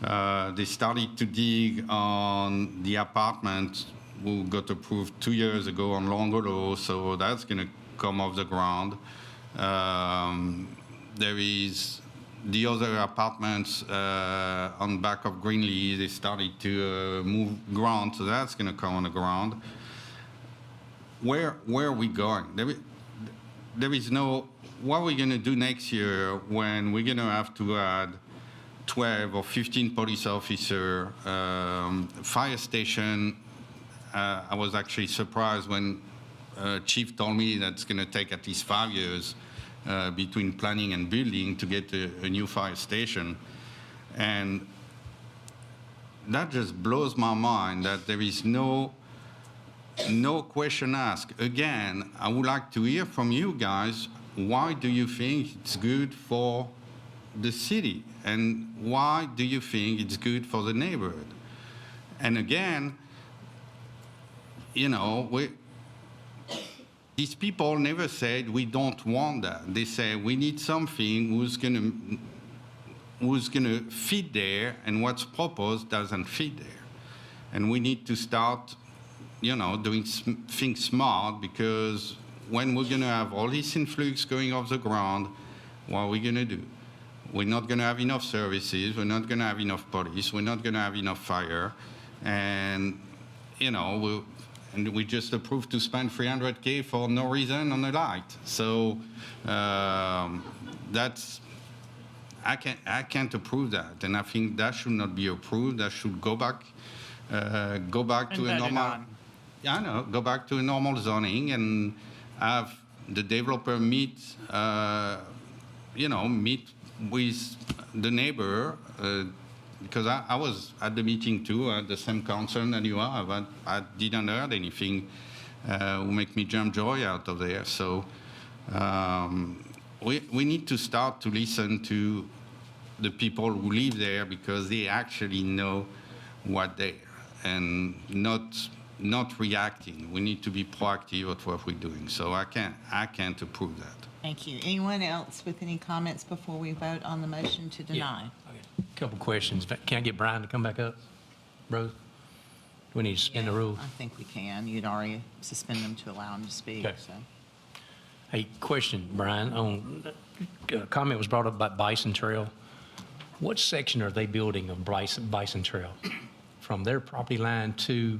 They started to dig on the apartment who got approved 2 years ago on Longolo, so that's going to come off the ground. There is the other apartments on back of Greenlee, they started to move ground, so that's going to come on the ground. Where are we going? There is no, what are we going to do next year when we're going to have to add 12 or 15 police officers, fire station? I was actually surprised when Chief told me that's going to take at least 5 years between planning and building to get a new fire station. And that just blows my mind that there is no question asked. Again, I would like to hear from you guys, why do you think it's good for the city? And why do you think it's good for the neighborhood? And again, you know, these people never said we don't want that. They say we need something who's gonna fit there, and what's proposed doesn't fit there. And we need to start, you know, doing things smart, because when we're gonna have all this influx going off the ground, what are we gonna do? We're not gonna have enough services, we're not gonna have enough police, we're not gonna have enough fire, and, you know, we just approved to spend $300K for no reason on a light. So that's, I can't approve that, and I think that should not be approved. That should go back to a normal. Yeah, I know. Go back to a normal zoning and have the developer meet with the neighbor. Because I was at the meeting too, I had the same concern that you are, but I didn't heard anything will make me jump joy out of there. So we need to start to listen to the people who live there, because they actually know what they are, and not reacting. We need to be proactive at what we're doing. So I can't approve that. Thank you. Anyone else with any comments before we vote on the motion to deny? Couple questions. Can I get Brian to come back up, Rose? We need to suspend the rules. I think we can. You'd already suspend them to allow them to speak, Okay. so. Hey, question, Brian, on, a comment was brought up about Bison Trail. What section are they building of Bison Trail? From their property line to?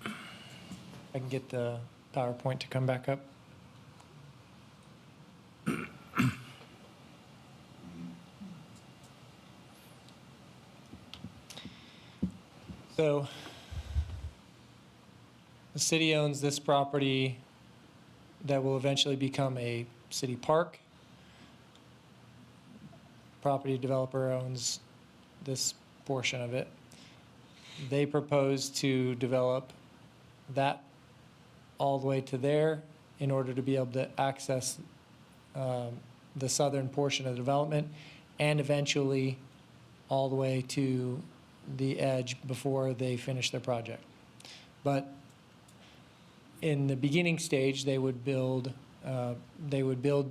I can get the PowerPoint to come back up. So the city owns this property that will eventually become a city park. Property developer owns this portion of it. They propose to develop that all the way to there in order to be able to access the southern portion of the development, and eventually all the way to the edge before they finish their project. But in the beginning stage, they would build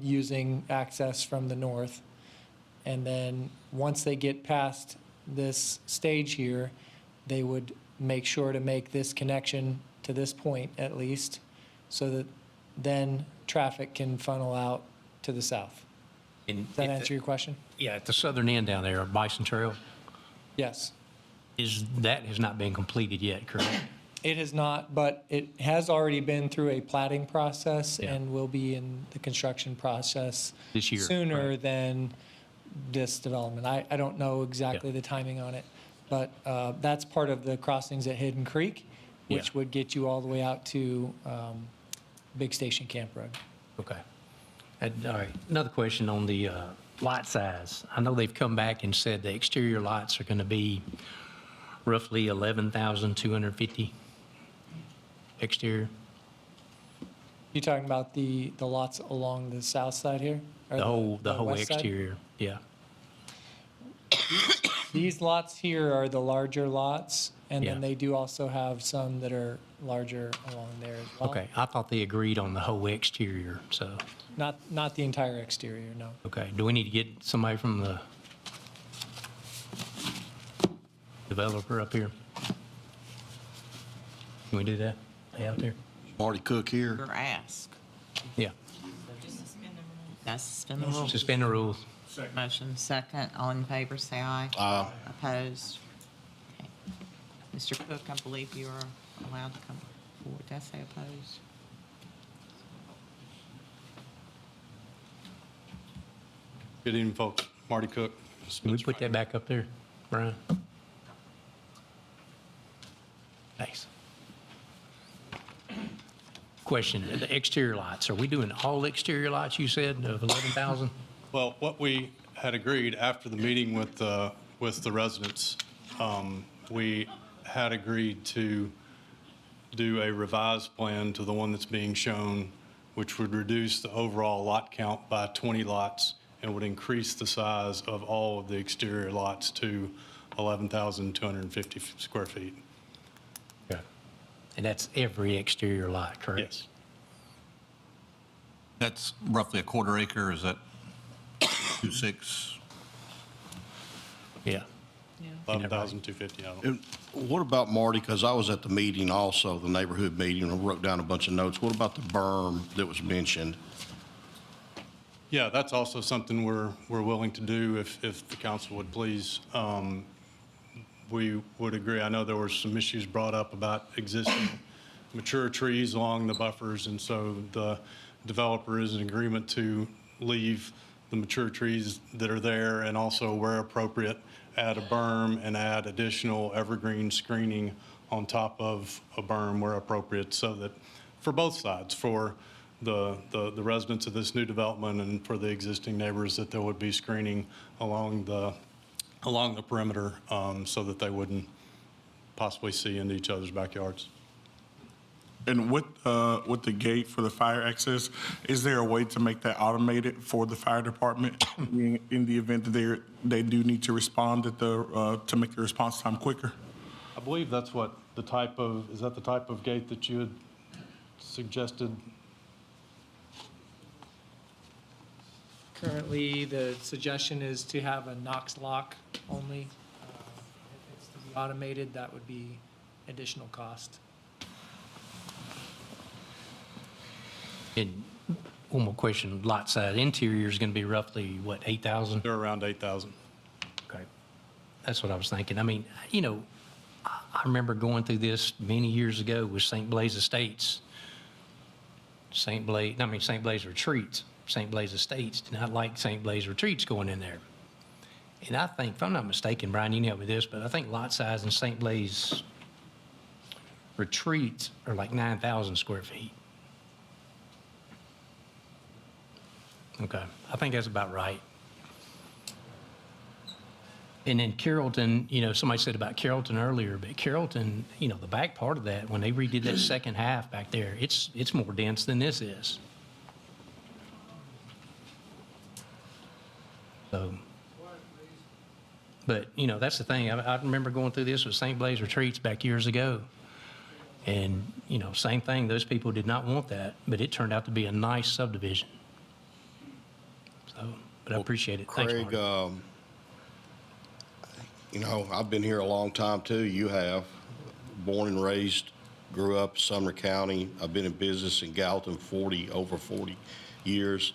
using access from the north. And then once they get past this stage here, they would make sure to make this connection to this point at least, so that then traffic can funnel out to the south. Does that answer your question? Yeah, at the southern end down there, Bison Trail, Yes. that has not been completed yet, correct? It has not, but it has already been through a platting process Yeah. and will be in the construction process This year, sooner right. than this development. I don't know exactly the timing on it, but that's part of the crossings at Hidden Creek, which Yeah. would get you all the way out to Big Station Camp Road. Okay. All right, another question on the lot size. I know they've come back and said the exterior lots are going to be roughly 11,250 exterior. You talking about the lots along the south side here? Or The whole west side? exterior, yeah. These lots here are the larger lots, and Yeah. then they do also have some that are larger along there as well. Okay, I thought they agreed on the whole exterior, so, Not the entire exterior, no. okay. Do we need to get somebody from the developer up here? Can we do that? They out there? Marty Cook here. Or ask. Yeah. That's suspend the rules. Suspend the rules. Motion second. All in favor, say aye. Aye. Opposed? Okay. Mr. Cook, I believe you are allowed to come forward. Did I say opposed? Good evening, folks. Marty Cook. Can we put that back up there, Brian? Thanks. question, the exterior lights, are we doing all exterior lights, you said, of 11,000? Well, what we had agreed after the meeting with the residents, we had agreed to do a revised plan to the one that's being shown, which would reduce the overall lot count by 20 lots and would increase the size of all of the exterior lots to 11,250 square feet. Okay. And that's every exterior lot, correct? Yes. That's roughly a quarter acre, is that 2.6? Yeah. 11,250 of them. And what about, Marty, because I was at the meeting also, the neighborhood meeting, and I wrote down a bunch of notes. What about the berm that was mentioned? Yeah, that's also something we're willing to do if the council would please. We would agree. I know there were some issues brought up about existing mature trees along the buffers, and so the developer is in agreement to leave the mature trees that are there and also, where appropriate, add a berm and add additional evergreen screening on top of a berm where appropriate, so that for both sides, for the residents of this new development and for the existing neighbors, that there would be screening along the perimeter, so that they wouldn't possibly see into each other's backyards. And with the gate for the fire access, is there a way to make that automated for the fire department in the event that they do need to respond to make the response time quicker? I believe that's what the type of, is that the type of gate that you had suggested? Currently, the suggestion is to have a Knox lock only. If it's to be automated, that would be additional cost. And one more question, lot size, interior is going to be roughly, what, 8,000? They're around 8,000. Okay. That's what I was thinking. I mean, you know, I remember going through this many years ago with St. Blaise Estates. St. Blaise Retreats. St. Blaise Estates did not like St. Blaise Retreats going in there. And I think, if I'm not mistaken, Brian, you can help with this, but I think lot size in St. Blaise Retreats are like 9,000 square feet. Okay, I think that's about right. And then Carrollton, you know, somebody said about Carrollton earlier, but Carrollton, you know, the back part of that, when they redid that second half back there, it's more dense than this is. So, but, you know, that's the thing. I remember going through this with St. Blaise Retreats back years ago. And, you know, same thing, those people did not want that, but it turned out to be a nice subdivision. So, but I appreciate it. Thanks, Craig, Marty. you know, I've been here a long time too. You have. Born and raised, grew up Sumner County. I've been in business in Gallatin over 40 years.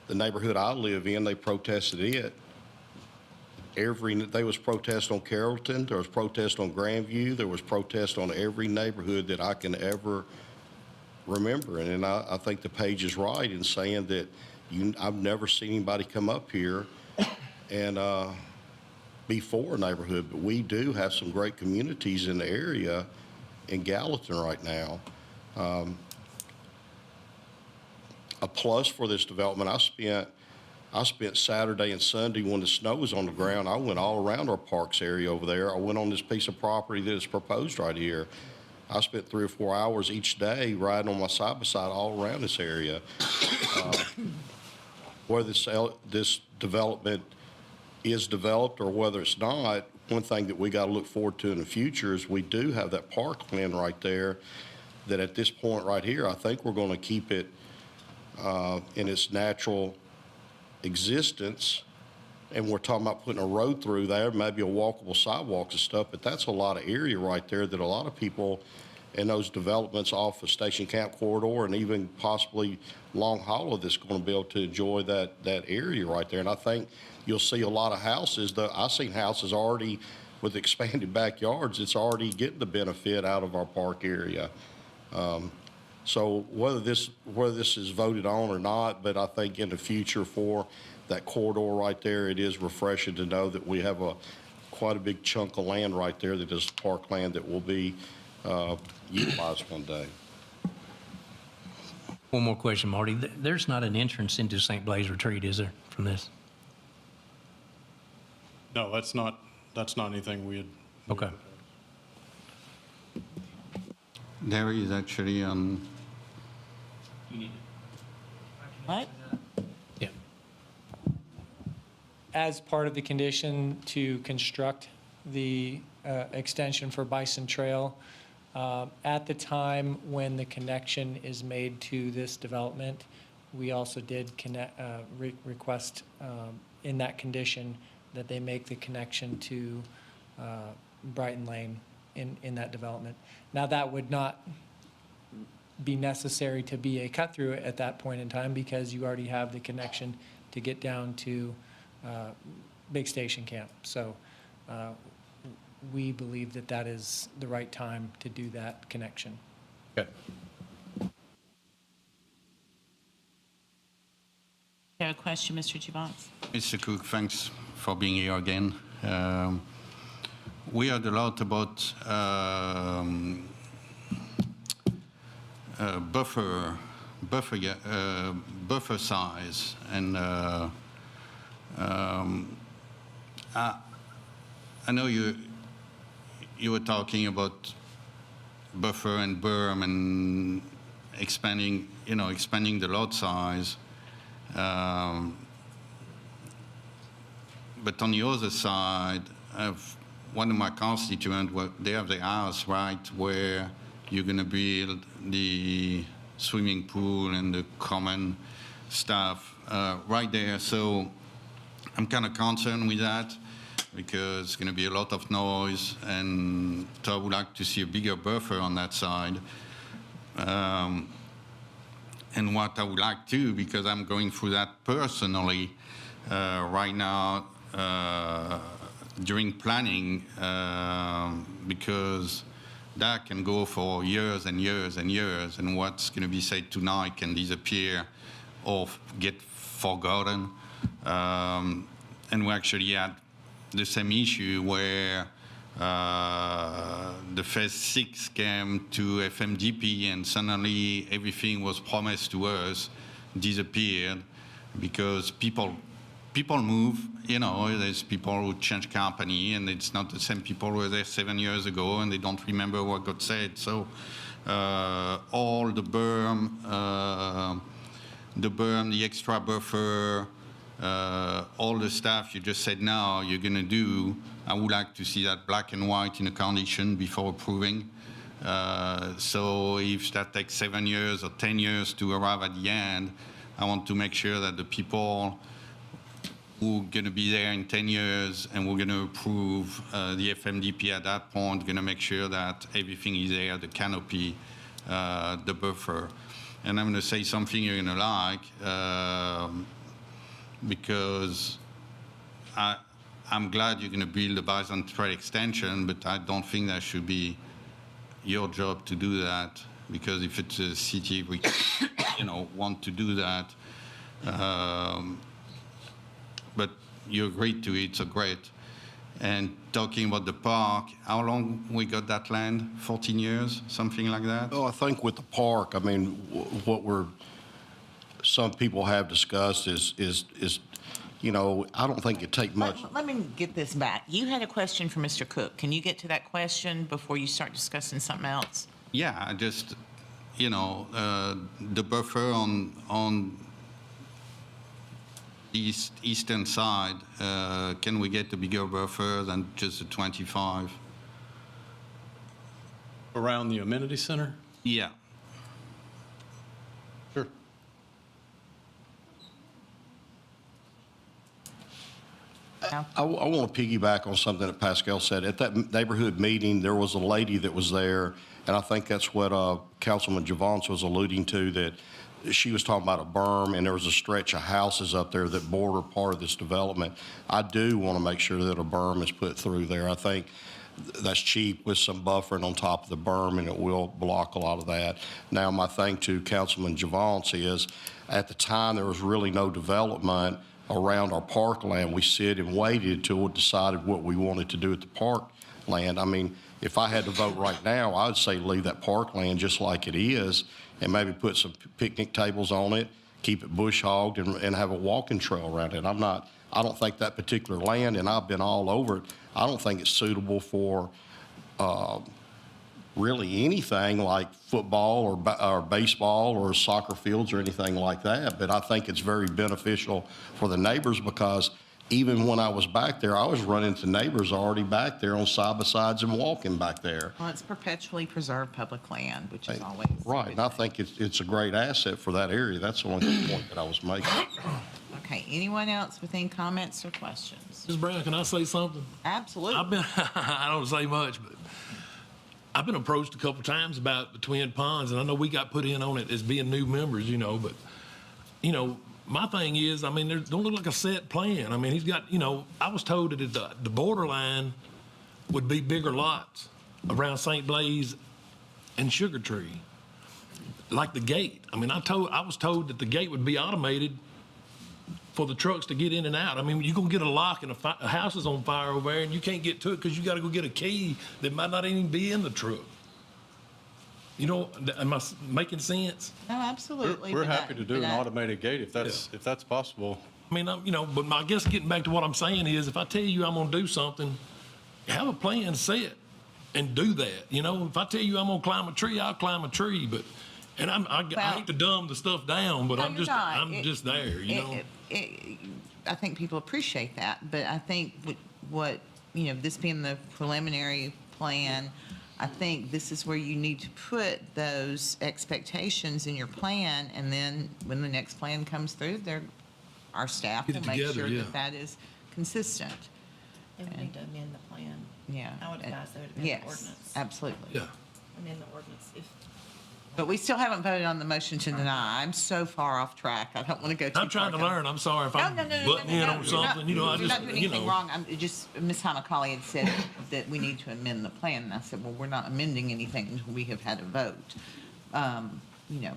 The neighborhood I live in, they protested it. There was protest on Carrollton, there was protest on Grandview, there was protest on every neighborhood that I can ever remember. And I think the page is right in saying that I've never seen anybody come up here and be for a neighborhood, but we do have some great communities in the area in Gallatin right now. A plus for this development, I spent Saturday and Sunday when the snow was on the ground. I went all around our parks area over there. I went on this piece of property that is proposed right here. I spent 3 or 4 hours each day riding on my side-by-side all around this area. Whether this development is developed or whether it's not, one thing that we got to look forward to in the future is we do have that parkland right there that at this point right here, I think we're going to keep it in its natural existence. And we're talking about putting a road through there, maybe a walkable sidewalks and stuff, but that's a lot of area right there that a lot of people in those developments off of Station Camp Corridor and even possibly Long Hollow that's going to be able to enjoy that area right there. And I think you'll see a lot of houses. I've seen houses already with expanded backyards. It's already getting the benefit out of our park area. So whether this is voted on or not, but I think in the future for that corridor right there, it is refreshing to know that we have quite a big chunk of land right there that is parkland that will be utilized one day. One more question, Marty. There's not an entrance into St. Blaise Retreat, is there, from this? No, that's not anything we had. Okay. There is actually on. What? Yeah. As part of the condition to construct the extension for Bison Trail, at the time when the connection is made to this development, we also did request in that condition that they make the connection to Brighton Lane in that development. Now, that would not be necessary to be a cut-through at that point in time because you already have the connection to get down to Big Station Camp. So we believe that that is the right time to do that connection. Okay. You have a question, Mr. Javance? Mr. Cook, thanks for being here again. We heard a lot about buffer size, and I know you were talking about buffer and berm and expanding the lot size. But on the other side, one of my constituents, they have the house right where you're going to build the swimming pool and the common stuff right there. So I'm kind of concerned with that because it's going to be a lot of noise, and so I would like to see a bigger buffer on that side. And what I would like to, because I'm going through that personally right now during planning, because that can go for years and years and years, and what's going to be said tonight can disappear or get forgotten. And we actually had the same issue where the phase 6 came to FMDP, and suddenly everything was promised to us disappeared because people move. There's people who change company, and it's not the same people who were there 7 years ago, and they don't remember what got said. So all the berm, the extra buffer, all the stuff you just said now you're going to do, I would like to see that black and white in a condition before approving. So if that takes 7 years or 10 years to arrive at the end, I want to make sure that the people who are going to be there in 10 years and we're going to approve the FMDP at that point, going to make sure that everything is there, the canopy, the buffer. And I'm going to say something you're going to like, because I'm glad you're going to build the Bison Trail extension, but I don't think that should be your job to do that, because if it's a city we want to do that, but you agreed to it, so great. And talking about the park, how long we got that land? 14 years, something like that? Oh, I think with the park, I mean, what some people have discussed is I don't think it'd take much. Let me get this back. You had a question for Mr. Cook. Can you get to that question before you start discussing something else? Yeah, I just, the buffer on the eastern side, can we get a bigger buffer than just a 25? Around the amenity center? Yeah. Sure. I want to piggyback on something that Pascal said. At that neighborhood meeting, there was a lady that was there, and I think that's what Councilman Javance was alluding to, that she was talking about a berm, and there was a stretch of houses up there that border part of this development. I do want to make sure that a berm is put through there. I think that's cheap with some buffering on top of the berm, and it will block a lot of that. Now, my thing to Councilman Javance is, at the time, there was really no development around our parkland. We sit and waited until we decided what we wanted to do at the parkland. I mean, if I had to vote right now, I would say leave that parkland just like it is and maybe put some picnic tables on it, keep it bush hogged and have a walking trail around it. I don't think that particular land, and I've been all over it, I don't think it's suitable for really anything like football or baseball or soccer fields or anything like that. But I think it's very beneficial for the neighbors because even when I was back there, I was running into neighbors already back there on side-by-sides and walking back there. Well, it's perpetually preserved public land, which is always. Right, and I think it's a great asset for that area. That's the only point that I was making. Okay, anyone else with any comments or questions? Ms. Brown, can I say something? Absolutely. I don't say much, but I've been approached a couple times about the Twin Ponds, and I know we got put in on it as being new members, but, my thing is, there don't look like a set plan. He's got, I was told that the borderline would be bigger lots around St. Blaise and Sugar Tree, like the gate. I was told that the gate would be automated for the trucks to get in and out. You're going to get a lock and a house is on fire over there and you can't get to it because you got to go get a key that might not even be in the truck. Am I making sense? No, absolutely. We're happy to do an automated gate if that's possible. But I guess getting back to what I'm saying is if I tell you I'm going to do something, have a plan set and do that. If I tell you I'm going to climb a tree, I'll climb a tree. I hate to dumb the stuff down, but I'm just there, I think people appreciate that, but I think what this being the preliminary plan, I think this is where you need to put those expectations in your plan, and then when the next plan comes through, our staff will make sure that is consistent. They would need to amend the plan. Yeah. I would advise they would amend the ordinance. Yes, absolutely. Yeah. Amend the ordinance if. But we still haven't voted on the motion to deny. I'm so far off track. I don't want to go too far. I'm trying to learn. I'm sorry if I'm butting in on something. You're not doing anything wrong. Ms. McAulay had said that we need to amend the plan. And I said, well, we're not amending anything until we have had a vote.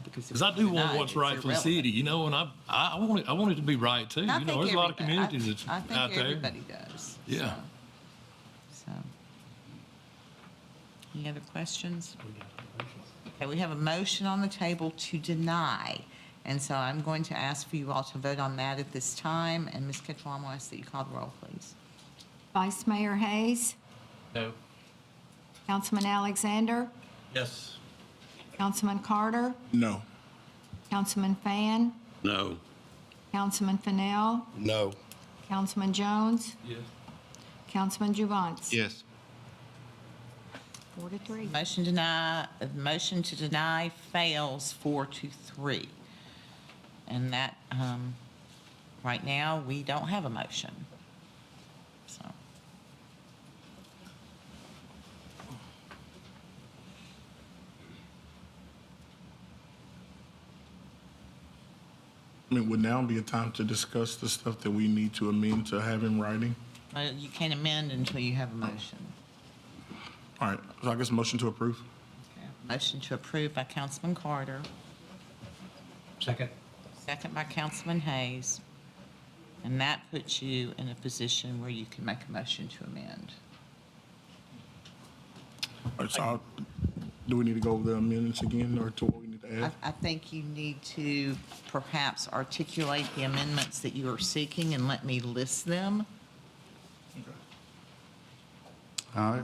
Because I do want what's right for the city, and I want it to be right too. There's a lot of communities that's out there. I think everybody does. Yeah. So, any other questions? Okay, we have a motion on the table to deny, and so I'm going to ask for you all to vote on that at this time. And Ms. Kitchell, I'm going to ask that you call the roll, please. Vice Mayor Hayes, No. Councilman Alexander, Yes. Councilman Carter, No. Councilman Fan, No. Councilman Fennell, No. Councilman Jones, Yes. Councilman Juvance. Yes. 4-3. Motion to deny fails 4-3. And that, right now, we don't have a motion. So. Would now be a time to discuss the stuff that we need to amend to have in writing? You can't amend until you have a motion. All right, so I guess motion to approve. Okay. Motion to approve by Councilman Carter, Second. second by Councilman Hayes. And that puts you in a position where you can make a motion to amend. All right, so do we need to go over the amendments again, or to what we need to add? I think you need to perhaps articulate the amendments that you are seeking and let me list them. All right.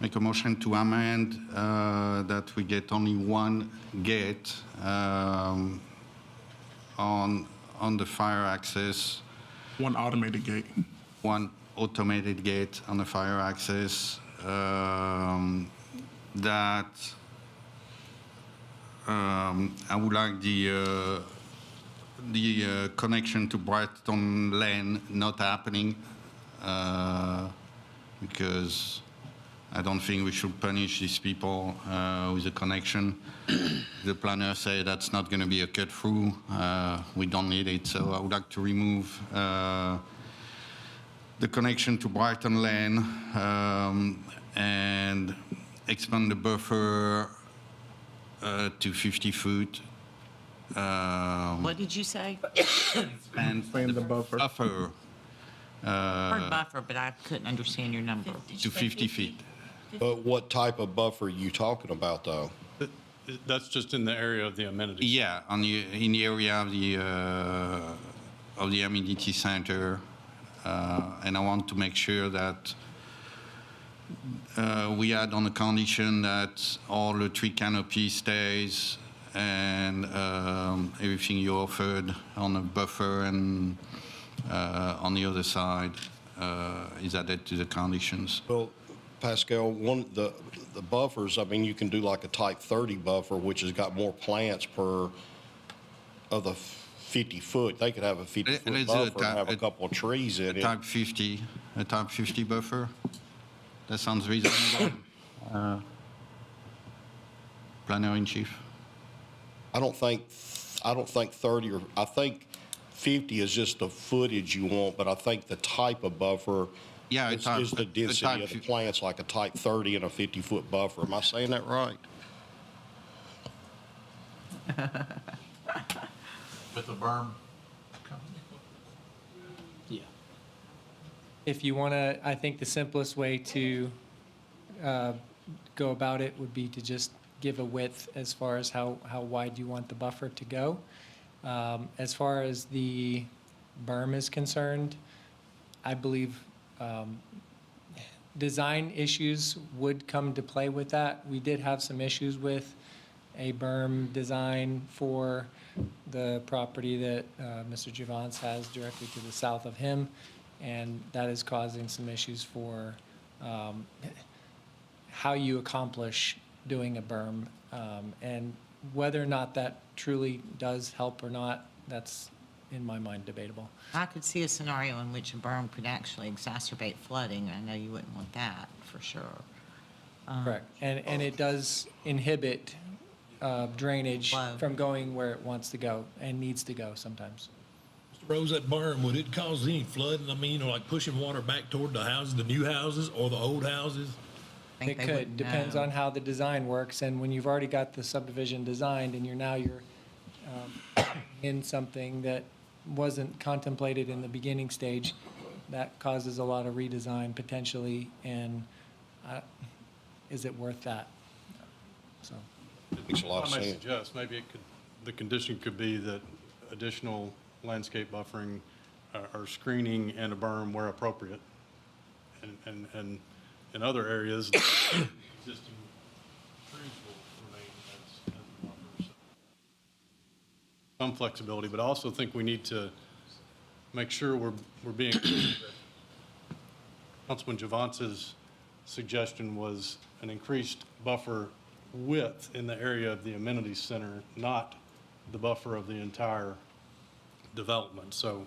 Make a motion to amend that we get only one gate on the fire access. One automated gate. One automated gate on the fire access that I would like the connection to Brighton Lane not happening because I don't think we should punish these people with a connection. The planner say that's not going to be a cut through. We don't need it, so I would like to remove the connection to Brighton Lane and expand the buffer to 50 foot. What did you say? Expand the buffer Heard buffer, but I couldn't understand your number. to 50 feet. But what type of buffer are you talking about, though? That's just in the area of the amenities. Yeah, in the area of the amenity center, and I want to make sure that we add on the condition that all the tree canopy stays and everything you offered on the buffer and on the other side is added to the conditions. Well, Pascal, the buffers, I mean, you can do like a type 30 buffer, which has got more plants per of the 50 foot. They could have a 50-foot buffer and have a couple of trees in it. A type 50 buffer. That sounds reasonable. Planner in chief. I don't think 30 or, I think 50 is just the footage you want, but I think the type of buffer is the density of the plants, like a type 30 and a 50-foot buffer. Am I saying that right? With the berm? Yeah. If you want to, I think the simplest way to go about it would be to just give a width as far as how wide you want the buffer to go. As far as the berm is concerned, I believe design issues would come to play with that. We did have some issues with a berm design for the property that Mr. Javance has directly to the south of him, and that is causing some issues for how you accomplish doing a berm. And whether or not that truly does help or not, that's, in my mind, debatable. I could see a scenario in which a berm could actually exacerbate flooding. I know you wouldn't want that, for sure. Correct. And it does inhibit drainage from going where it wants to go and needs to go sometimes. Mr. Rose, that berm, would it cause any flooding? I mean, you know, like pushing water back toward the houses, the new houses or the old houses? It could, depends on how the design works, and when you've already got the subdivision designed and you're in something that wasn't contemplated in the beginning stage, that causes a lot of redesign potentially, and is it worth that? So. Makes a lot of I may sense. suggest maybe the condition could be that additional landscape buffering or screening and a berm where appropriate. And in other areas, existing trees will remain as buffers. Some flexibility, but I also think we need to make sure we're being clear that Councilman Javance's suggestion was an increased buffer width in the area of the amenity center, not the buffer of the entire development. So,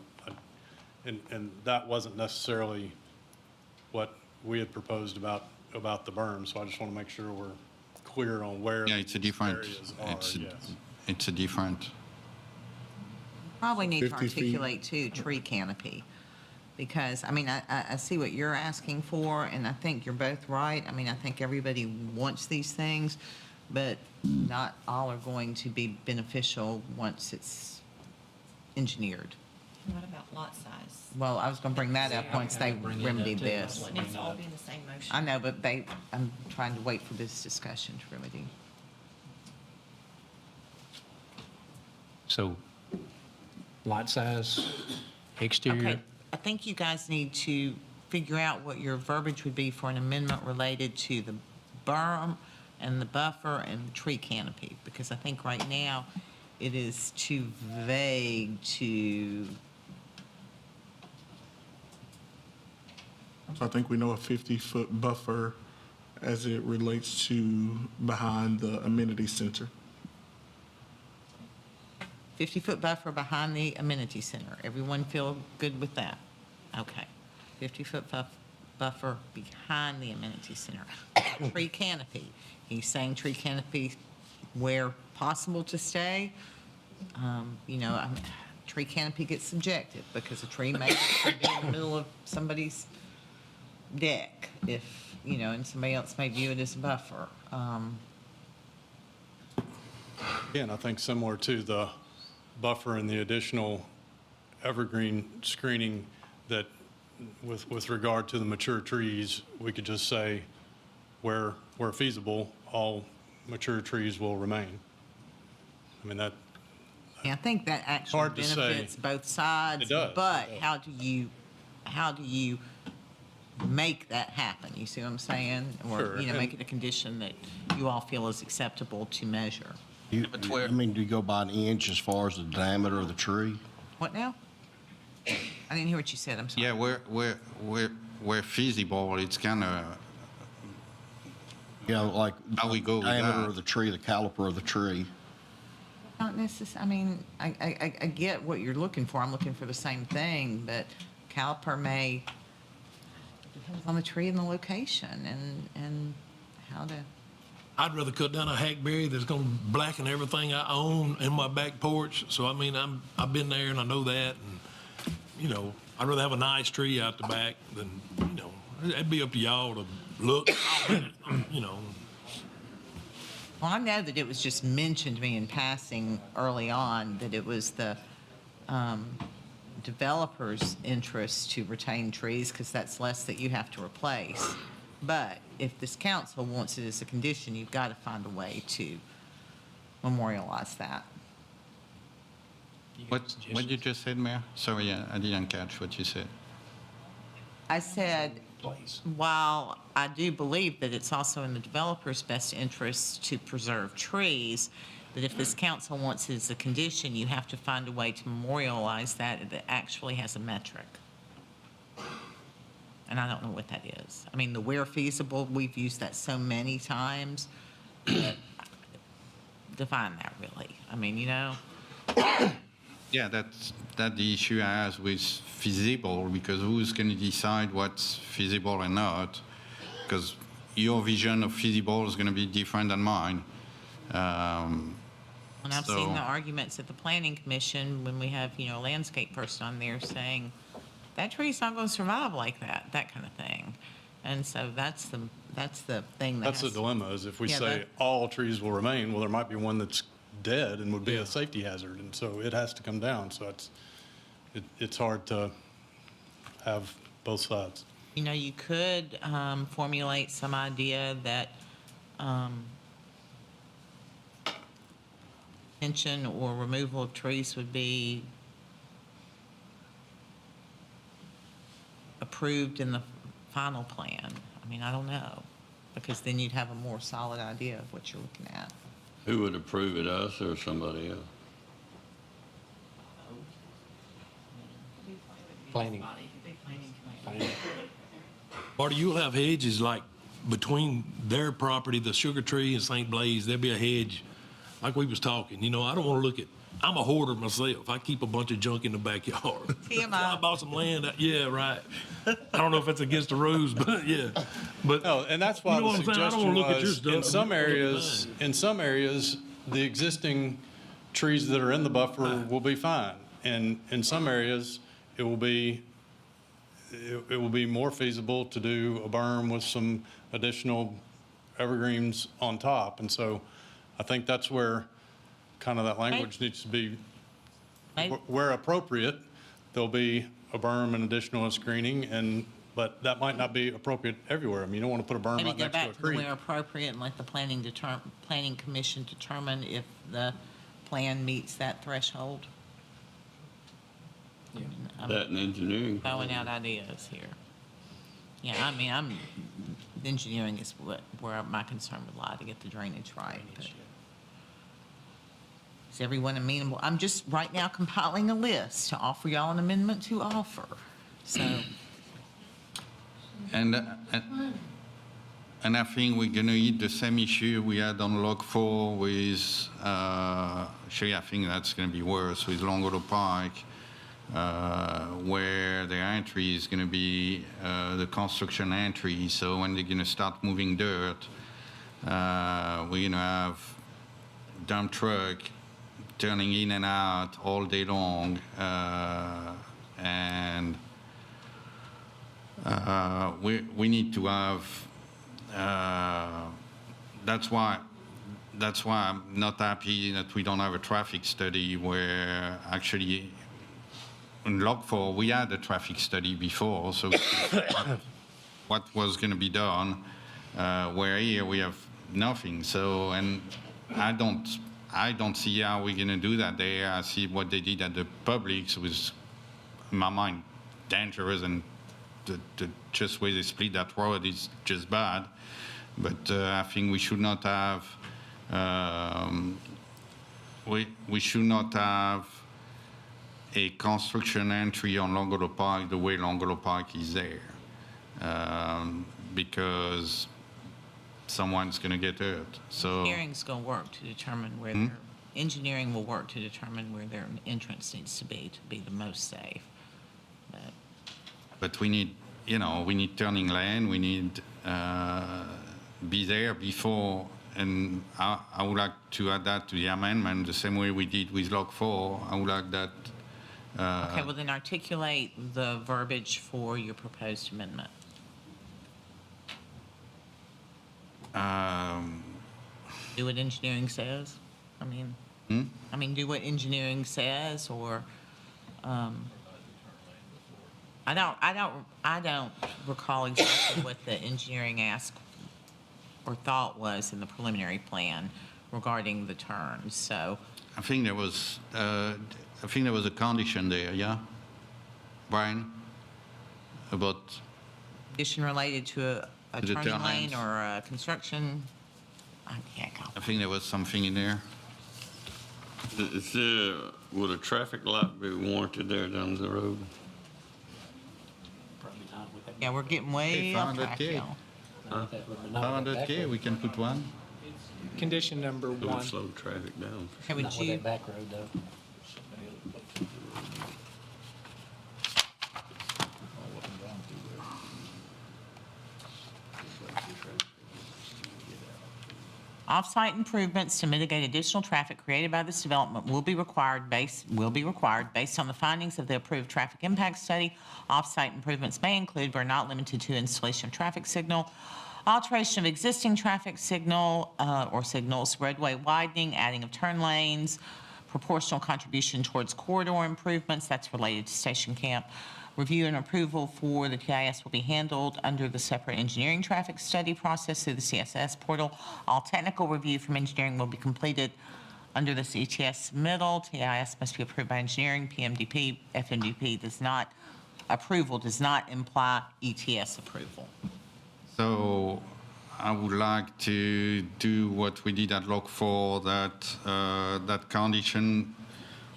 and that wasn't necessarily what we had proposed about the berm. So I just want to make sure we're clear on where It's a different. areas are. Yes. It's a different. Probably need to 50 feet. articulate too, tree canopy. Because, I mean, I see what you're asking for, and I think you're both right. I mean, I think everybody wants these things, but not all are going to be beneficial once it's engineered. What about lot size? Well, I was going to bring that up once they remedied this. It needs to all be in the same motion. I know, but I'm trying to wait for this discussion to remedy. So lot size, exterior. Okay, I think you guys need to figure out what your verbiage would be for an amendment related to the berm and the buffer and the tree canopy, because I think right now it is too vague to, So I think we know a 50-foot buffer as it relates to behind the amenity center. 50-foot buffer behind the amenity center. Everyone feel good with that? Okay. 50-foot buffer behind the amenity center. Tree canopy. He's saying tree canopy where possible to stay. Tree canopy gets subjective because a tree may be in the middle of somebody's deck if, and somebody else may view it as a buffer. Again, I think similar to the buffer and the additional evergreen screening that with regard to the mature trees, we could just say where feasible, all mature trees will remain. I mean, that, Yeah, I think that actually Hard to say. benefits both sides. It does, But it does. how do you make that happen? You see what I'm saying? Or, Sure, make it a condition that you all feel is acceptable to measure. Do you go by an inch as far as the diameter of the tree? What now? I didn't hear what you said, I'm sorry. Yeah, where feasible, it's kind of, Like how we go with diameter that. of the tree, the caliper of the tree. Not necessarily, I mean, I get what you're looking for. I'm looking for the same thing, but caliper may, depends on the tree and the location and how to. I'd rather cut down a hackberry that's gonna blacken everything I own in my back porch. So I mean, I've been there and I know that, and I'd rather have a nice tree out the back than it'd be up to y'all to look. Well, I know that it was just mentioned to me in passing early on that it was the developer's interest to retain trees because that's less that you have to replace. But if this council wants it as a condition, you've got to find a way to memorialize that. what you just said, Mayor? Sorry, I didn't catch what you said. I said, while I do believe that it's also in the developer's best interest to preserve trees, that if this council wants it as a condition, you have to find a way to memorialize that actually has a metric. And I don't know what that is. I mean, the where feasible, we've used that so many times. But define that really. I mean, Yeah, that's the issue I have with feasible, because who's going to decide what's feasible and not? Because your vision of feasible is going to be different than mine. And I've seen the arguments at the planning commission when we have, a landscape person on there saying, that tree's not going to survive like that kind of thing. And so that's the thing that's the dilemma, is if we say all trees will remain, well, there might be one that's dead and would be a safety hazard, and so it has to come down. So it's hard to have both sides. You could formulate some idea that retention or removal of trees would be approved in the final plan. I mean, I don't know, because then you'd have a more solid idea of what you're looking at. Who would approve it, us or somebody else? Planning. Marty, you'll have hedges like between their property, the sugar tree and St. Blaise, there'll be a hedge, like we was talking. I don't want to look at, I'm a hoarder myself. I keep a bunch of junk in the backyard. TMI. I bought some land. Yeah, right. I don't know if it's against the rules, but yeah. But No, and that's why you know the what I'm saying? I don't suggestion wanna look at your was, stuff. in some areas, the existing trees that are in the buffer will be fine. And in some areas, it will be more feasible to do a berm with some additional evergreens on top. And so I think that's where kind of that language needs to be, where appropriate, there'll be a berm and additional screening, but that might not be appropriate everywhere. I mean, you don't want to put a berm Maybe right go next to a back to the creek. where appropriate and let the planning commission determine if the plan meets that threshold. I'm That and engineering. throwing out ideas here. Yeah, I mean, engineering is where my concern would lie, to get the drainage right. But is everyone amenable? I'm just right now compiling a list to offer y'all an amendment to offer. So, And I think we're going to hit the same issue we had on Log 4 with, actually I think that's going to be worse with Longolo Park, where the entry is going to be the construction entry. So when they're going to start moving dirt, we're going to have dump truck turning in and out all day long, and we need to have. That's why I'm not happy that we don't have a traffic study where actually in Log 4, we had a traffic study before, so what was going to be done, where here we have nothing. So, and I don't see how we're going to do that there. I see what they did at the Publix was, in my mind, dangerous, and the just way they split that road is just bad. But I think we should not have we should not have a construction entry on Longolo Park the way Longolo Park is there, because someone's going to get hurt. So Engineering's going to work to determine where their engineering will work to determine where their entrance needs to be the most safe. But we need, we need turning lane. We need be there before. And I would like to add that to the amendment the same way we did with Log 4. I would like that. Okay, well then articulate the verbiage for your proposed amendment. Do what engineering says. I mean, do what engineering says, or I don't recall exactly what the engineering asked or thought was in the preliminary plan regarding the terms. So I think there was a condition there, yeah, Brian, about condition related to a To the turning turn lane lanes. or a construction. I think there was something in there. Would a traffic light be warranted there down the road? Yeah, we're getting way off track, 500K. y'all. 500K, we can put one. Condition number It would one. slow traffic down. Okay, would you, back road though. off-site improvements to mitigate additional traffic created by this development will be required based on the findings of the approved traffic impact study. Off-site improvements may include, but are not limited to, installation of traffic signal, alteration of existing traffic signal or signals, roadway widening, adding of turn lanes, proportional contribution towards corridor improvements, that's related to Station Camp. Review and approval for the TIS will be handled under the separate engineering traffic study process through the CSS portal. All technical review from engineering will be completed under this ETS submittal. TIS must be approved by engineering, PMDP, FMDP approval does not imply ETS approval. So I would like to do what we did at Log 4, that condition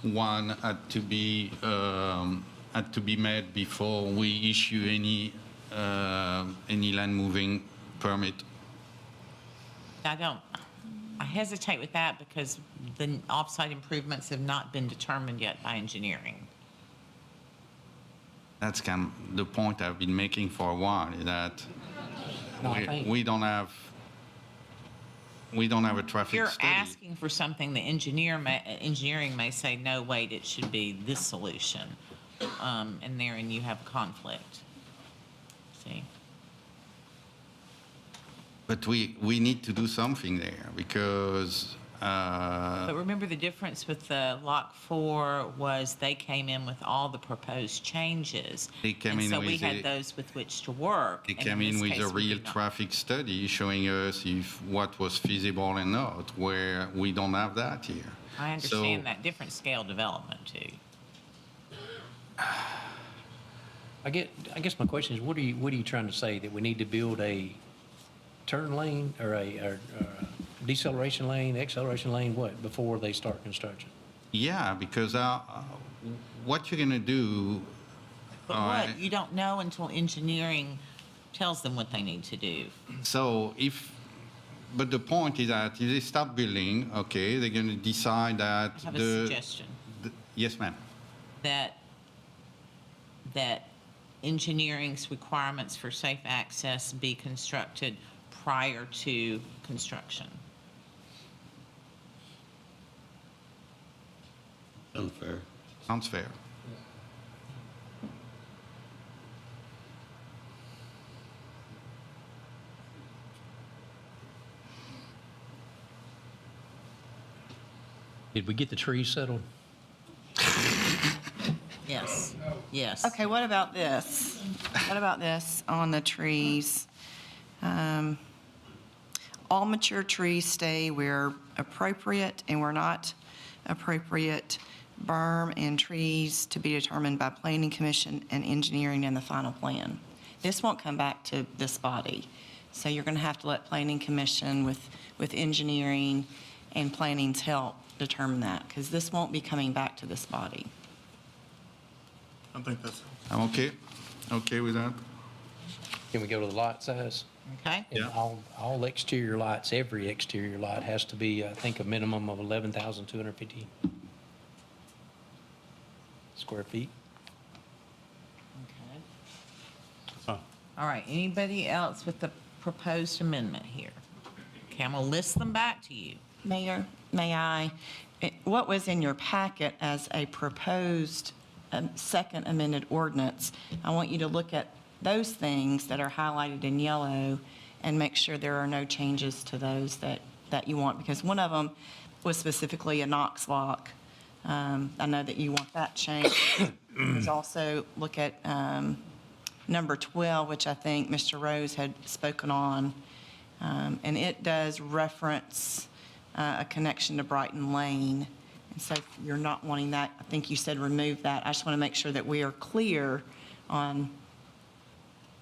one had to be met before we issue any land moving permit. I hesitate with that because the off-site improvements have not been determined yet by engineering. That's kind of the point I've been making for a while, that we don't have a traffic You're study. asking for something the engineering may say, no, wait, it should be this solution. And therein you have conflict. See? But we need to do something there because But remember, the difference with the Lock 4 was they came in with all the proposed changes. They came And in so we with had those with which to work. they and came in this with case a we real did not. traffic study showing us if what was feasible and not, where we don't have that here. I understand that different scale development too. I guess my question is, what are you trying to say? That we need to build a turn lane or a deceleration lane, acceleration lane, what, before they start construction? Yeah, because what you're gonna do. But what? You don't know until engineering tells them what they need to do. So but the point is that if they start building, okay, they're gonna decide that I have a suggestion. Yes, ma'am. That engineering's requirements for safe access be constructed prior to construction. Unfair. Sounds fair. Did we get the trees settled? Yes, yes. Okay, what about this? What about this on the trees? All mature trees stay where appropriate and where not appropriate. Berm and trees to be determined by Planning Commission and engineering in the final plan. This won't come back to this body. So you're going to have to let Planning Commission with engineering and planning's help determine that, because this won't be coming back to this body. I think that's. I'm okay with that. Can we go to the lot size? Okay. And all exterior lots, every exterior lot has to be, I think, a minimum of 11,250 square feet. Okay. All right, anybody else with the proposed amendment here? Okay, I'm gonna list them back to you. Mayor, may I? What was in your packet as a proposed second amended ordinance, I want you to look at those things that are highlighted in yellow and make sure there are no changes to those that you want, because one of them was specifically a Knox lock. I know that you want that changed. There's also look at number 12, which I think Mr. Rose had spoken on, and it does reference a connection to Brighton Lane. And so if you're not wanting that, I think you said remove that. I just want to make sure that we are clear on,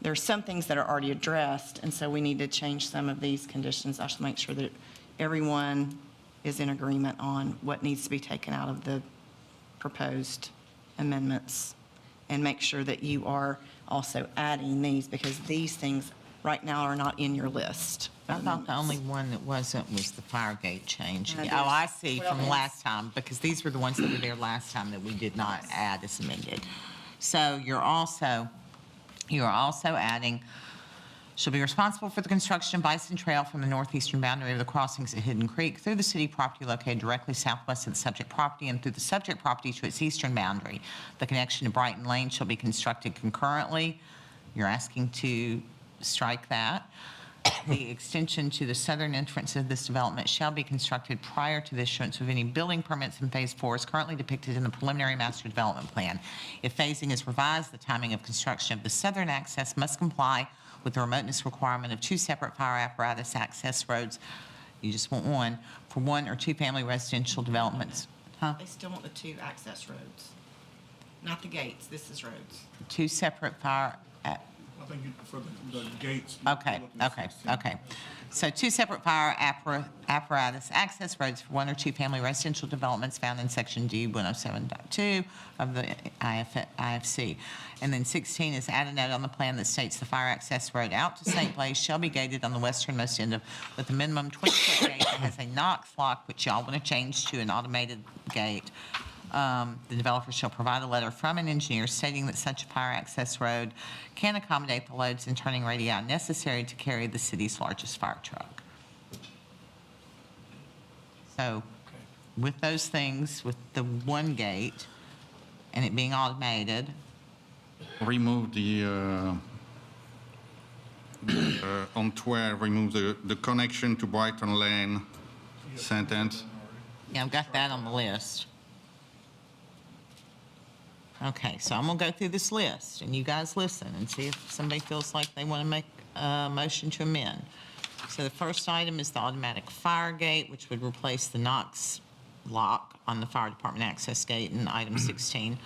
there's some things that are already addressed, and so we need to change some of these conditions. I should make sure that everyone is in agreement on what needs to be taken out of the proposed amendments, and make sure that you are also adding these, because these things right now are not in your list. I thought the only one that wasn't was the fire gate change. No, Oh, there's I see, from 12. last time, because these were the ones that were there last time that we did not add as amended. So you're also adding, shall be responsible for the construction of Bison Trail from the northeastern boundary of the crossings at Hidden Creek through the city property located directly southwest of the subject property and through the subject property to its eastern boundary. The connection to Brighton Lane shall be constructed concurrently. You're asking to strike that. The extension to the southern entrance of this development shall be constructed prior to the issuance of any building permits in Phase 4 as currently depicted in the preliminary master development plan. If phasing is revised, the timing of construction of the southern access must comply with the remoteness requirement of 2 separate fire apparatus access roads. You just want one for 1 or 2 family residential developments. They still want the 2 access roads, not the gates. This is roads. 2 separate fire. I think for the gates. Okay. So 2 separate fire apparatus access roads for 1 or 2 family residential developments found in section D 107.2 of the IFC. And then 16 is add a note on the plan that states the fire access road out to St. Blaise shall be gated on the westernmost end with a minimum 20-foot gate that has a Knox lock, which y'all want to change to an automated gate. The developer shall provide a letter from an engineer stating that such a fire access road can accommodate the loads and turning radii necessary to carry the city's largest fire truck. So with those things, with the 1 gate and it being automated, Remove the, on 12, remove the connection to Brighton Lane sentence. yeah, I've got that on the list. Okay, so I'm gonna go through this list, and you guys listen and see if somebody feels like they want to make a motion to amend. So the first item is the automatic fire gate, which would replace the Knox lock on the fire department access gate in item 16.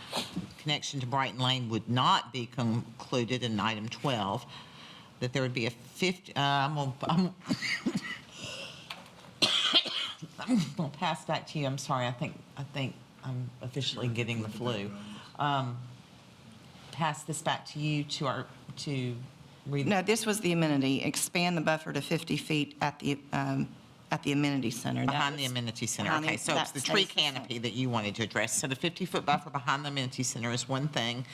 Connection to Brighton Lane would not be concluded in item 12. That there would be a 50, I'm gonna pass back to you. I'm sorry, I think I'm officially getting the flu. Pass this back to you to read. No, this was the amenity. Expand the buffer to 50 feet at the amenity center. Behind the amenity center. behind Okay, the- so it's that the tree stays the same. canopy that you wanted to address. So the 50-foot buffer behind the amenity center is one thing.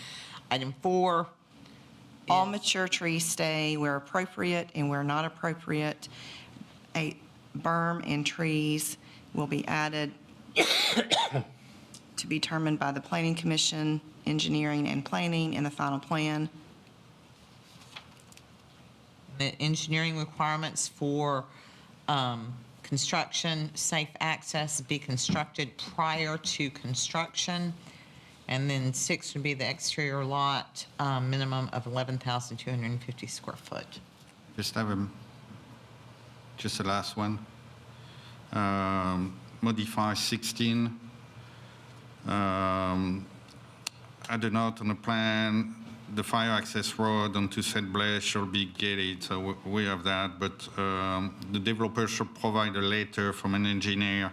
Item 4. All mature trees stay where appropriate and where not appropriate. A berm and trees will be added to be determined by the Planning Commission, engineering and planning in the final plan. The engineering requirements for construction, safe access be constructed prior to construction. And then 6 would be the exterior lot, minimum of 11,250 square foot. Just have just the last one. Modify 16. Add a note on the plan, the fire access road onto said blaze shall be gated, so we have that, but the developer should provide a letter from an engineer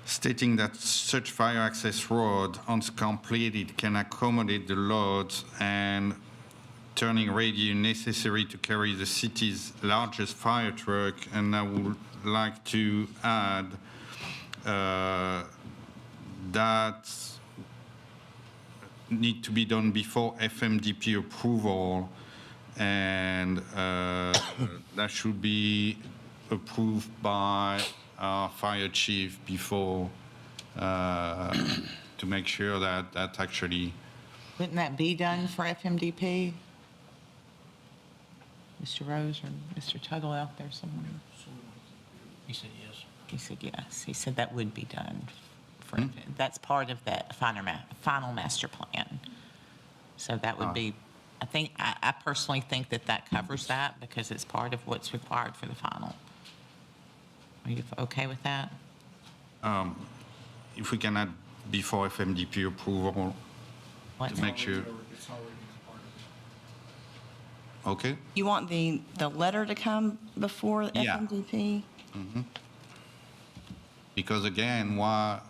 stating that such fire access road, once completed, can accommodate the loads and turning radius necessary to carry the city's largest fire truck. And I would like to add that need to be done before FMDP approval, and that should be approved by our fire chief before, to make sure that that actually. Wouldn't that be done for FMDP? Mr. Rose or Mr. Tuggle out there somewhere? He said yes. He said yes. He said that would be done. That's part of that final master plan. So that would be, I personally think that covers that because it's part of what's required for the final. Are you okay with that? If we can add before FMDP approval to make sure. Okay. You want the letter to come before Yeah. FMDP? Because again, why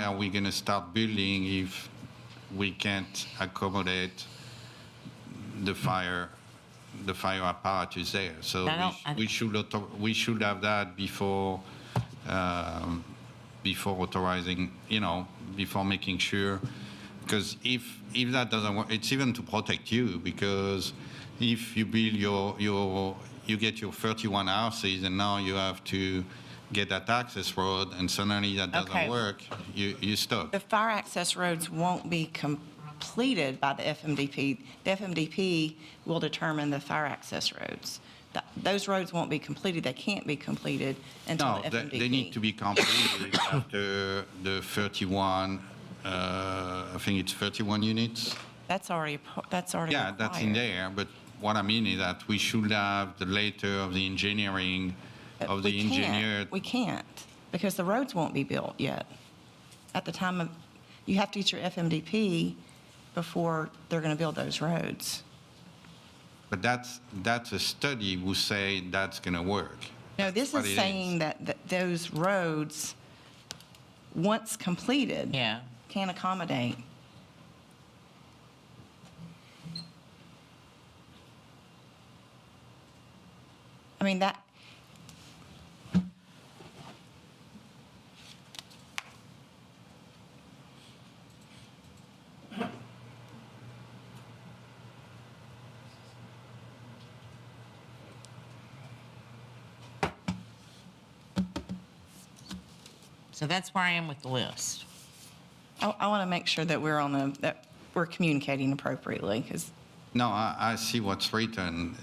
are we going to start building if we can't accommodate the fire apparatus there? So we should have that before authorizing, before making sure. Because if that doesn't work, it's even to protect you, because if you build you get your 31 houses and now you have to get that access road and suddenly that doesn't work, you stuck. The fire access roads won't be completed by the FMDP. The FMDP will determine the fire access roads. Those roads won't be completed. They can't be completed until the FMDP. They need to be completed after the 31, I think it's 31 units. That's already Yeah, that's in there, but what I mean is that we should have the letter of the engineering, of the engineer. We can't, because the roads won't be built yet. At the time of, you have to get your FMDP before they're going to build those roads. But that's a study who say that's going to work. No, this is saying that those roads, once completed, can accommodate. I mean, that, So that's where I am with the list. I want to make sure that that we're communicating appropriately, because No, I see what's written.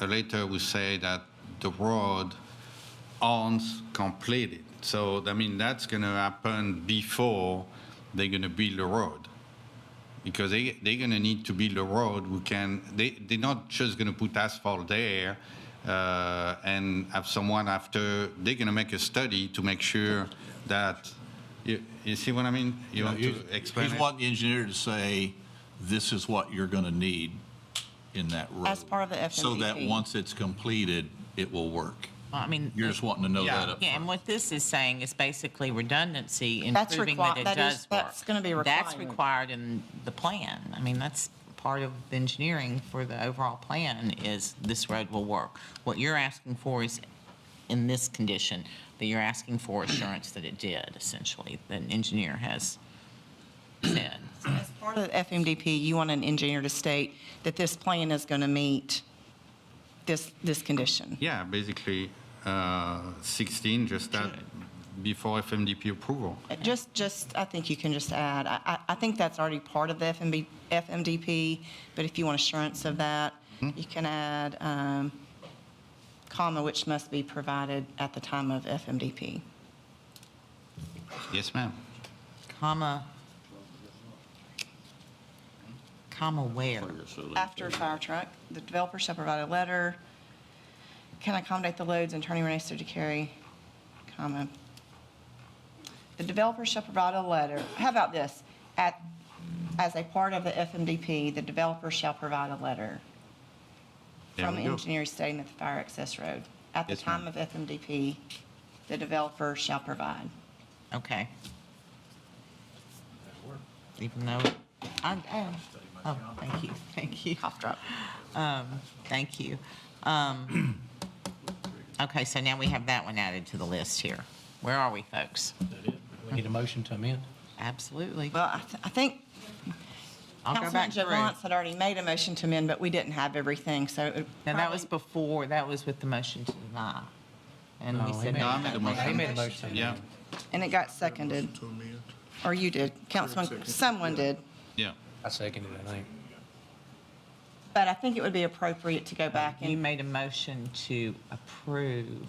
A letter will say that the road owns completed. So, I mean, that's going to happen before they're going to build a road. Because they're going to need to build a road they're not just going to put asphalt there and have someone after, they're going to make a study to make sure that, you see what I mean? You want to explain He's it? wanting the engineer to say, this is what you're going to need in that road. as part of the FMDP. So that once it's completed, it will work. Well, I mean, You're just wanting to know that up yeah, and what this is saying is basically redundancy in That's proving that it does work. that's going to be required. That's required in the plan. I mean, that's part of the engineering for the overall plan is this road will work. What you're asking for is in this condition, that you're asking for assurance that it did, essentially, that an engineer has said. As part of the FMDP, you want an engineer to state that this plan is going to meet this condition. Yeah, basically 16, just that before FMDP approval. Just, I think you can just add, I think that's already part of the FMDP, but if you want assurance of that, you can add, comma, which must be provided at the time of FMDP. Yes, ma'am. Comma, comma, where? After fire truck, the developer shall provide a letter, can accommodate the loads and turning necessary to carry, comma. The developer shall provide a letter, how about this? As a part of the FMDP, the developer shall provide a letter There from we the go. engineer stating that the fire access road, at the Yes, ma'am. time of FMDP, the developer shall provide. Okay. Even though, oh, thank you. Cough drop. Thank you. Okay, so now we have that one added to the list here. Where are we, folks? We need a motion to amend? Absolutely. Well, I think I'll go Councilman back through. Javance had already made a motion to amend, but we didn't have everything, so. it Now, that was probably- before, that was with the motion to deny. And we No, he said. made- No, I made a motion. He made a motion. Yeah, And it got seconded. Or you did, Councilman, someone did. yeah. I seconded it, I think. But I think it would be appropriate to go back You and, made a motion to approve,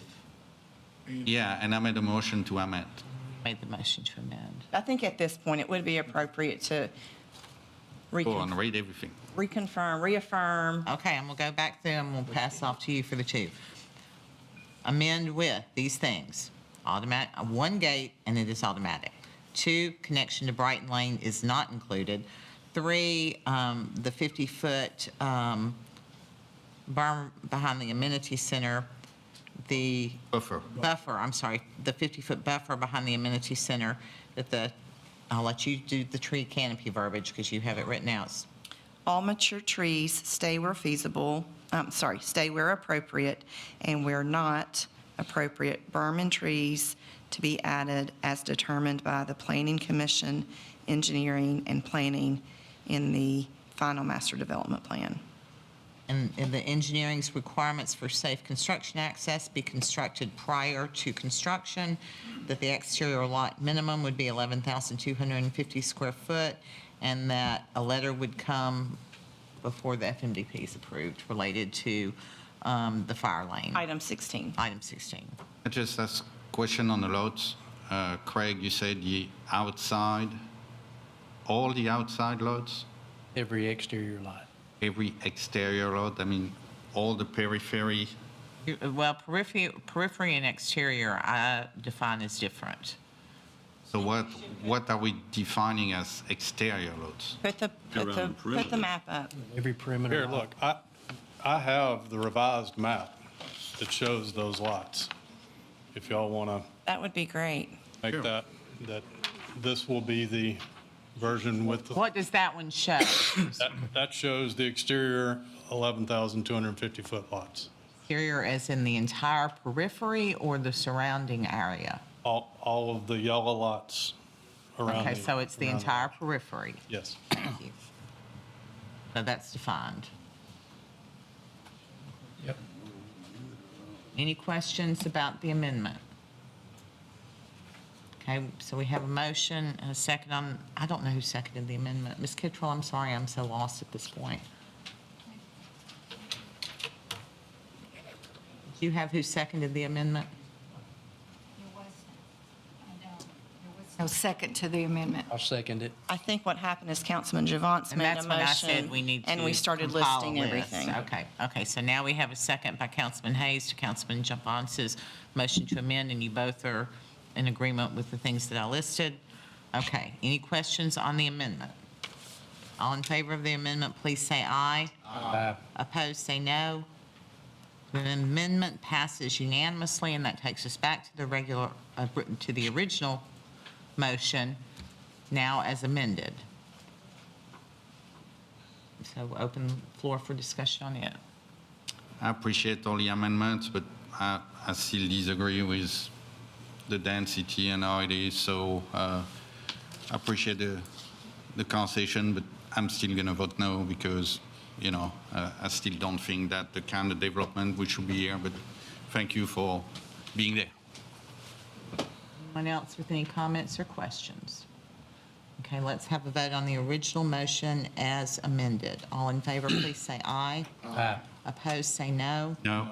Yeah, and I made a motion to amend. made the motion to amend. I think at this point, it would be appropriate to Go on, read everything. reconfirm, reaffirm. Okay, and we'll go back through and we'll pass off to you for the two. Amend with these things. Automatic, one gate, and it is automatic. 2, connection to Brighton Lane is not included. 3, the 50-foot berm behind the amenity center, the Buffer. I'm sorry, the 50-foot buffer behind the amenity center, I'll let you do the tree canopy verbiage because you have it written out. All mature trees stay where feasible, stay where appropriate, and where not appropriate, berm and trees to be added as determined by the Planning Commission, Engineering, and Planning in the final master development plan. And the engineering's requirements for safe construction access be constructed prior to construction, that the exterior lot minimum would be 11,250 square foot, and that a letter would come before the FMDP is approved related to the fire lane. Item 16. Item 16. I just ask question on the loads. Craig, you said the outside, all the outside loads? Every exterior lot. Every exterior load, I mean, all the periphery? Well, periphery and exterior I define as different. So what are we defining as exterior loads? Put the map up. Every perimeter. Here, look, I have the revised map that shows those lots. If y'all want to That would be great. make that this will be the version with the, What does that one show? that shows the exterior 11,250 foot lots. Exterior as in the entire periphery or the surrounding area? All of the yellow lots around. Okay, so it's the around entire periphery. Yes. Thank you. So that's defined. Yep. Any questions about the amendment? Okay, so we have a motion and a second on, I don't know who seconded the amendment. Ms. Kittrell, I'm sorry, I'm so lost at this point. Do you have who seconded the amendment? No second to the amendment. I'll second it. I think what happened is Councilman Javance And made a that's when I said motion, we need to. and we started compile a listing list. everything. Okay, so now we have a second by Councilman Hayes to Councilman Javance's motion to amend, and you both are in agreement with the things that I listed. Okay, any questions on the amendment? All in favor of the amendment, please say aye. Aye. Opposed, say no. The amendment passes unanimously, and that takes us back to to the original motion, now as amended. So open floor for discussion on it. I appreciate all the amendments, but I still disagree with the density and how it is, so I appreciate the conversation, but I'm still going to vote no because, you know, I still don't think that the kind of development we should be here, but thank you for being there. Anyone else with any comments or questions? Okay, let's have a vote on the original motion as amended. All in favor, please say aye. Aye. Opposed, say no. No?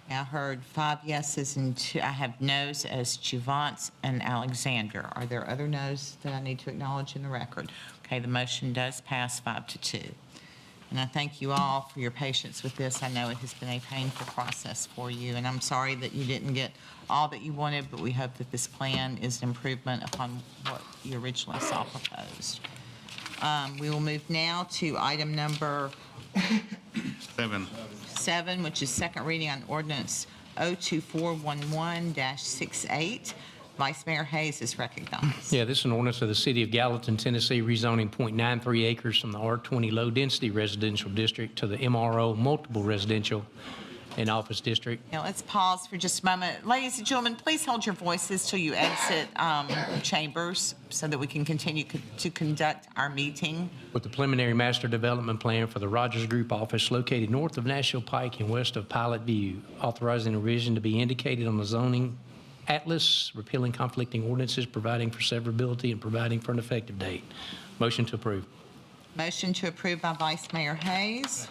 I heard 5 yeses and 2, I have noes as Javance and Alexander. Are there other noes that I need to acknowledge in the record? Okay, the motion does pass 5-2. And I thank you all for your patience with this. I know it has been a painful process for you, and I'm sorry that you didn't get all that you wanted, but we hope that this plan is an improvement upon what you originally saw proposed. We will move now to item number 7, which is second reading on ordinance 02411-68. Vice Mayor Hayes is recognized. Yeah, this is an ordinance of the City of Gallatin, Tennessee, rezoning .93 acres from the R20 low-density residential district to the MRO multiple residential and office district. Now, let's pause for just a moment. Ladies and gentlemen, please hold your voices till you exit chambers so that we can continue to conduct our meeting. With the preliminary master development plan for the Rogers Group office located north of Nashville Pike and west of Pilot View, authorizing a revision to be indicated on the zoning atlas, repealing conflicting ordinances, providing for severability, and providing for an effective date. Motion to approve. Motion to approve by Vice Mayor Hayes.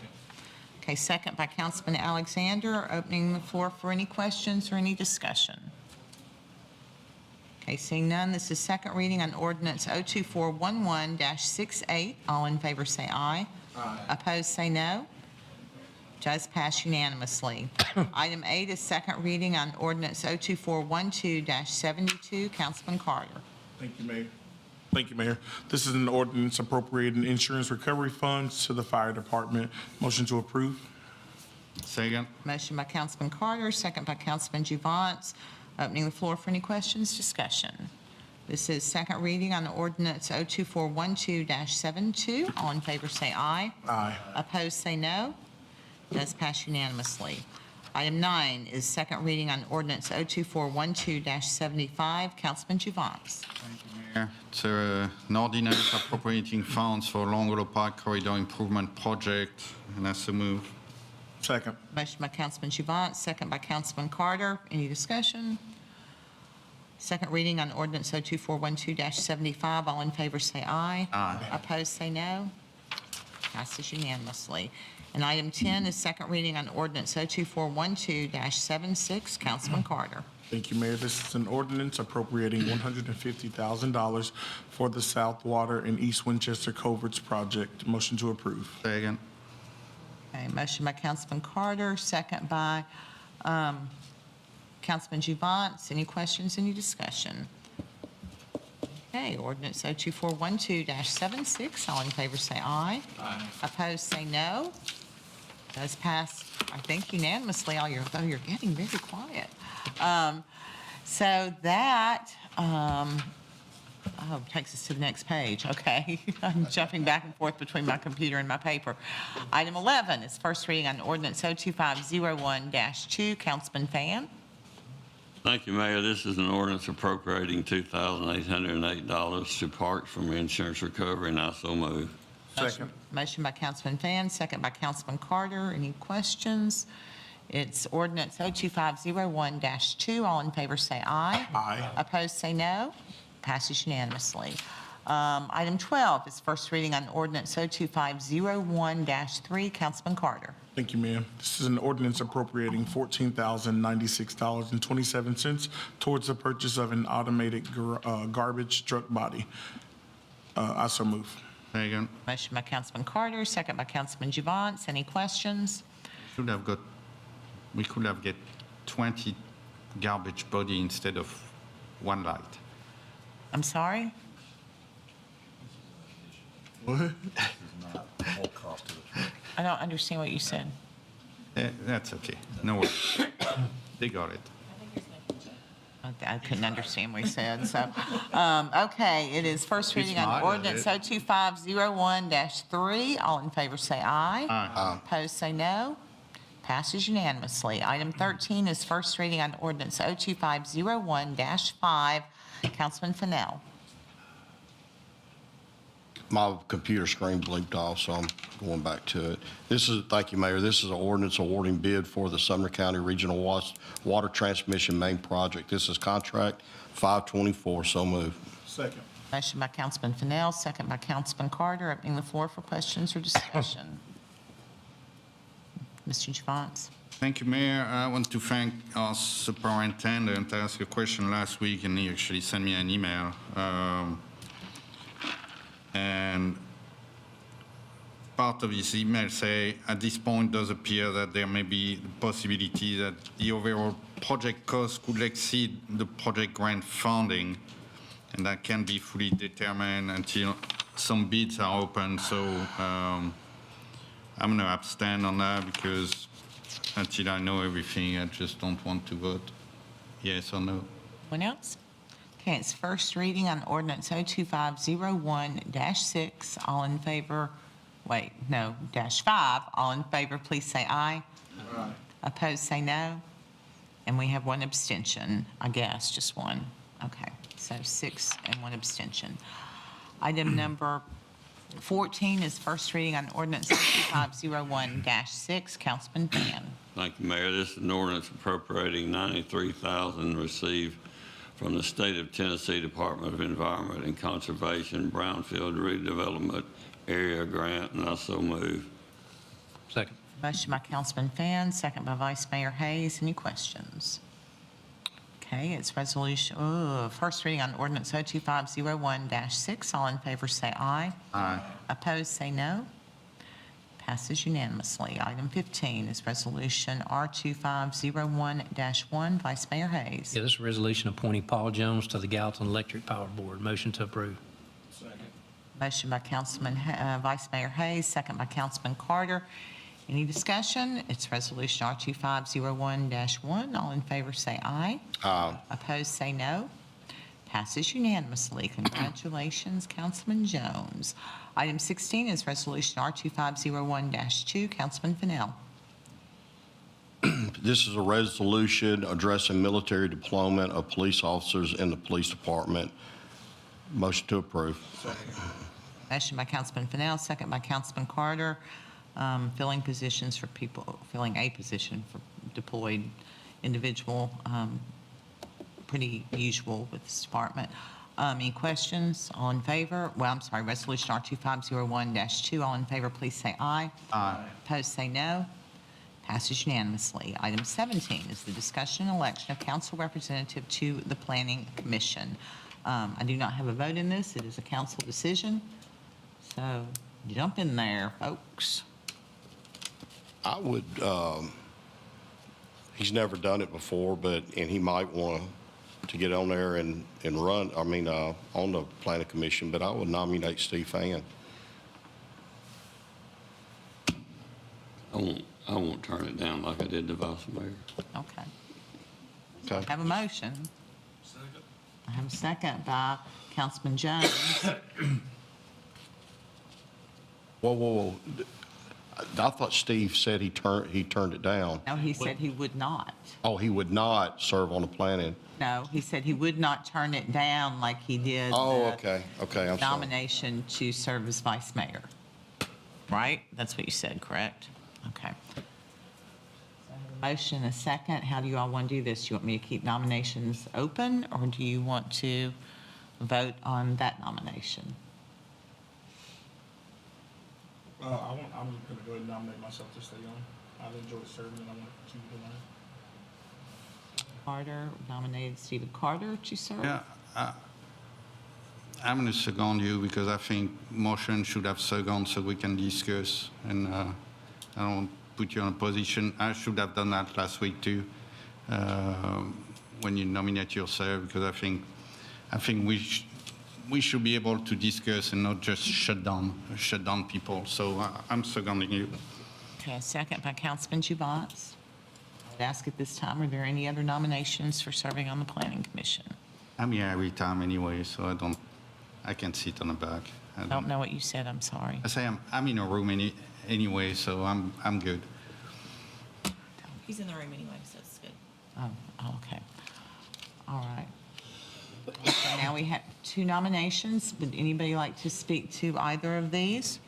Okay, second by Councilman Alexander. Opening the floor for any questions or any discussion. Okay, seeing none, this is second reading on ordinance 02411-68. All in favor say aye. Aye. Opposed say no. Does pass unanimously. Item 8 is second reading on ordinance 02412-72. Councilman Carter. Thank you, Mayor. Thank you, Mayor. This is an ordinance appropriating insurance recovery funds to the fire department. Motion to approve. Second. Motion by Councilman Carter, second by Councilman Juvance. Opening the floor for any questions, discussion. This is second reading on ordinance 02412-72. All in favor say aye. Aye. Opposed say no. Does pass unanimously. Item 9 is second reading on ordinance 02412-75. Councilman Juvance. It's an ordinance appropriating funds for Longfellow Park Corridor Improvement Project, and that's a move. Second. Motion by Councilman Juvance, second by Councilman Carter. Any discussion? Second reading on ordinance 02412-75. All in favor say aye. Aye. Opposed say no. Passes unanimously. And item 10 is second reading on ordinance 02412-76. Councilman Carter. Thank you, Mayor. This is an ordinance appropriating $150,000 for the South Water and East Winchester Culverts project. Motion to approve. Second. Okay, motion by Councilman Carter, second by Councilman Juvance. Any questions, any discussion? Okay, ordinance 02412-76. All in favor say aye. Aye. Opposed say no. Does pass, I think, unanimously. Though you're getting very quiet. So that takes us to the next page. Okay, I'm jumping back and forth between my computer and my paper. Item 11 is first reading on ordinance 02501-2. Councilman Fan. Thank you, Mayor. This is an ordinance appropriating $2,808 to parks from insurance recovery, and I so move. Second. Motion by Councilman Fan, second by Councilman Carter. Any questions? It's ordinance 02501-2. All in favor say aye. Aye. Opposed say no. Passes unanimously. Item 12 is first reading on ordinance 02501-3. Councilman Carter. Thank you, ma'am. This is an ordinance appropriating $14,096.27 towards the purchase of an automated garbage truck body. I so move. Second. Motion by Councilman Carter, second by Councilman Juvance. Any questions? We could have get 20 garbage body instead of one light. I'm sorry? What? I don't understand what you said. That's okay. No worries. They got it. I couldn't understand what he said, so, okay, it is first reading on ordinance 02501-3. All in favor say aye. Aye. Opposed say no. Passes unanimously. Item 13 is first reading on ordinance 02501-5. Councilman Fennell. My computer screen blinked off, so I'm going back to it. Thank you, Mayor. This is an ordinance awarding bid for the Sumner County Regional Water Transmission Main Project. This is contract 524. So move. Second. Motion by Councilman Fennell, second by Councilman Carter. Opening the floor for questions or discussion. Mr. Juvance. Thank you, Mayor. I want to thank our superintendent. I asked a question last week, and he actually sent me an email. And part of his email say, at this point, does appear that there may be the possibility that the overall project cost could exceed the project grant funding, and that can be fully determined until some bids are open. So I'm going to abstain on that because until I know everything, I just don't want to vote yes or no. Anyone else? Okay, it's first reading on ordinance 02501-6. All in favor, -5. All in favor, please say aye. Aye. Opposed, say no. And we have one abstention, I guess, just one. Okay, so 6 and 1 abstention. Item number 14 is first reading on ordinance 2501-6. Councilman Fan. Thank you, Mayor. This is an ordinance appropriating $93,000 received from the State of Tennessee Department of Environment and Conservation Brownfield Redevelopment Area Grant, and I so move. Second. Motion by Councilman Fan, second by Vice Mayor Hayes. Any questions? Okay, it's resolution, first reading on ordinance 02501-6. All in favor say aye. Aye. Opposed, say no. Passes unanimously. Item 15 is resolution R2501-1. Vice Mayor Hayes. Yeah, this is a resolution appointing Paul Jones to the Gallatin Electric Power Board. Motion to approve. Motion by Councilman, Vice Mayor Hayes, second by Councilman Carter. Any discussion? It's resolution R2501-1. All in favor say aye. Aye. Opposed, say no. Passes unanimously. Congratulations, Councilman Jones. Item 16 is resolution R2501-2. Councilman Fennell. This is a resolution addressing military deployment of police officers in the police department. Motion to approve. Motion by Councilman Fennell, second by Councilman Carter. Filling positions for people, filling a position for deployed individual. Pretty usual with this department. Any questions? All in favor? Well, I'm sorry, resolution R2501-2. All in favor, please say aye. Aye. Opposed, say no. Passes unanimously. Item 17 is the discussion and election of council representative to the Planning Commission. I do not have a vote in this. It is a council decision. So jump in there, folks. I would, he's never done it before, and he might want to get on there and run, on the planning commission, but I would nominate Steve Fan. I won't turn it down like I did the vice mayor. Okay. Okay. I have a motion. I have a second by Councilman Jones. Whoa. I thought Steve said he turned it down. No, he said he would not. Oh, he would not serve on the planning. No, he said he would not turn it down like he did Oh, the okay, I'm sorry. nomination to serve as vice mayor. Right? That's what you said, correct? Okay. So I have a motion and a second. How do you all want to do this? You want me to keep nominations open, or do you want to vote on that nomination? I'm going to go ahead and nominate myself to stay on. I've enjoyed serving and I want to continue to learn. Carter nominated Stephen Carter to serve. Yeah, I'm going to second you because I think motion should have second so we can discuss. And I don't put you in a position. I should have done that last week too, when you nominate yourself, because I think we should be able to discuss and not just shut down people. So I'm seconding you. Okay, a second by Councilman Juvance. I would ask at this time, are there any other nominations for serving on the Planning Commission? I'm here every time anyway, so I can sit on the back. I don't know what you said, I'm sorry. I say I'm in a room anyway, so I'm good. He's in the room anyway, so it's good. Oh, okay. All right. Okay, now we have 2 nominations. Would anybody like to speak to either of these?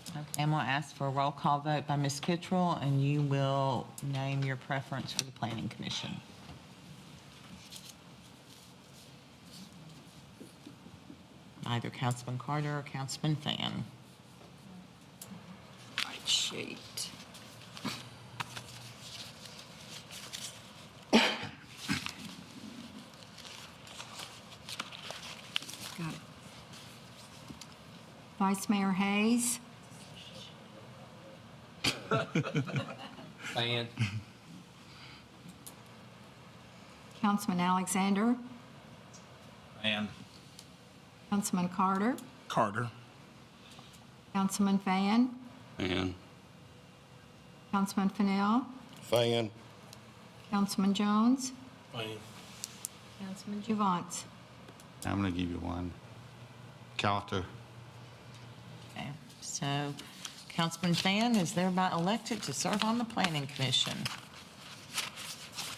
Okay, I'm going to ask for a roll call vote by Ms. Kittrell, and you will name your preference for the Planning Commission. Either Councilman Carter or Councilman Fan. Right sheet. Got it. Vice Mayor Hayes, Fan. Councilman Alexander, And Councilman Carter, Carter. Councilman Fan, And Councilman Fennell, Fan. Councilman Jones, Fan. Councilman Javance. I'm going to give you one. Carter. Okay, so Councilman Fan is thereby elected to serve on the Planning Commission.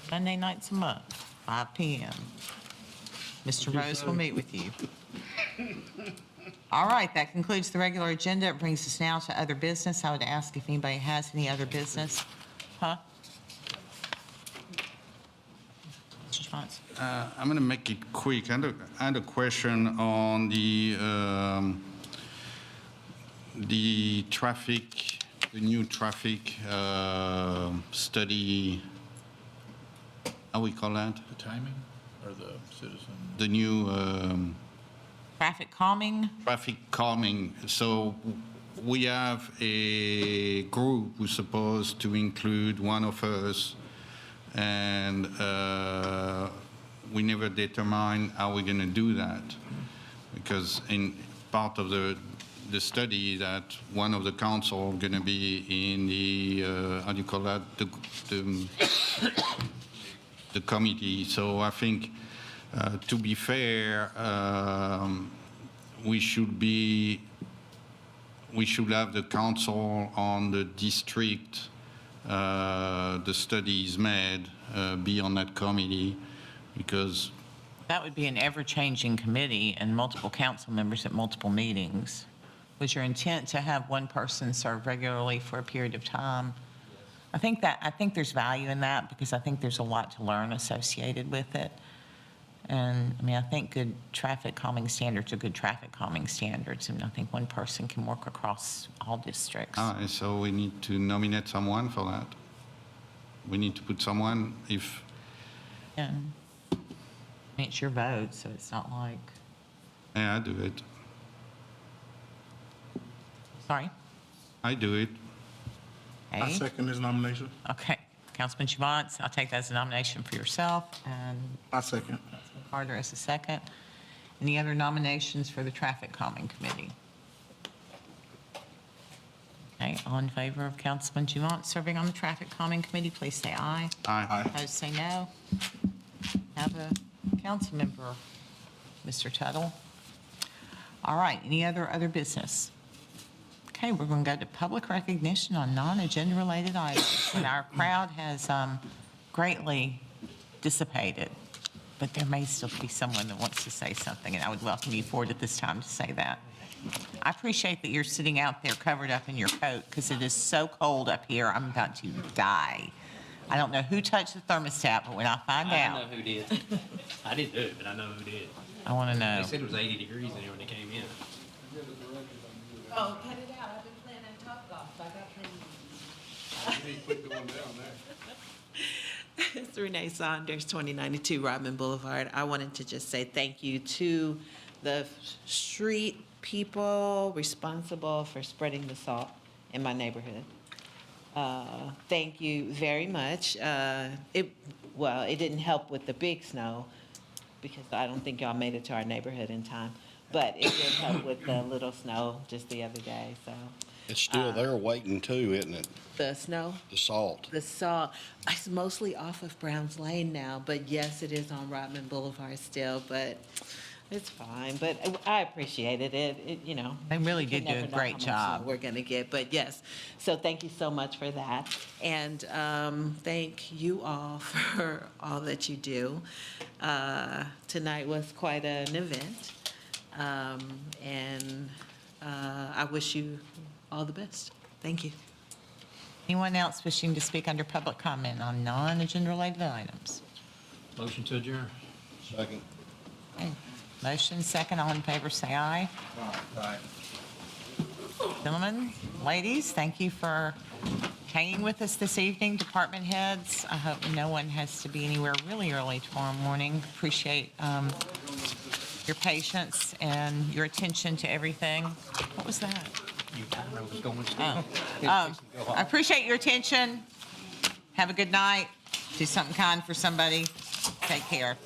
Monday nights a month, 5 p.m. Mr. Rose will meet with you. All right, that concludes the regular agenda. It brings us now to other business. I would ask if anybody has any other business. Huh? Mr. Javance? I'm going to make it quick. I had a question on the traffic, the new traffic study. How we call that? the timing or the citizen? The new Traffic calming? traffic calming. So we have a group who's supposed to include one of us, and we never determine how we're going to do that, because in part of the study that one of the council going to be in the how do you call that, the committee. So I think to be fair, we should have the council on the district, the studies made, be on that committee, because That would be an ever-changing committee and multiple council members at multiple meetings. Was your intent to have one person serve regularly for a period of time? I think there's value in that, because I think there's a lot to learn associated with it. And, I mean, I think good traffic calming standards are good traffic calming standards, and I think one person can work across all districts. so we need to nominate someone for that. We need to put someone if. And, I mean, it's your vote, so it's not like, Yeah, I do it. sorry? I do it. I Okay. second his nomination. Okay, Councilman Javance, I'll take that as a nomination for yourself, and I second. Councilman Carter as a second. Any other nominations for the Traffic Calming Committee? Okay, all in favor of Councilman Javance serving on the Traffic Calming Committee, please say aye. Aye. Opposed, say no. Have a council member, Mr. Tuttle. All right, any other business? Okay, we're going to go to public recognition on non-agenda related items. And our crowd has greatly dissipated, but there may still be someone that wants to say something, and I would welcome you forward at this time to say that. I appreciate that you're sitting out there covered up in your coat, because it is so cold up here, I'm about to die. I don't know who touched the thermostat, but when I find I out, know who did. I didn't do it, but I know who did. I want to know. They said it was 80 degrees in here when they came in. Oh, cut it out. I've been playing in Topgolf. I got training. It's Renee Saunders, 2092 Rodman Boulevard. I wanted to just say thank you to the street people responsible for spreading the salt in my neighborhood. Thank you very much. It didn't help with the big snow, because I don't think y'all made it to our neighborhood in time, but it did help with the little snow just the other day, so. It's still there waiting too, isn't it? The snow? The salt. The salt, it's mostly off of Browns Lane now, but yes, it is on Rodman Boulevard still, but it's fine. But I appreciated it, you know. They really you did never do a know great how much job. snow we're gonna get, but yes. So thank you so much for that. And thank you all for all that you do. Tonight was quite an event. And I wish you all the best. Thank you. Anyone else wishing to speak under public comment on non-agenda related items? Motion to adjourn. Second. Okay. Motion second, all in favor, say aye. Aye. Gentlemen, ladies, thank you for hanging with us this evening. Department heads, I hope no one has to be anywhere really early tomorrow morning. Appreciate your patience and your attention to everything. What was that? Oh, I appreciate your attention. Have a good night. Do something kind for somebody. Take care.